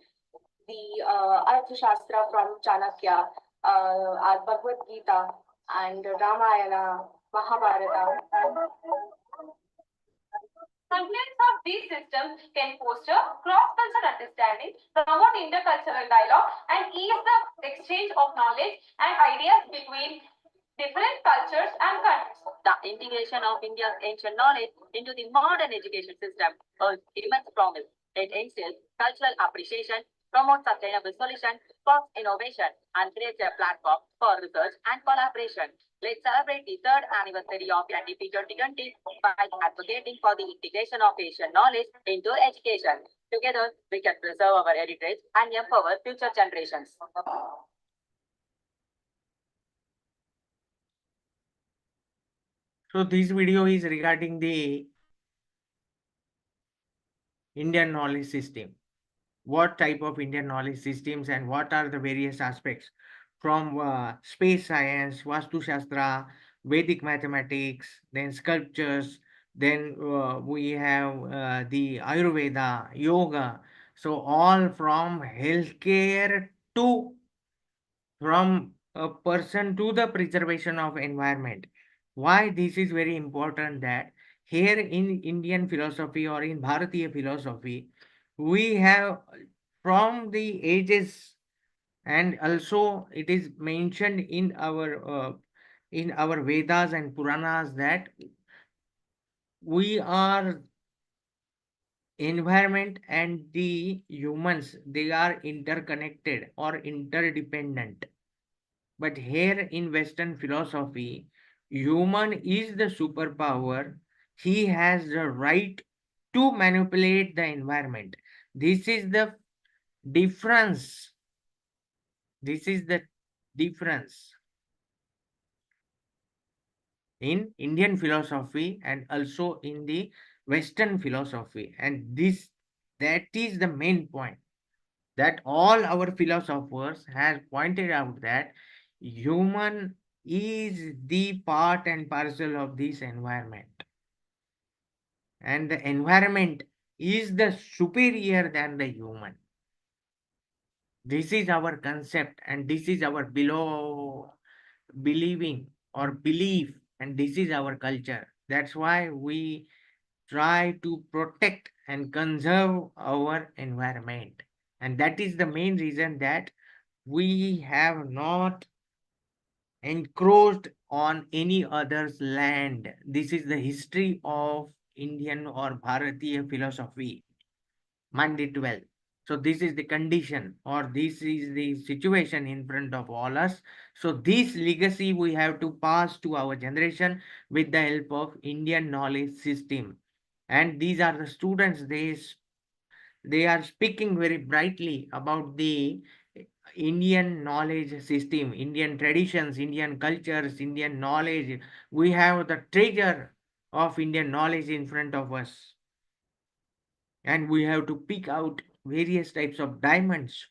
the Arthashastra from Chanakya, our Bhagavad Gita, and Ramayana, Mahabharata. Confluence of these systems can foster cross-cultural understanding, promote intercultural dialogue, and ease the exchange of knowledge and ideas between different cultures and countries. The integration of India's ancient knowledge into the modern education system holds immense promise. It instills cultural appreciation, promotes sustainable solutions, sparks innovation, and creates a platform for research and collaboration. Let's celebrate the third anniversary of NEP 2020 by advocating for the integration of Asian knowledge into education. Together, we can preserve our heritage and empower future generations. So this video is regarding the Indian knowledge system. What type of Indian knowledge systems and what are the various aspects from space science, Vastu Shastra, Vedic mathematics, then sculptures, then we have the Ayurveda, yoga. So all from healthcare to from a person to the preservation of environment. Why this is very important that here in Indian philosophy or in Bharatiya philosophy, we have from the ages, and also it is mentioned in our Vedas and Puranas that we are environment and the humans, they are interconnected or interdependent. But here in Western philosophy, human is the superpower. He has the right to manipulate the environment. This is the difference. This is the difference in Indian philosophy and also in the Western philosophy. And that is the main point that all our philosophers have pointed out that human is the part and parcel of this environment, and the environment is the superior than the human. This is our concept and this is our believing or belief, and this is our culture. That's why we try to protect and conserve our environment, and that is the main reason that we have not encroached on any other's land. This is the history of Indian or Bharatiya philosophy. Mind it well. So this is the condition or this is the situation in front of all us. So this legacy we have to pass to our generation with the help of Indian knowledge system. And these are the students, they are speaking very brightly about the Indian knowledge system, Indian traditions, Indian cultures, Indian knowledge. We have the treasure of Indian knowledge in front of us. And we have to pick out various types of diamonds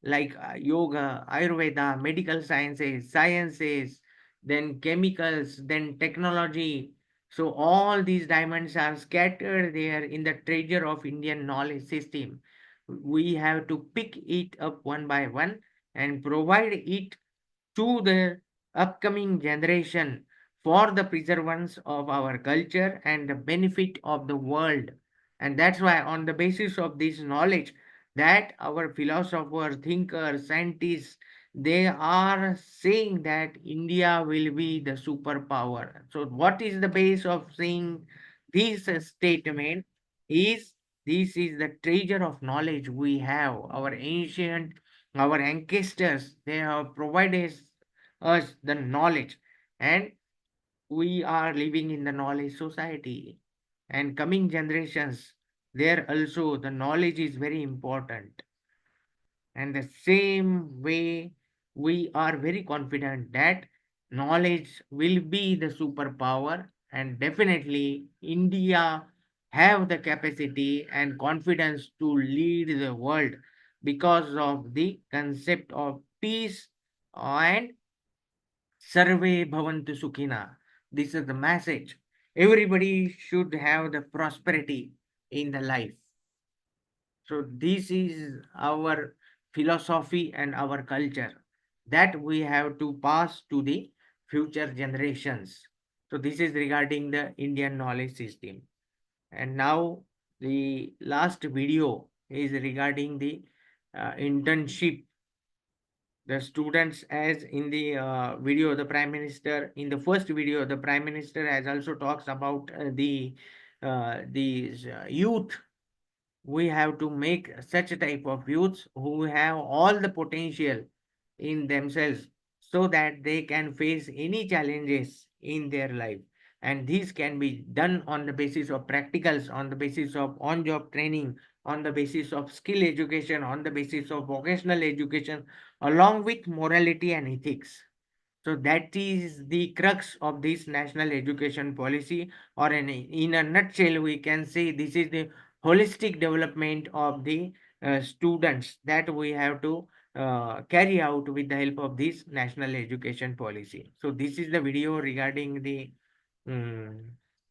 like yoga, Ayurveda, medical sciences, then chemicals, then technology. So all these diamonds are scattered there in the treasure of Indian knowledge system. We have to pick it up one by one and provide it to the upcoming generation for the preservance of our culture and the benefit of the world. And that's why on the basis of this knowledge that our philosophers, thinkers, scientists, they are saying that India will be the superpower. So what is the base of saying this statement is this is the treasure of knowledge we have. Our ancient, our ancestors, they have provided us the knowledge, and we are living in the knowledge society, and coming generations, there also the knowledge is very important. And the same way, we are very confident that knowledge will be the superpower, and definitely India have the capacity and confidence to lead the world because of the concept of peace and Sarve Bhavantu Sukhina. This is the message. Everybody should have the prosperity in the life. So this is our philosophy and our culture that we have to pass to the future generations. So this is regarding the Indian knowledge system. And now the last video is regarding the internship. The students, as in the video, the prime minister, in the first video, the prime minister has also talks about these youth. We have to make such a type of youths who have all the potential in themselves, so that they can face any challenges in their life, and this can be done on the basis of practicals, on the basis of on job training, on the basis of skill education, on the basis of vocational education, along with morality and ethics. So that is the crux of this national education policy, or in a nutshell, we can say this is the holistic development of the students that we have to carry out with the help of this national education policy. So this is the video regarding the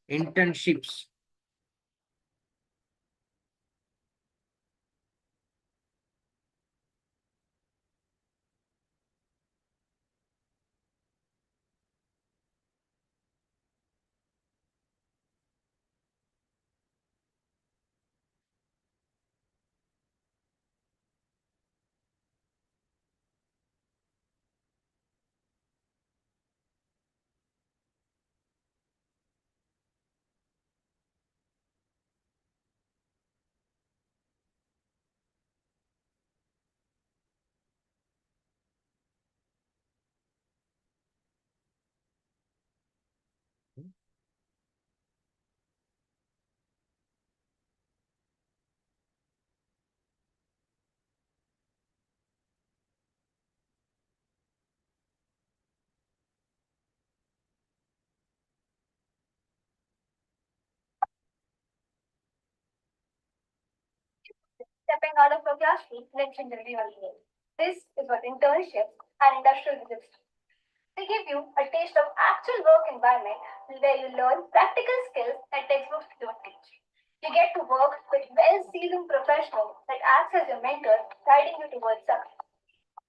internships. Stepping out of your classroom, legendary holiday. This is what internships and industrial visits do. They give you a taste of actual work environment where you learn practical skills that textbooks don't teach. You get to work with well-seasoned professionals that acts as your mentor, guiding you towards success.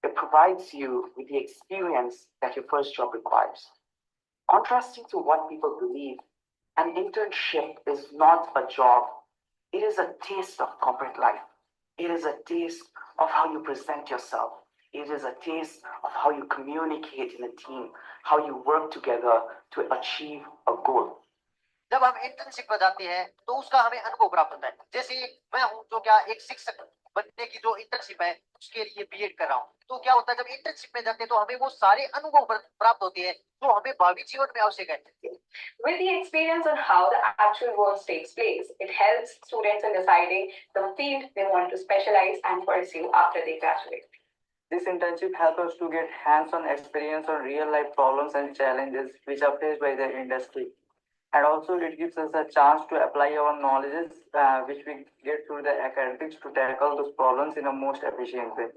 It provides you with the experience that your first job requires. Contrasting to what people believe, an internship is not a job. It is a taste of corporate life. It is a taste of how you present yourself. It is a taste of how you communicate in a team, how you work together to achieve a goal. जब हम internship पर जाते हैं तो उसका हमें अनुभव प्राप्त होता है। जैसे मैं हूं जो क्या एक शिक्षक बनने की जो इंटर्नशिप है उसके लिए बीएड कर रहा हूं, तो क्या होता है जब इंटर्नशिप में जाते हैं तो हमें वो सारे अनुभव प्राप्त होते हैं जो हमें भावी जीवन में आवश्यक है। With the experience on how the actual work takes place, it helps students in deciding the field they want to specialize and pursue after they graduate. This internship helps us to get hands-on experience on real-life problems and challenges which are faced by the industry. And also it gives us a chance to apply our knowledges which we get through the academics to tackle those problems in a most efficient way.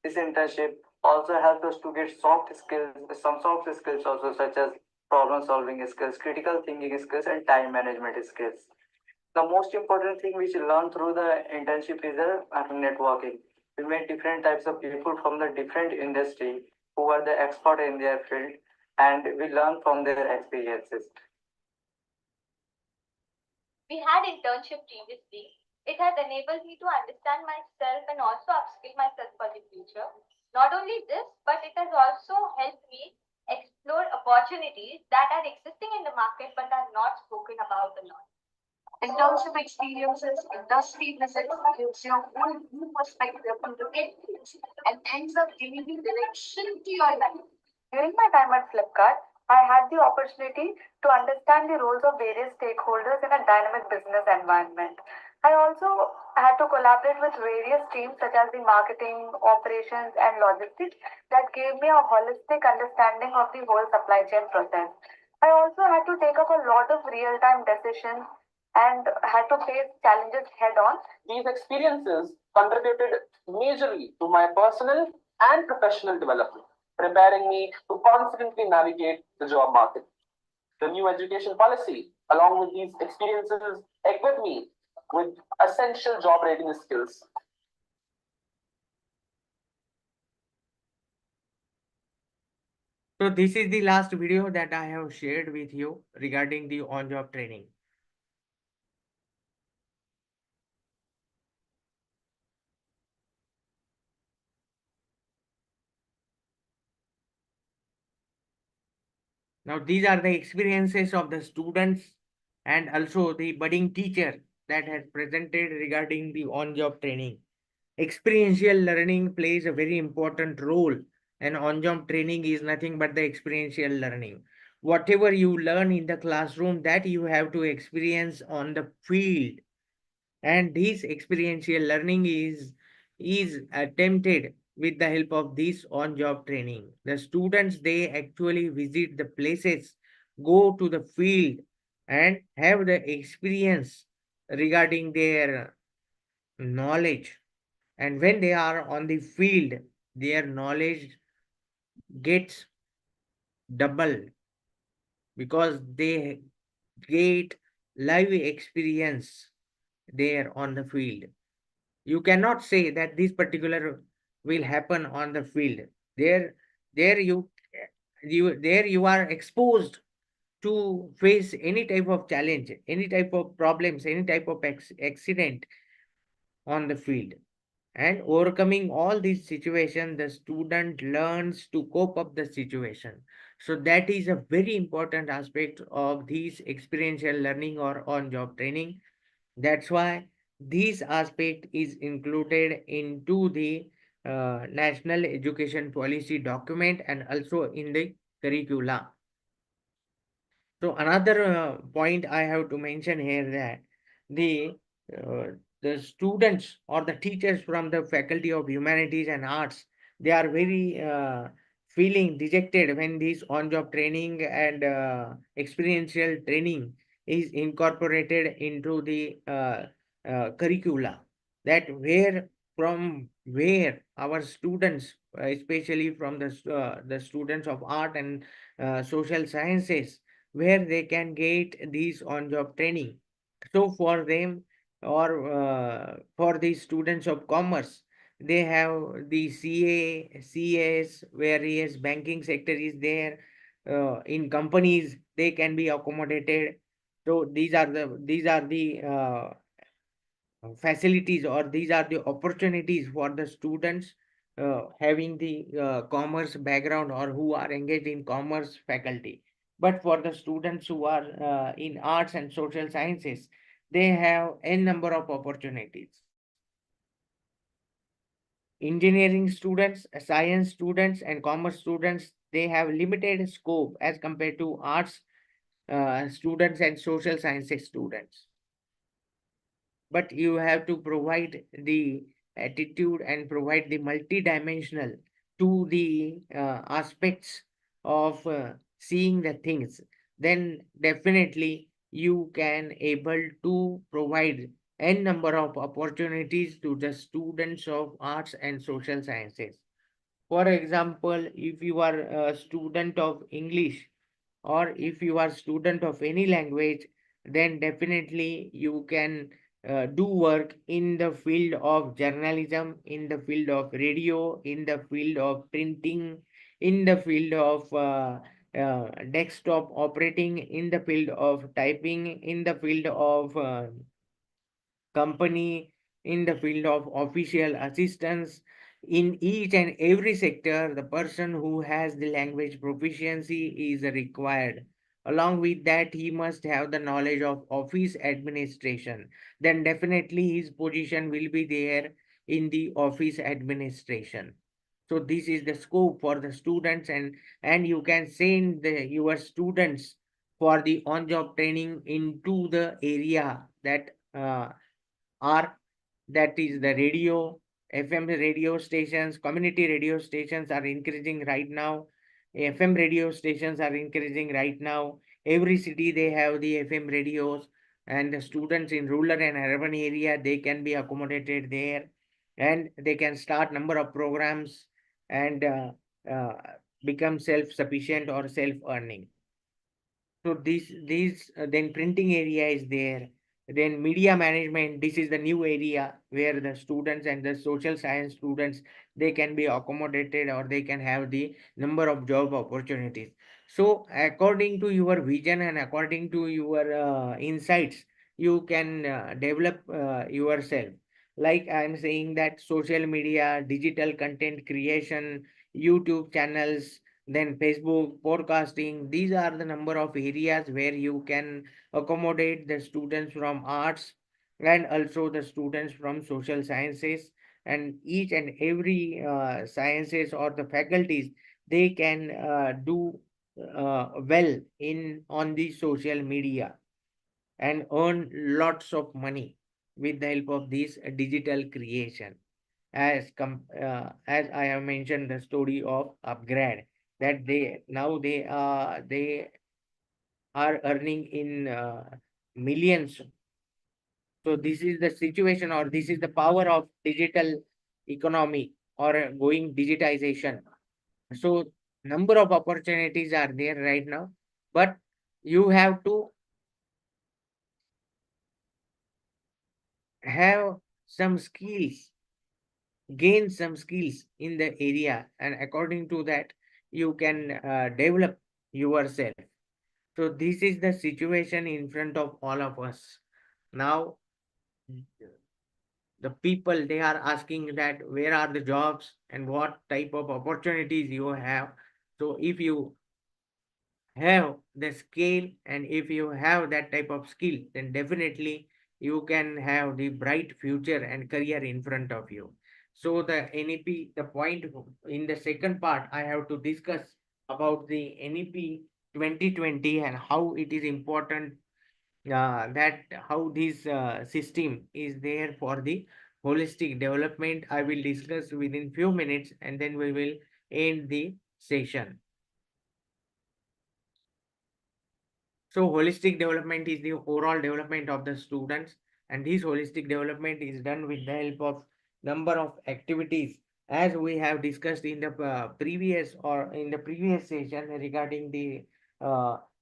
This internship also helps us to get soft skills, some soft skills also, such as problem solving skills, critical thinking skills, and time management skills. The most important thing which we learn through the internship is networking. We meet different types of people from the different industry who are the expert in their field, and we learn from their experiences. We had internship previously. It has enabled me to understand myself and also upskill myself for the future. Not only this, but it has also helped me explore opportunities that are existing in the market but are not spoken about a lot. Internship experiences, industry visits gives you a whole new perspective into it and ends up giving you direction to your life. During my time at Flipkart, I had the opportunity to understand the roles of various stakeholders in a dynamic business environment. I also had to collaborate with various teams such as the marketing, operations, and logistics that gave me a holistic understanding of the whole supply chain process. I also had to take up a lot of real time decisions and had to face challenges head on. These experiences contributed majorly to my personal and professional development, preparing me to confidently navigate the job market. The new education policy, along with these experiences, equip me with essential job readiness skills. So this is the last video that I have shared with you regarding the on-job training. Now, these are the experiences of the students and also the budding teacher that has presented regarding the on-job training. Experiential learning plays a very important role, and on-job training is nothing but the experiential learning. Whatever you learn in the classroom, that you have to experience on the field, and this experiential learning is attempted with the help of this on-job training. The students, they actually visit the places, go to the field, and have the experience regarding their knowledge. And when they are on the field, their knowledge gets double because they get live experience there on the field. You cannot say that this particular will happen on the field. There you are exposed to face any type of challenge, any type of problems, any type of accident on the field. And overcoming all these situations, the student learns to cope up the situation. So that is a very important aspect of this experiential learning or on-job training. That's why this aspect is included into the National Education Policy document and also in the curricula. So another point I have to mention here that the uh, the students or the teachers from the Faculty of Humanities and Arts, they are very feeling dejected when this on-job training and experiential training is incorporated into the curricula. That where from where our students, especially from the students of art and social sciences, where they can get these on-job training. So for them or for the students of commerce, they have the CA, CS, whereas banking sector is there. In companies, they can be accommodated. So these are the facilities, or these are the opportunities for the students having the commerce background or who are engaged in commerce faculty. But for the students who are in arts and social sciences, they have n number of opportunities. Engineering students, science students, and commerce students, they have limited scope as compared to arts students and social sciences students. But you have to provide the attitude and provide the multidimensional to the aspects of seeing the things. Then definitely you can able to provide n number of opportunities to the students of arts and social sciences. For example, if you are a student of English, or if you are student of any language, then definitely you can do work in the field of journalism, in the field of radio, in the field of printing, in the field of desktop operating, in the field of typing, in the field of company, in the field of official assistance. In each and every sector, the person who has the language proficiency is required. Along with that, he must have the knowledge of office administration. Then definitely his position will be there in the office administration. So this is the scope for the students, and you can send your students for the on-job training into the area that are that is the radio, FM radio stations, community radio stations are increasing right now. FM radio stations are increasing right now. Every city they have the FM radios, and the students in rural and urban area they can be accommodated there, and they can start number of programs and uh, become self-sufficient or self-earning. So this then printing area is there. Then media management, this is the new area where the students and the social science students they can be accommodated or they can have the number of job opportunities. So according to your vision and according to your insights, you can develop yourself. Like I am saying that social media, digital content creation, YouTube channels, then Facebook, podcasting, these are the number of areas where you can accommodate the students from arts and also the students from social sciences, and each and every sciences or the faculties they can do well in on the social media and earn lots of money with the help of this digital creation. As I have mentioned the story of upgrade, that they are earning in millions. So this is the situation, or this is the power of digital economy or going digitization. So number of opportunities are there right now, but you have to have some skills, gain some skills in the area, and according to that you can develop yourself. So this is the situation in front of all of us now. The people they are asking that where are the jobs and what type of opportunities you have. So if you have the scale and if you have that type of skill, then definitely you can have the bright future and career in front of you. So the NEP, the point in the second part, I have to discuss about the NEP 2020 and how it is important, that how this system is there for the holistic development. I will discuss within few minutes and then we will end the session. So holistic development is the overall development of the students, and this holistic development is done with the help of number of activities, as we have discussed in the previous session regarding the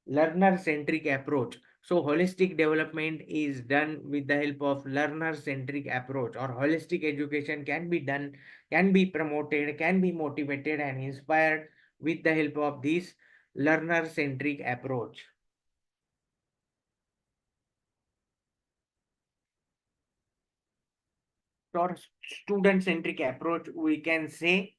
learner centric approach. So holistic development is done with the help of learner centric approach, or holistic education can be done, can be promoted, can be motivated and inspired with the help of this learner centric approach. Or student centric approach, we can say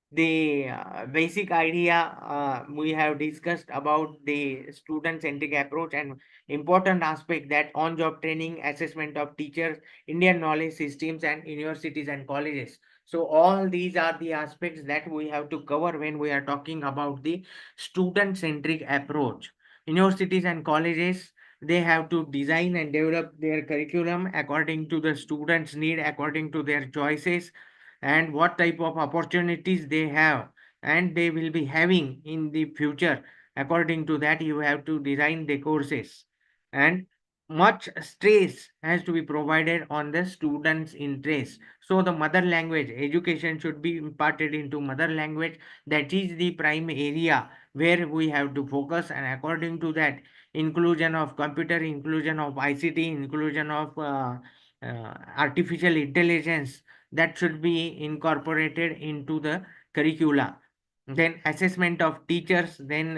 the basic idea we have discussed about the student centric approach and important aspect that on job training, assessment of teachers, Indian knowledge systems and universities and colleges. So all these are the aspects that we have to cover when we are talking about the student centric approach. Universities and colleges, they have to design and develop their curriculum according to the students need, according to their choices and what type of opportunities they have and they will be having in the future. According to that you have to design the courses, and much stress has to be provided on the students interest. So the mother language education should be imparted into mother language. That is the prime area where we have to focus, and according to that inclusion of computer, inclusion of ICT, inclusion of artificial intelligence, that should be incorporated into the curricula. Then assessment of teachers, then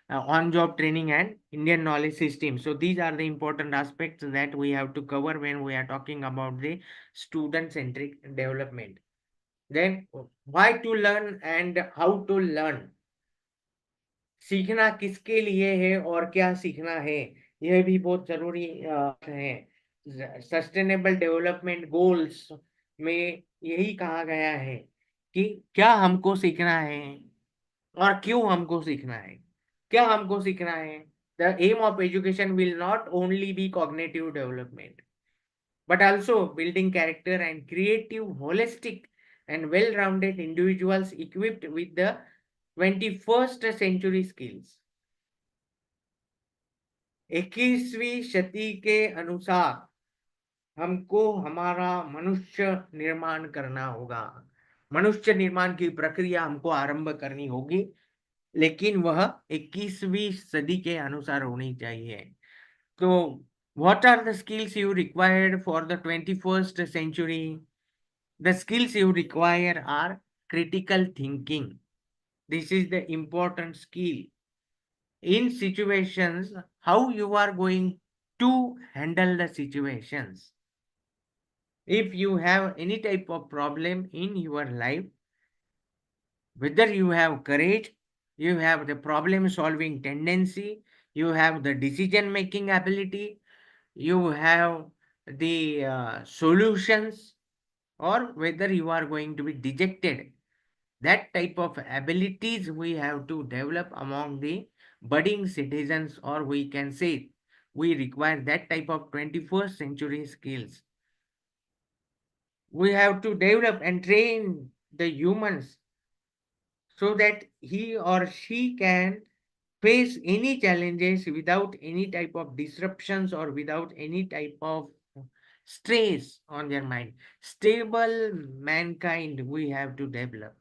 on job training and Indian knowledge system. So these are the important aspects that we have to cover when we are talking about the student centric development. Then why to learn and how to learn, सीखना किसके लिए है और क्या सीखना है, यह भी बहुत जरूरी है। सस्टेनेबल डेवलपमेंट गोल्स में यही कहा गया है कि क्या हमको सीखना है और क्यों हमको सीखना है। क्या हमको सीखना है? The aim of education will not only be cognitive development but also building character and creative, holistic, and well rounded individuals equipped with the 21st century skills. 21वीं शती के अनुसार हमको हमारा मनुष्य निर्माण करना होगा। मनुष्य निर्माण की प्रक्रिया हमको आरंभ करनी होगी, लेकिन वह 21वीं सदी के अनुसार होनी चाहिए। तो what are the skills you required for the 21st century? The skills you require are critical thinking. This is the important skill. In situations, how you are going to handle the situations. If you have any type of problem in your life, whether you have courage, you have the problem solving tendency, you have the decision making ability, you have the solutions, or whether you are going to be dejected. That type of abilities we have to develop among the budding citizens, or we can say we require that type of 21st century skills. We have to develop and train the humans so that he or she can face any challenges without any type of disruptions or without any type of stress on their mind. Stable mankind we have to develop.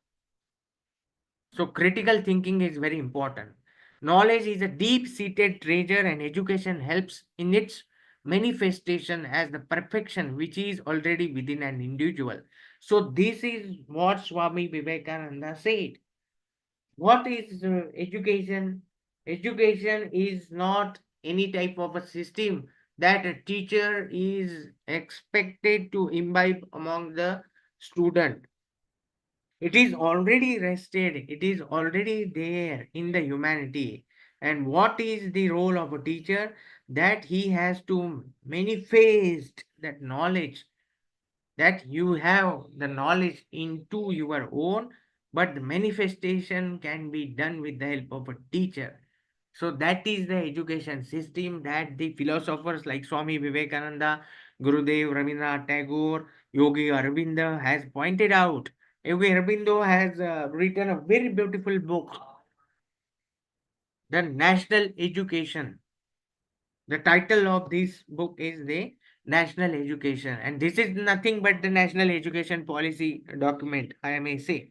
So critical thinking is very important. Knowledge is a deep-seated treasure and education helps in its manifestation as the perfection which is already within an individual. So this is what Swami Vivekananda said. What is education? Education is not any type of a system that a teacher is expected to imbibe among the student. It is already rested, it is already there in the humanity. And what is the role of a teacher? That he has to manifest that knowledge, that you have the knowledge into your own, but the manifestation can be done with the help of a teacher. So that is the education system that the philosophers like Swami Vivekananda, Gurudev Rabindranath Tagore, Yogi Aurobindo has pointed out. Yogi Aurobindo has written a very beautiful book, The National Education. The title of this book is The National Education, and this is nothing but the National Education Policy document, I may say.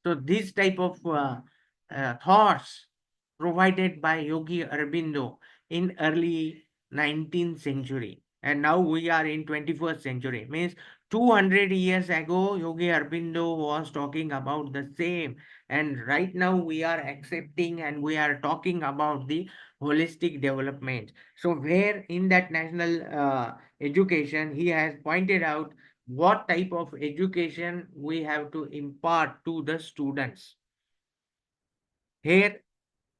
So this type of thoughts provided by Yogi Aurobindo in early 19th century, and now we are in 21st century. Means 200 years ago, Yogi Aurobindo was talking about the same, and right now we are accepting and we are talking about the holistic development. So where in that national education, he has pointed out what type of education we have to impart to the students. Here,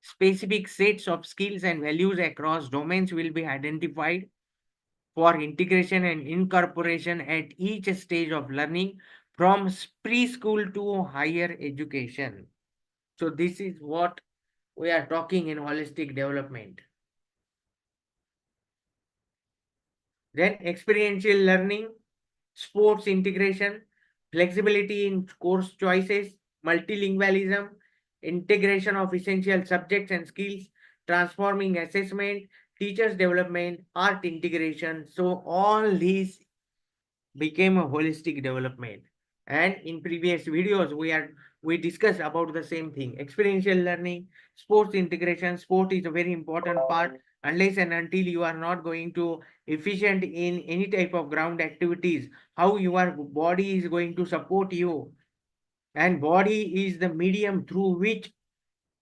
specific sets of skills and values across domains will be identified for integration and incorporation at each stage of learning from preschool to higher education. So this is what we are talking in holistic development. Then experiential learning, sports integration, flexibility in course choices, multilingualism, integration of essential subjects and skills, transforming assessment, teachers development, art integration. So all these became a holistic development. And in previous videos, we discussed about the same thing. Experiential learning, sports integration. Sport is a very important part. Unless and until you are not going to efficient in any type of ground activities, how your body is going to support you. And body is the medium through which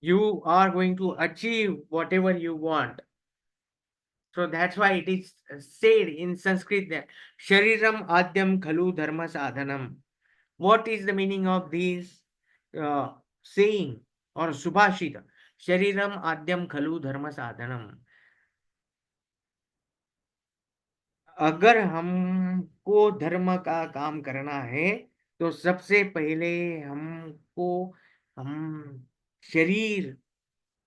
you are going to achieve whatever you want. So that's why it is said in Sanskrit that Shariram Adyam Khalu Dharma Sadhanam. What is the meaning of this saying or Subhashita? Shariram Adyam Khalu Dharma Sadhanam. अगर हमको धर्म का काम करना है तो सबसे पहले हमको हम शरीर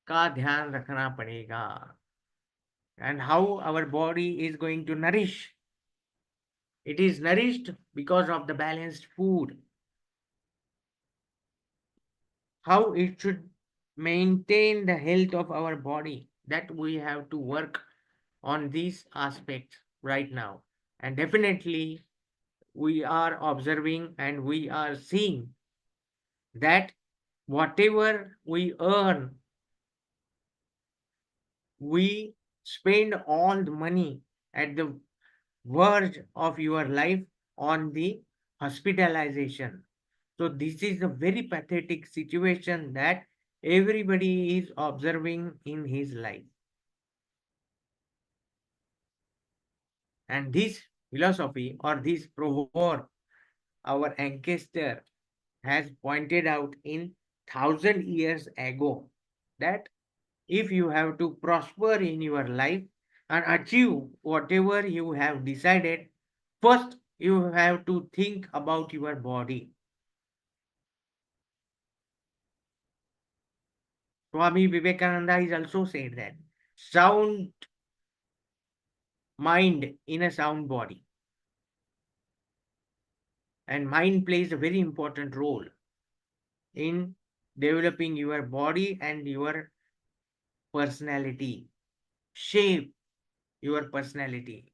का ध्यान रखना पड़ेगा, and how our body is going to nourish. It is nourished because of the balanced food. How it should maintain the health of our body, that we have to work on these aspects right now. And definitely we are observing and we are seeing that whatever we earn, we spend all the money at the verge of your life on the hospitalization. So this is a very pathetic situation that everybody is observing in his life. And this philosophy or this proverb, our ancestor has pointed out in 1,000 years ago, that if you have to prosper in your life and achieve whatever you have decided, first you have to think about your body. Swami Vivekananda is also said that sound mind in a sound body. And mind plays a very important role in developing your body and your personality, shape your personality.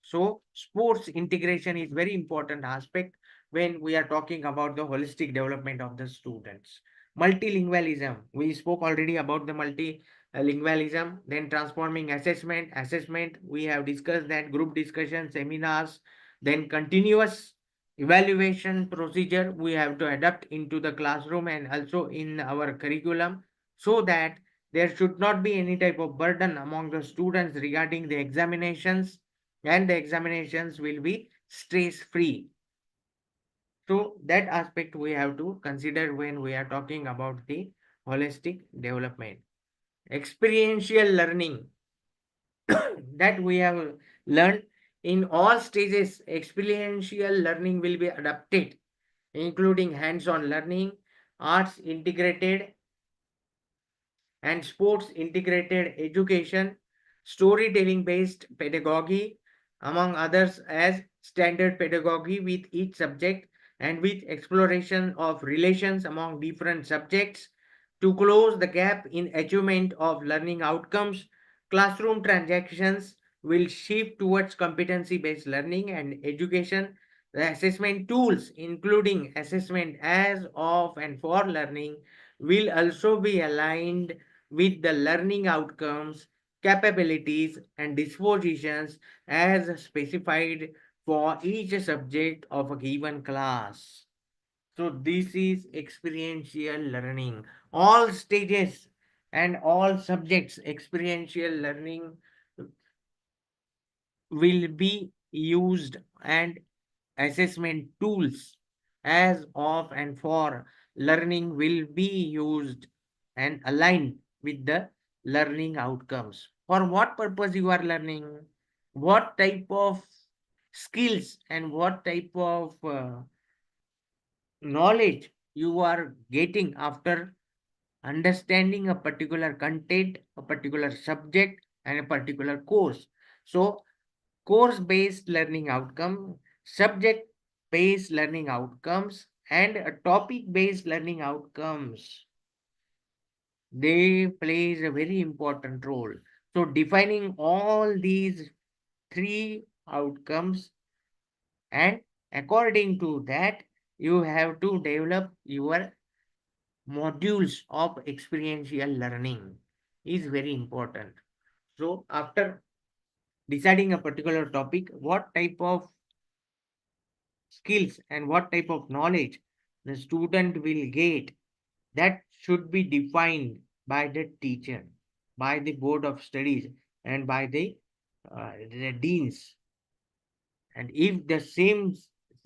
So sports integration is very important aspect when we are talking about the holistic development of the students. Multilingualism, we spoke already about the multilingualism. Then transforming assessment, we have discussed that, group discussion, seminars. Then continuous evaluation procedure we have to adapt into the classroom and also in our curriculum, so that there should not be any type of burden among the students regarding the examinations, and the examinations will be stress free. So that aspect we have to consider when we are talking about the holistic development. Experiential learning, that we have learned in all stages, experiential learning will be adapted, including hands-on learning, arts integrated and sports integrated education, storytelling based pedagogy, among others, as standard pedagogy with each subject and with exploration of relations among different subjects to close the gap in achievement of learning outcomes. Classroom transactions will shift towards competency based learning and education. The assessment tools, including assessment as of and for learning, will also be aligned with the learning outcomes, capabilities, and dispositions as specified for each subject of a given class. So, this is experiential learning. All stages and all subjects, experiential learning will be used, and assessment tools as of and for learning will be used and aligned with the learning outcomes. For what purpose you are learning, what type of skills and what type of knowledge you are getting after understanding a particular content, a particular subject, and a particular course. So course based learning outcome, subject based learning outcomes, and topic based learning outcomes, they plays a very important role. So defining all these three outcomes, and according to that you have to develop your modules of experiential learning, is very important. So after deciding a particular topic, what type of skills and what type of knowledge the student will get, that should be defined by the teacher, by the board of studies, and by the deans. And if the same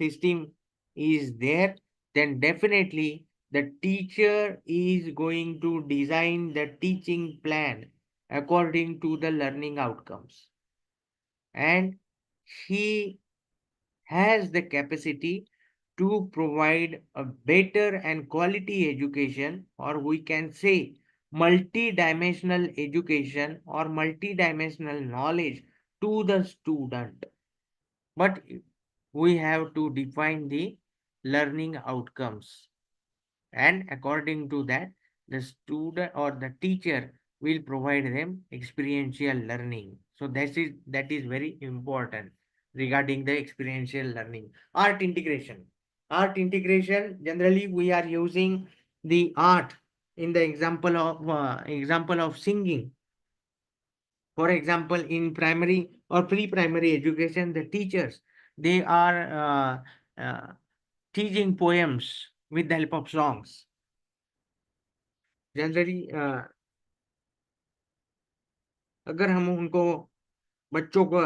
system is there, then definitely the teacher is going to design the teaching plan according to the learning outcomes, and he has the capacity to provide a better and quality education, or we can say multi-dimensional education or multi-dimensional knowledge to the student. But we have to define the learning outcomes, and according to that, the student or the teacher will provide them experiential learning. So that is very important regarding the experiential learning. Art integration, generally we are using the art in the example of singing. For example, in primary or pre-primary education, the teachers, they are teaching poems with the help of songs. Generally अगर हम उनको बच्चों को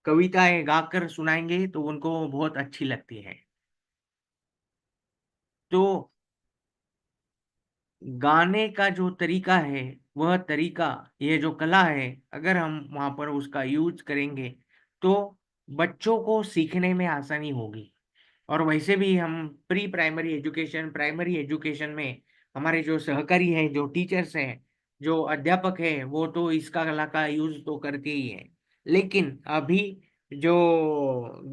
कविताएं गाकर सुनाएंगे तो उनको बहुत अच्छी लगती है। तो गाने का जो तरीका है, वह तरीका, ये जो कला है, अगर हम वहां पर उसका यूज करेंगे तो बच्चों को सीखने में आसानी होगी। और वैसे भी हम pre primary education, primary education में हमारे जो सहकारी हैं, जो टीचर्स हैं, जो अध्यापक हैं, वो तो इस कला का यूज तो करते ही हैं। लेकिन अभी जो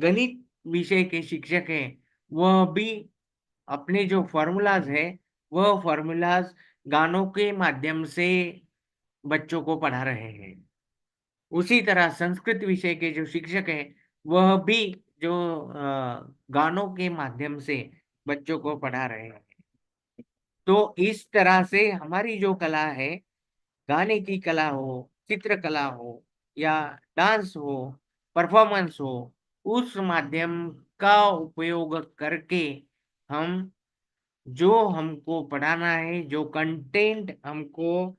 गणित विषय के शिक्षक हैं, वह भी अपने जो फॉर्मूलाज है, वह फॉर्मूलाज गानों के माध्यम से बच्चों को पढ़ा रहे हैं। उसी तरह संस्कृत विषय के जो शिक्षक हैं, वह भी जो गानों के माध्यम से बच्चों को पढ़ा रहे हैं। तो इस तरह से हमारी जो कला है, गाने की कला हो, चित्रकला हो या डांस हो, परफॉर्मेंस हो, उस माध्यम का उपयोग करके हम जो हमको पढ़ाना है, जो कंटेंट हमको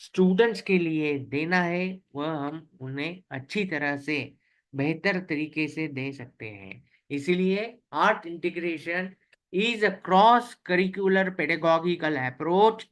स्टूडेंट्स के लिए देना है, वह हम उन्हें अच्छी तरह से, बेहतर तरीके से दे सकते हैं। इसीलिए art integration is a cross-curricular pedagogical approach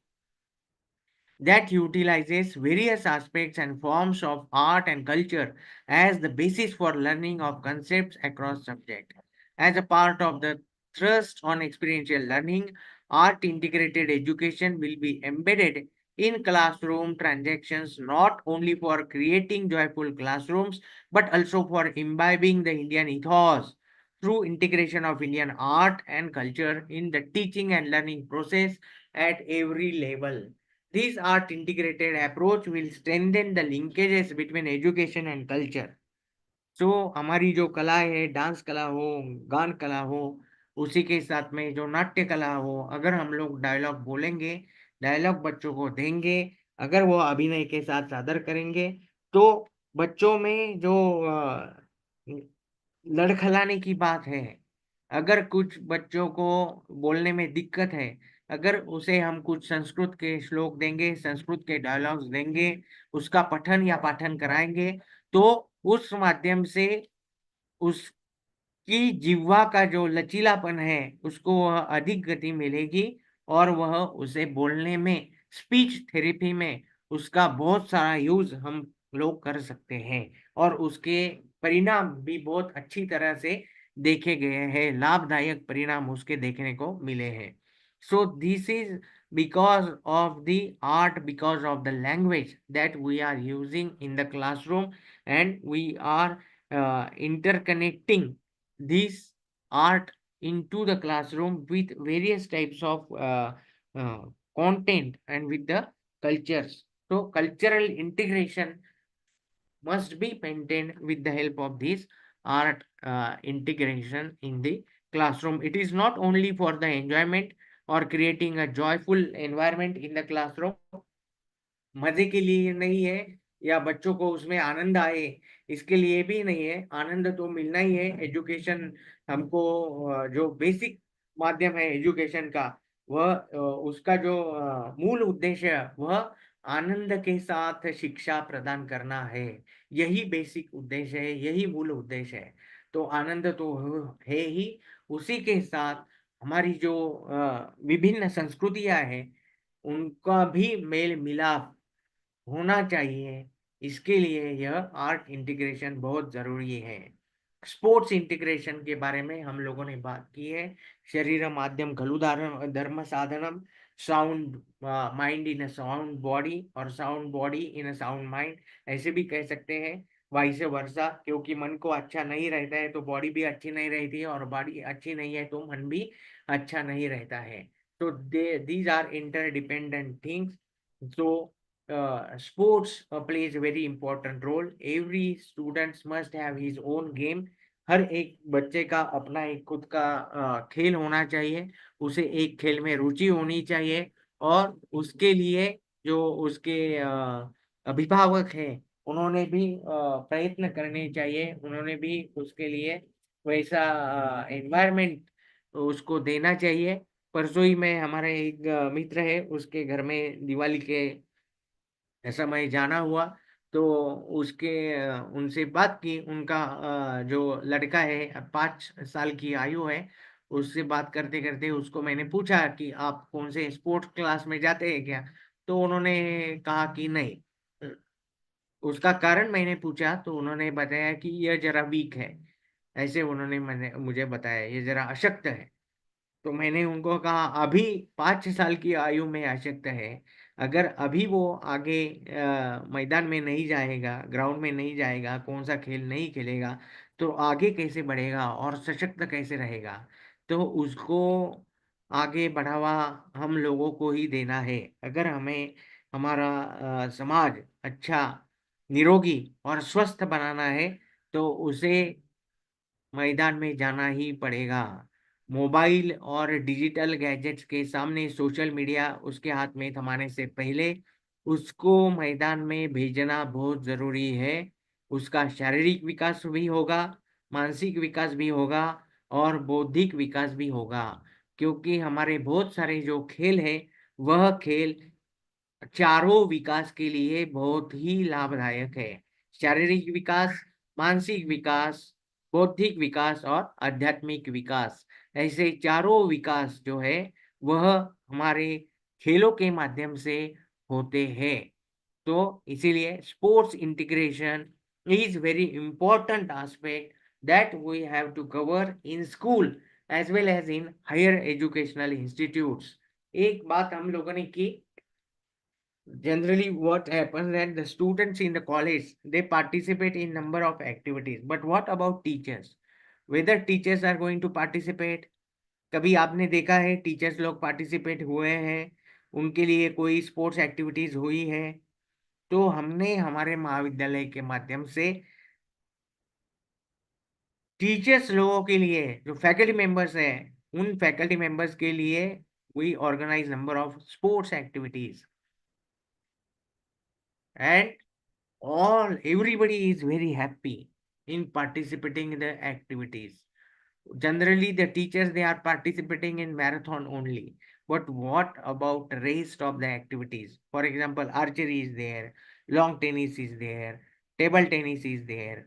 that utilizes various aspects and forms of art and culture as the basis for learning of concepts across subjects. As a part of the thrust on experiential learning, art integrated education will be embedded in classroom transactions not only for creating joyful classrooms but also for imbibing the Indian ethos through integration of Indian art and culture in the teaching and learning process at every level. This art integrated approach will strengthen the linkages between education and culture. So हमारी जो कला है, dance कला हो, गान कला हो, उसी के साथ में जो नाट्य कला हो, अगर हम लोग डायलॉग बोलेंगे, डायलॉग बच्चों को देंगे, अगर वो अभिनय के साथ सादर करेंगे, तो बच्चों में जो लड़खड़ाने की बात है, अगर कुछ बच्चों को बोलने में दिक्कत है, अगर उसे हम कुछ संस्कृत के श्लोक देंगे, संस्कृत के डायलॉग्स देंगे, उसका पठन या पाठन कराएंगे, तो उस माध्यम से उसकी जिह्वा का जो लचीलापन है, उसको वह अधिक गति मिलेगी और वह उसे बोलने में, स्पीच थेरेपी में उसका बहुत सारा यूज हम लोग कर सकते हैं और उसके परिणाम भी बहुत अच्छी तरह से देखे गए हैं, लाभदायक परिणाम उसके देखने को मिले हैं। So this is because of the art, because of the language that we are using in the classroom, and we are interconnecting this art into the classroom with various types of uh, content and with the cultures. So cultural integration must be maintained with the help of this art integration in the classroom. It is not only for the enjoyment or creating a joyful environment in the classroom, मजे के लिए नहीं है या बच्चों को उसमें आनंद आए, इसके लिए भी नहीं है। आनंद तो मिलना ही है। एजुकेशन हमको जो बेसिक माध्यम है एजुकेशन का, वह उसका जो मूल उद्देश्य है, वह आनंद के साथ शिक्षा प्रदान करना है। यही बेसिक उद्देश्य है, यही मूल उद्देश्य है। तो आनंद तो है ही, उसी के साथ हमारी जो विभिन्न संस्कृतियां हैं, उनका भी मेल मिलाप होना चाहिए। इसके लिए यह आर्ट इंटीग्रेशन बहुत जरूरी है। स्पोर्ट्स इंटीग्रेशन के बारे में हम लोगों ने बात की है। शरीर माध्यम खलु धर्म साधनम, sound mind in a sound body और sound body in a sound mind, ऐसे भी कह सकते हैं, वाइस वर्सा, क्योंकि मन को अच्छा नहीं रहता है तो बॉडी भी अच्छी नहीं रहती है, और बॉडी अच्छी नहीं है तो मन भी अच्छा नहीं रहता है। तो these are interdependent things. So sports plays a very important role. Every student must have his own game. हर एक बच्चे का अपना एक खुद का खेल होना चाहिए, उसे एक खेल में रुचि होनी चाहिए, और उसके लिए जो उसके अभिभावक हैं उन्होंने भी प्रयत्न करने चाहिए, उन्होंने भी उसके लिए वैसा एनवायरनमेंट उसको देना चाहिए। परसों ही में हमारे एक मित्र है, उसके घर में दिवाली के समय जाना हुआ, तो उसके उनसे बात की, उनका जो लड़का है 5 साल की आयु है, उससे बात करते करते उसको मैंने पूछा कि आप कौन से स्पोर्ट्स क्लास में जाते हैं क्या, तो उन्होंने कहा कि नहीं। उसका कारण मैंने पूछा तो उन्होंने बताया कि यह जरा वीक है, ऐसे उन्होंने मैंने मुझे बताया, ये जरा अशक्त है। तो मैंने उनको कहा अभी 5 साल की आयु में अशक्त है, अगर अभी वो आगे मैदान में नहीं जाएगा, ग्राउंड में नहीं जाएगा, कौन सा खेल नहीं खेलेगा, तो आगे कैसे बढ़ेगा और सशक्त कैसे रहेगा। तो उसको आगे बढ़ावा हम लोगों को ही देना है। अगर हमें हमारा समाज अच्छा, निरोगी और स्वस्थ बनाना है तो उसे मैदान में जाना ही पड़ेगा। मोबाइल और डिजिटल गैजेट्स के सामने सोशल मीडिया उसके हाथ में थमाने से पहले उसको मैदान में भेजना बहुत जरूरी है। उसका शारीरिक विकास भी होगा, मानसिक विकास भी होगा, और बौद्धिक विकास भी होगा, क्योंकि हमारे बहुत सारे जो खेल है वह खेल चारों विकास के लिए बहुत ही लाभदायक है। शारीरिक विकास, मानसिक विकास, बौद्धिक विकास और आध्यात्मिक विकास, ऐसे चारों विकास जो है वह हमारे खेलों के माध्यम से होते हैं। तो इसीलिए sports integration is very important aspect that we have to cover in school as well as in higher educational institutes. एक बात हम लोगों ने की, generally what happens that the students in the college they participate in number of activities, but what about teachers, whether teachers are going to participate? कभी आपने देखा है टीचर्स लोग पार्टिसिपेट हुए हैं, उनके लिए कोई स्पोर्ट्स एक्टिविटीज हुई है? तो हमने हमारे महाविद्यालय के माध्यम से टीचर्स लोगों के लिए, जो फैकल्टी मेंबर्स हैं, उन फैकल्टी मेंबर्स के लिए we organize number of sports activities, and all everybody is very happy in participating in the activities. Generally the teachers they are participating in marathon only, but what about rest of the activities? For example, archery is there, long tennis is there, table tennis is there.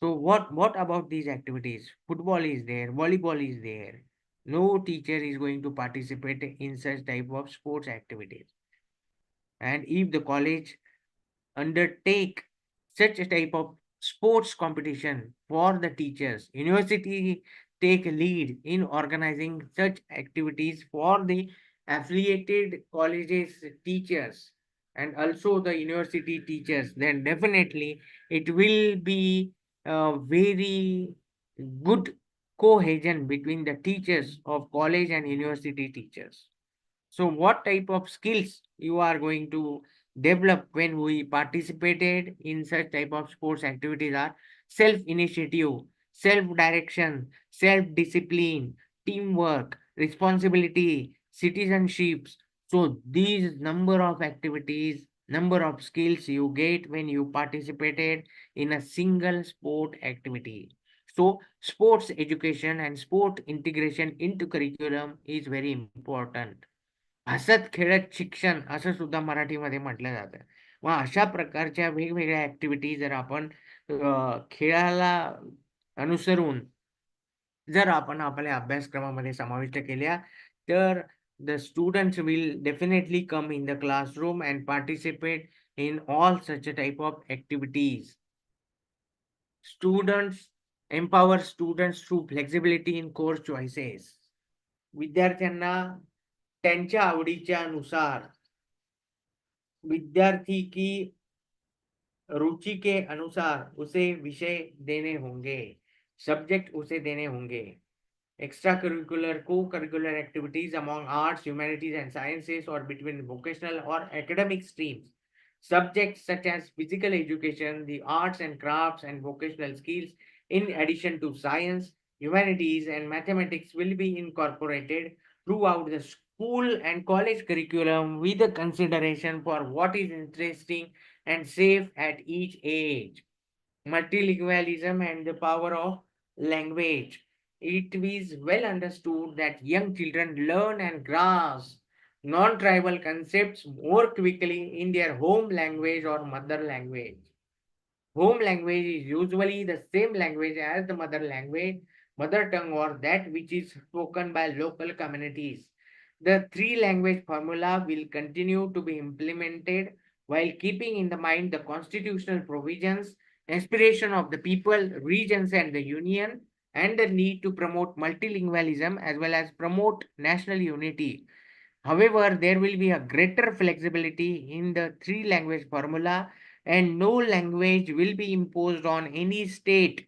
So what about these activities? Football is there, volleyball is there. No teacher is going to participate in such type of sports activities. And if the college undertake such a type of sports competition for the teachers, university take lead in organizing such activities for the affiliated colleges teachers and also the university teachers, then definitely it will be a very good cohesion between the teachers of college and university teachers. So what type of skills you are going to develop when we participated in such type of sports activities are self-initiative, self-direction, self-discipline, teamwork, responsibility, citizenships. So these number of activities, number of skills you get when you participated in a single sport activity. So sports education and sport integration into curriculum is very important. हसत खेळत शिक्षण असं सुद्धा मराठीमध्ये म्हटलं जातं. मग अशा प्रकारच्या वेगवेगळ्या ऍक्टिव्हिटी जर आपण खेळाला अनुसरून जर आपण आपल्या अभ्यासक्रमामध्ये समाविष्ट केल्या, तर the students will definitely come in the classroom and participate in all such a type of activities. Students empower students through flexibility in course choices. विद्यार्थ्यांना त्यांच्या आवडीच्या अनुसार विद्यार्थी की रुचि के अनुसार उसे विषय देने होंगे, सब्जेक्ट उसे देने होंगे. Extracurricular, co-curricular activities among arts, humanities, and sciences or between vocational or academic streams. Subjects such as physical education, the arts and crafts, and vocational skills, in addition to science, humanities, and mathematics, will be incorporated throughout the school and college curriculum with a consideration for what is interesting and safe at each age. Multilingualism and the power of language. It is well understood that young children learn and grasp non-tribal concepts more quickly in their home language or mother language. Home language is usually the same language as the mother language, mother tongue, or that which is spoken by local communities. The three language formula will continue to be implemented while keeping in the mind the constitutional provisions, aspiration of the people, regions, and the union, and the need to promote multilingualism as well as promote national unity. However, there will be a greater flexibility in the three language formula and no language will be imposed on any state.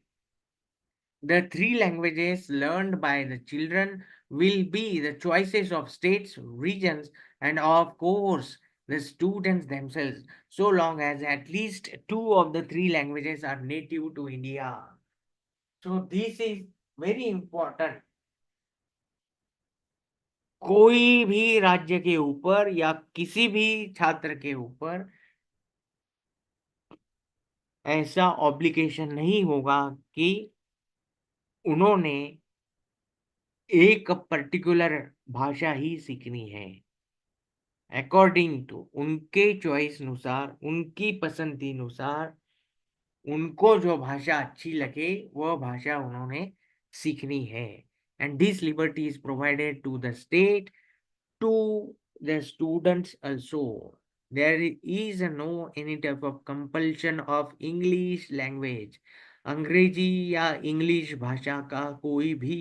The three languages learned by the children will be the choices of states, regions, and of course the students themselves, so long as at least two of the three languages are native to India. So this is very important. कोई भी राज्य के ऊपर या किसी भी छात्र के ऊपर ऐसा ऑब्लिगेशन नहीं होगा कि उन्होंने एक पर्टिकुलर भाषा ही सीखनी है. अकॉर्डिंग टू उनके चॉइस अनुसार, उनकी पसंदी अनुसार, उनको जो भाषा अच्छी लगे वह भाषा उन्होंने सीखनी है. And this liberty is provided to the state, to the students also. There is no any type of compulsion of English language. अंग्रेजी या इंग्लिश भाषा का कोई भी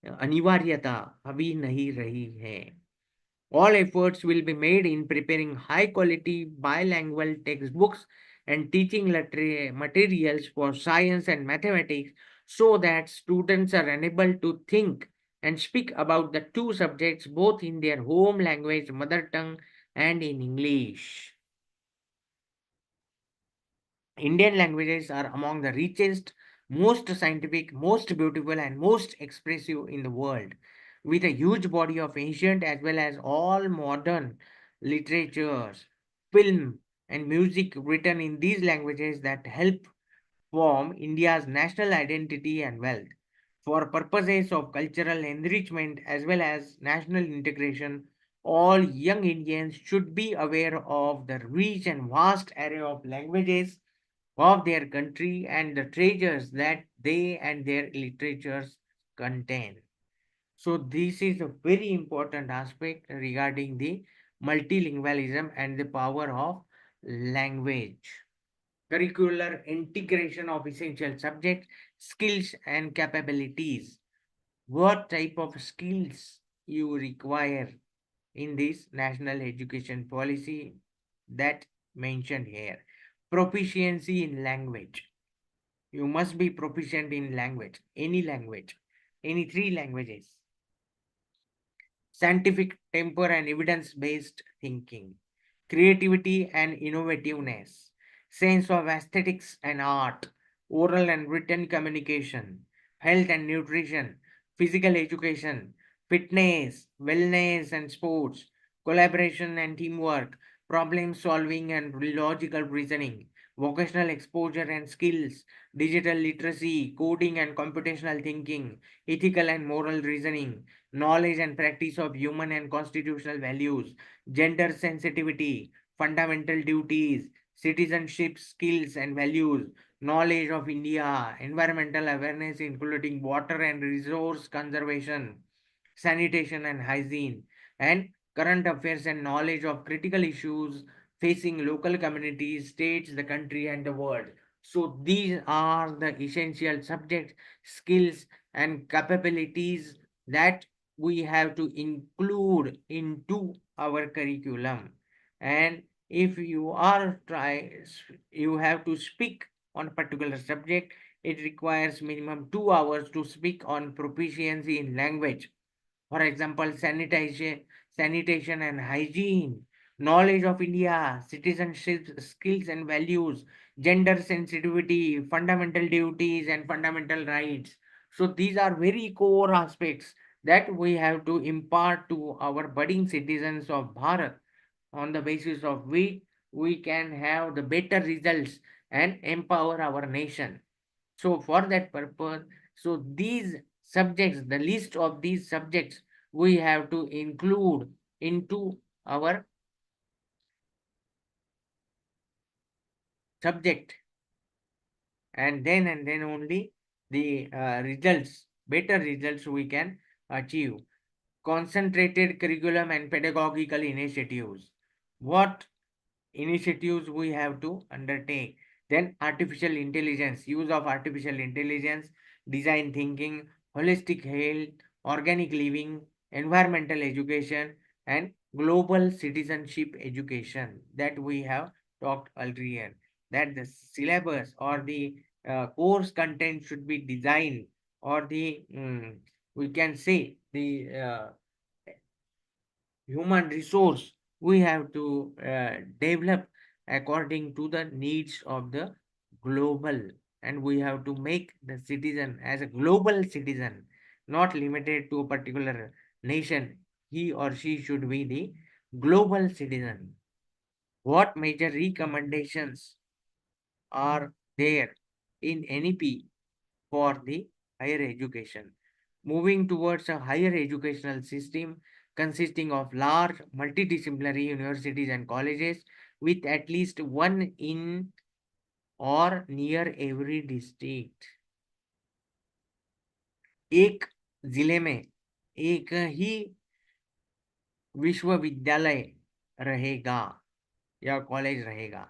अनिवार्यता अभी नहीं रही है. All efforts will be made in preparing high quality bilingual textbooks and teaching materials for science and mathematics so that students are enabled to think and speak about the two subjects both in their home language, mother tongue, and in English. Indian languages are among the richest, most scientific, most beautiful, and most expressive in the world, with a huge body of ancient as well as all modern literatures, film, and music written in these languages that help form India's national identity and wealth. For purposes of cultural enrichment as well as national integration, all young Indians should be aware of the rich and vast array of languages of their country and the treasures that they and their literatures contain. So this is a very important aspect regarding the multilingualism and the power of language. Curricular integration of essential subjects, skills and capabilities. What type of skills you require in this national education policy that mentioned here? Proficiency in language. You must be proficient in language, any three languages. Scientific temper and evidence-based thinking, creativity and innovativeness, sense of aesthetics and art, oral and written communication, health and nutrition, physical education, fitness, wellness and sports, collaboration and teamwork, problem solving and logical reasoning, vocational exposure and skills, digital literacy, coding and computational thinking, ethical and moral reasoning, knowledge and practice of human and constitutional values, gender sensitivity, fundamental duties, citizenship skills and values, knowledge of India, environmental awareness including water and resource conservation, sanitation and hygiene, and current affairs and knowledge of critical issues facing local communities, states, the country, and the world. So these are the essential subjects, skills, and capabilities that we have to include into our curriculum. And if you are you have to speak on a particular subject, it requires minimum 2 hours to speak on proficiency in language. For example, sanitation and hygiene, knowledge of India, citizenship skills and values, gender sensitivity, fundamental duties and fundamental rights. So these are very core aspects that we have to impart to our budding citizens of Bharat, on the basis of which we can have the better results and empower our nation. So for that purpose, so these subjects, the list of these subjects, we have to include into our subject, and then only the better results we can achieve. Concentrated curriculum and pedagogical initiatives. What initiatives we have to undertake? Then artificial intelligence, use of artificial intelligence, design thinking, holistic health, organic living, environmental education, and global citizenship education that we have talked earlier. That the syllabus or the course content should be designed, or the we can say the human resource we have to develop according to the needs of the global, and we have to make the citizen as a global citizen, not limited to a particular nation. He or she should be the global citizen. What major recommendations are there in NEP for the higher education? Moving towards a higher educational system consisting of large multidisciplinary universities and colleges with at least one in or near every district. एक जिले में एक ही विश्वविद्यालय रहेगा या college रहेगा,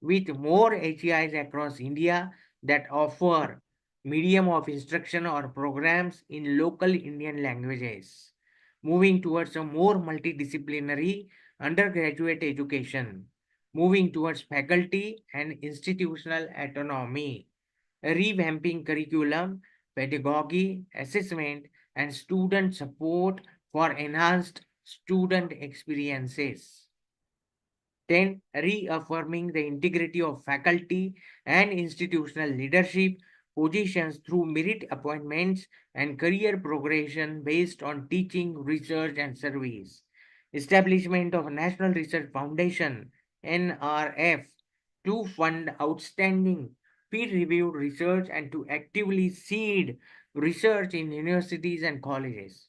with more HEIs across India that offer medium of instruction or programs in local Indian languages. Moving towards a more multidisciplinary undergraduate education. Moving towards faculty and institutional autonomy. Revamping curriculum, pedagogy, assessment, and student support for enhanced student experiences. 10. Reaffirming the integrity of faculty and institutional leadership positions through merit appointments and career progression based on teaching, research, and service. Establishment of a National Research Foundation, NRF, to fund outstanding peer-reviewed research and to actively seed research in universities and colleges.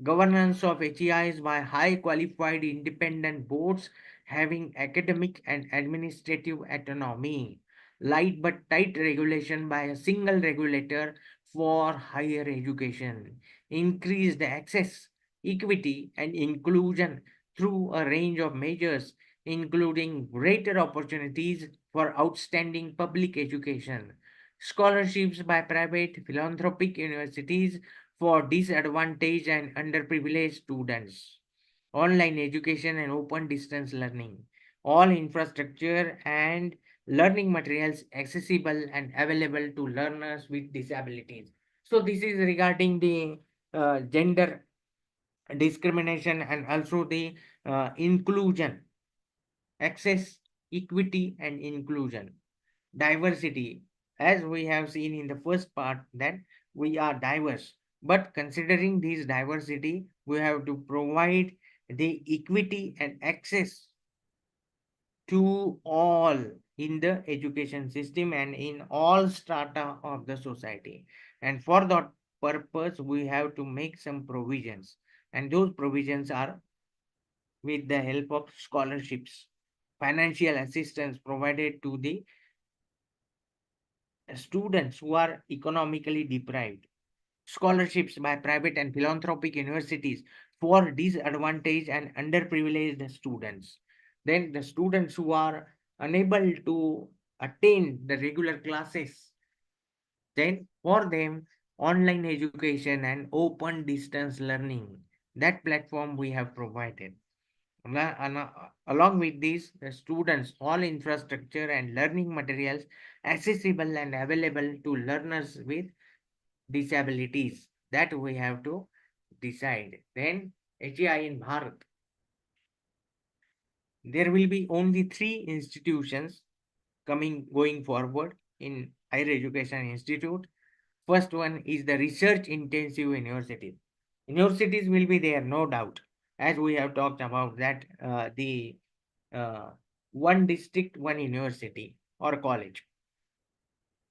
Governance of HEIs by high qualified independent boards having academic and administrative autonomy. Light but tight regulation by a single regulator for higher education. Increased access, equity, and inclusion through a range of measures, including greater opportunities for outstanding public education. Scholarships by private philanthropic universities for disadvantaged and underprivileged students. Online education and open distance learning. All infrastructure and learning materials accessible and available to learners with disabilities. So this is regarding the gender discrimination and also the inclusion, access, equity, and inclusion. Diversity, as we have seen in the first part, that we are diverse, but considering this diversity, we have to provide the equity and access to all in the education system and in all strata of the society. And for that purpose, we have to make some provisions, and those provisions are with the help of scholarships, financial assistance provided to the students who are economically deprived, scholarships by private and philanthropic universities for disadvantaged and underprivileged students. Then the students who are unable to attend the regular classes. Then for them, online education and open distance learning, that platform we have provided. Along with this, the students, all infrastructure and learning materials accessible and available to learners with disabilities, that we have to decide. Then HEI in Bharat, there will be only 3 institutions going forward in higher education institute. First one is the research intensive universities. Universities will be there, no doubt, as we have talked about that, the uh, one district, one university or college.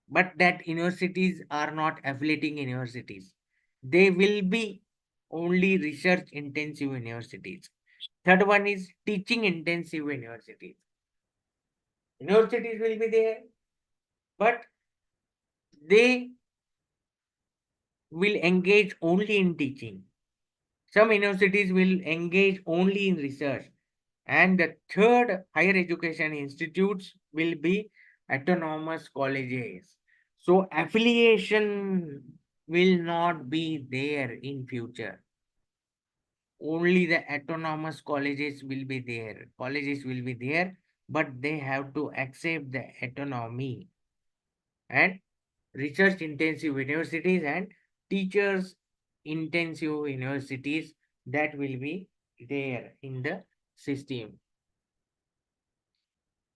But that universities are not affiliating universities. They will be only research intensive universities. Third one is teaching intensive universities. Universities will be there, but they will engage only in teaching. Some universities will engage only in research. And the third higher education institutes will be autonomous colleges. So affiliation will not be there in future. Only the autonomous colleges will be there. Colleges will be there, but they have to accept the autonomy. And research intensive universities and teachers intensive universities, that will be there in the system.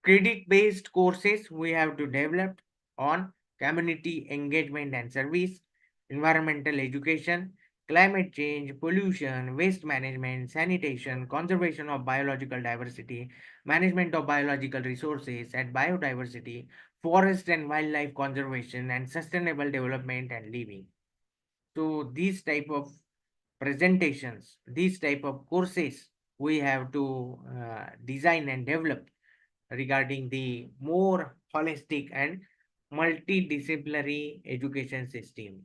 Credit based courses we have to develop on community engagement and service, environmental education, climate change, pollution, waste management, sanitation, conservation of biological diversity, management of biological resources and biodiversity, forest and wildlife conservation, and sustainable development and living. So these type of presentations, these type of courses we have to design and develop regarding the more holistic and multidisciplinary education system.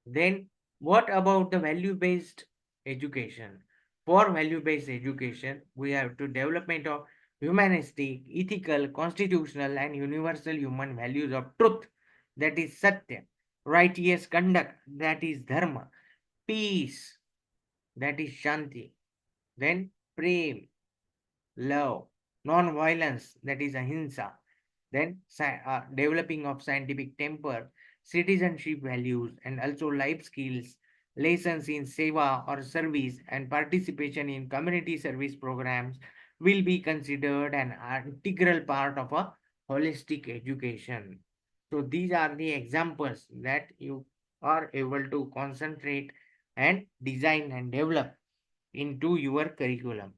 Then what about the value-based education? For value-based education, we have to development of humanistic, ethical, constitutional, and universal human values of truth, that is satya, righteous conduct, that is dharma, peace, that is shanti, then prem, love, non-violence, that is ahimsa, then developing of scientific temper, citizenship values, and also life skills, lessons in seva or service, and participation in community service programs will be considered an integral part of a holistic education. So these are the examples that you are able to concentrate and design and develop into your curriculum.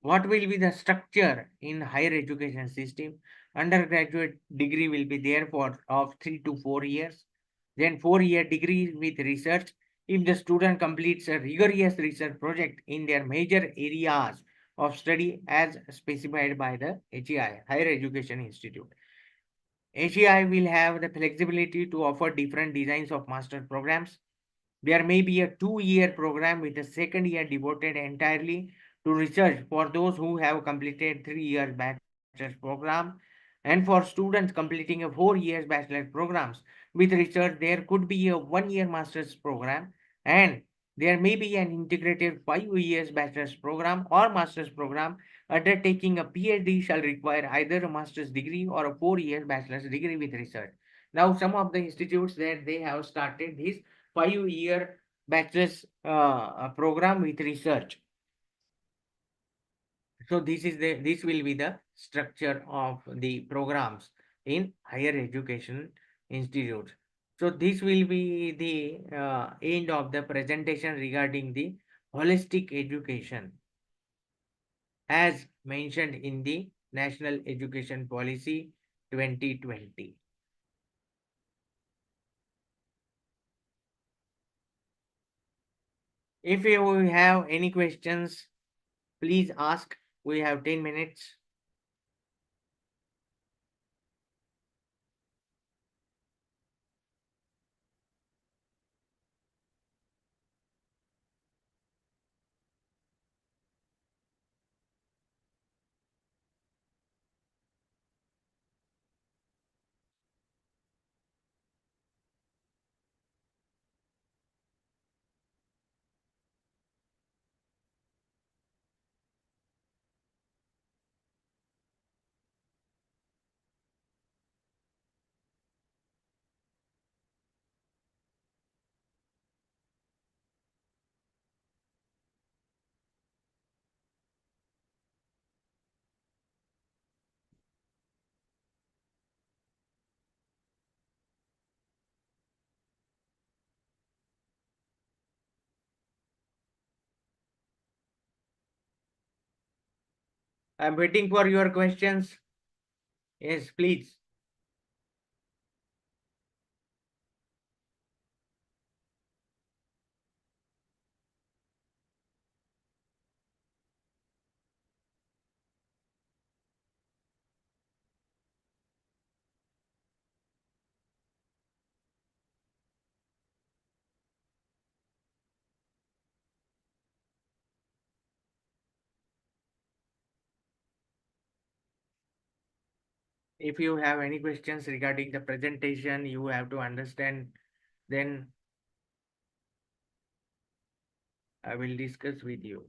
What will be the structure in higher education system? Undergraduate degree will be there for of 3 to 4 years. Then 4 year degree with research. If the student completes a rigorous research project in their major areas of study as specified by the HEI, Higher Education Institute. HEI will have the flexibility to offer different designs of master programs. There may be a 2 year program with a second year devoted entirely to research for those who have completed 3 years bachelor's program. And for students completing a 4 years bachelor's programs with research, there could be a 1 year master's program, and there may be an integrated 5 years bachelor's program or master's program. Undertaking a PhD shall require either a master's degree or a 4 year bachelor's degree with research. Now, some of the institutes that they have started this 5 year bachelor's program with research. So this will be the structure of the programs in higher education institutes. So this will be the end of the presentation regarding the holistic education as mentioned in the National Education Policy 2020. If you have any questions, please ask. We have 10 minutes. I'm waiting for your questions. Yes, please. If you have any questions regarding the presentation, you have to understand, then I will discuss with you.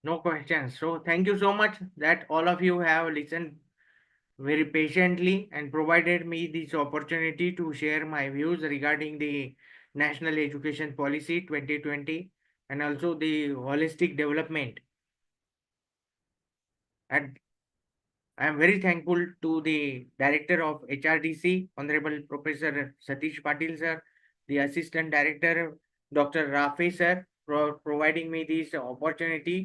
No questions. So thank you so much that all of you have listened very patiently and provided me this opportunity to share my views regarding the National Education Policy 2020 and also the holistic development. And I am very thankful to the Director of HRDC, Honorable Professor Satish Patil sir, the Assistant Director, Dr. Rafi sir, for providing me this opportunity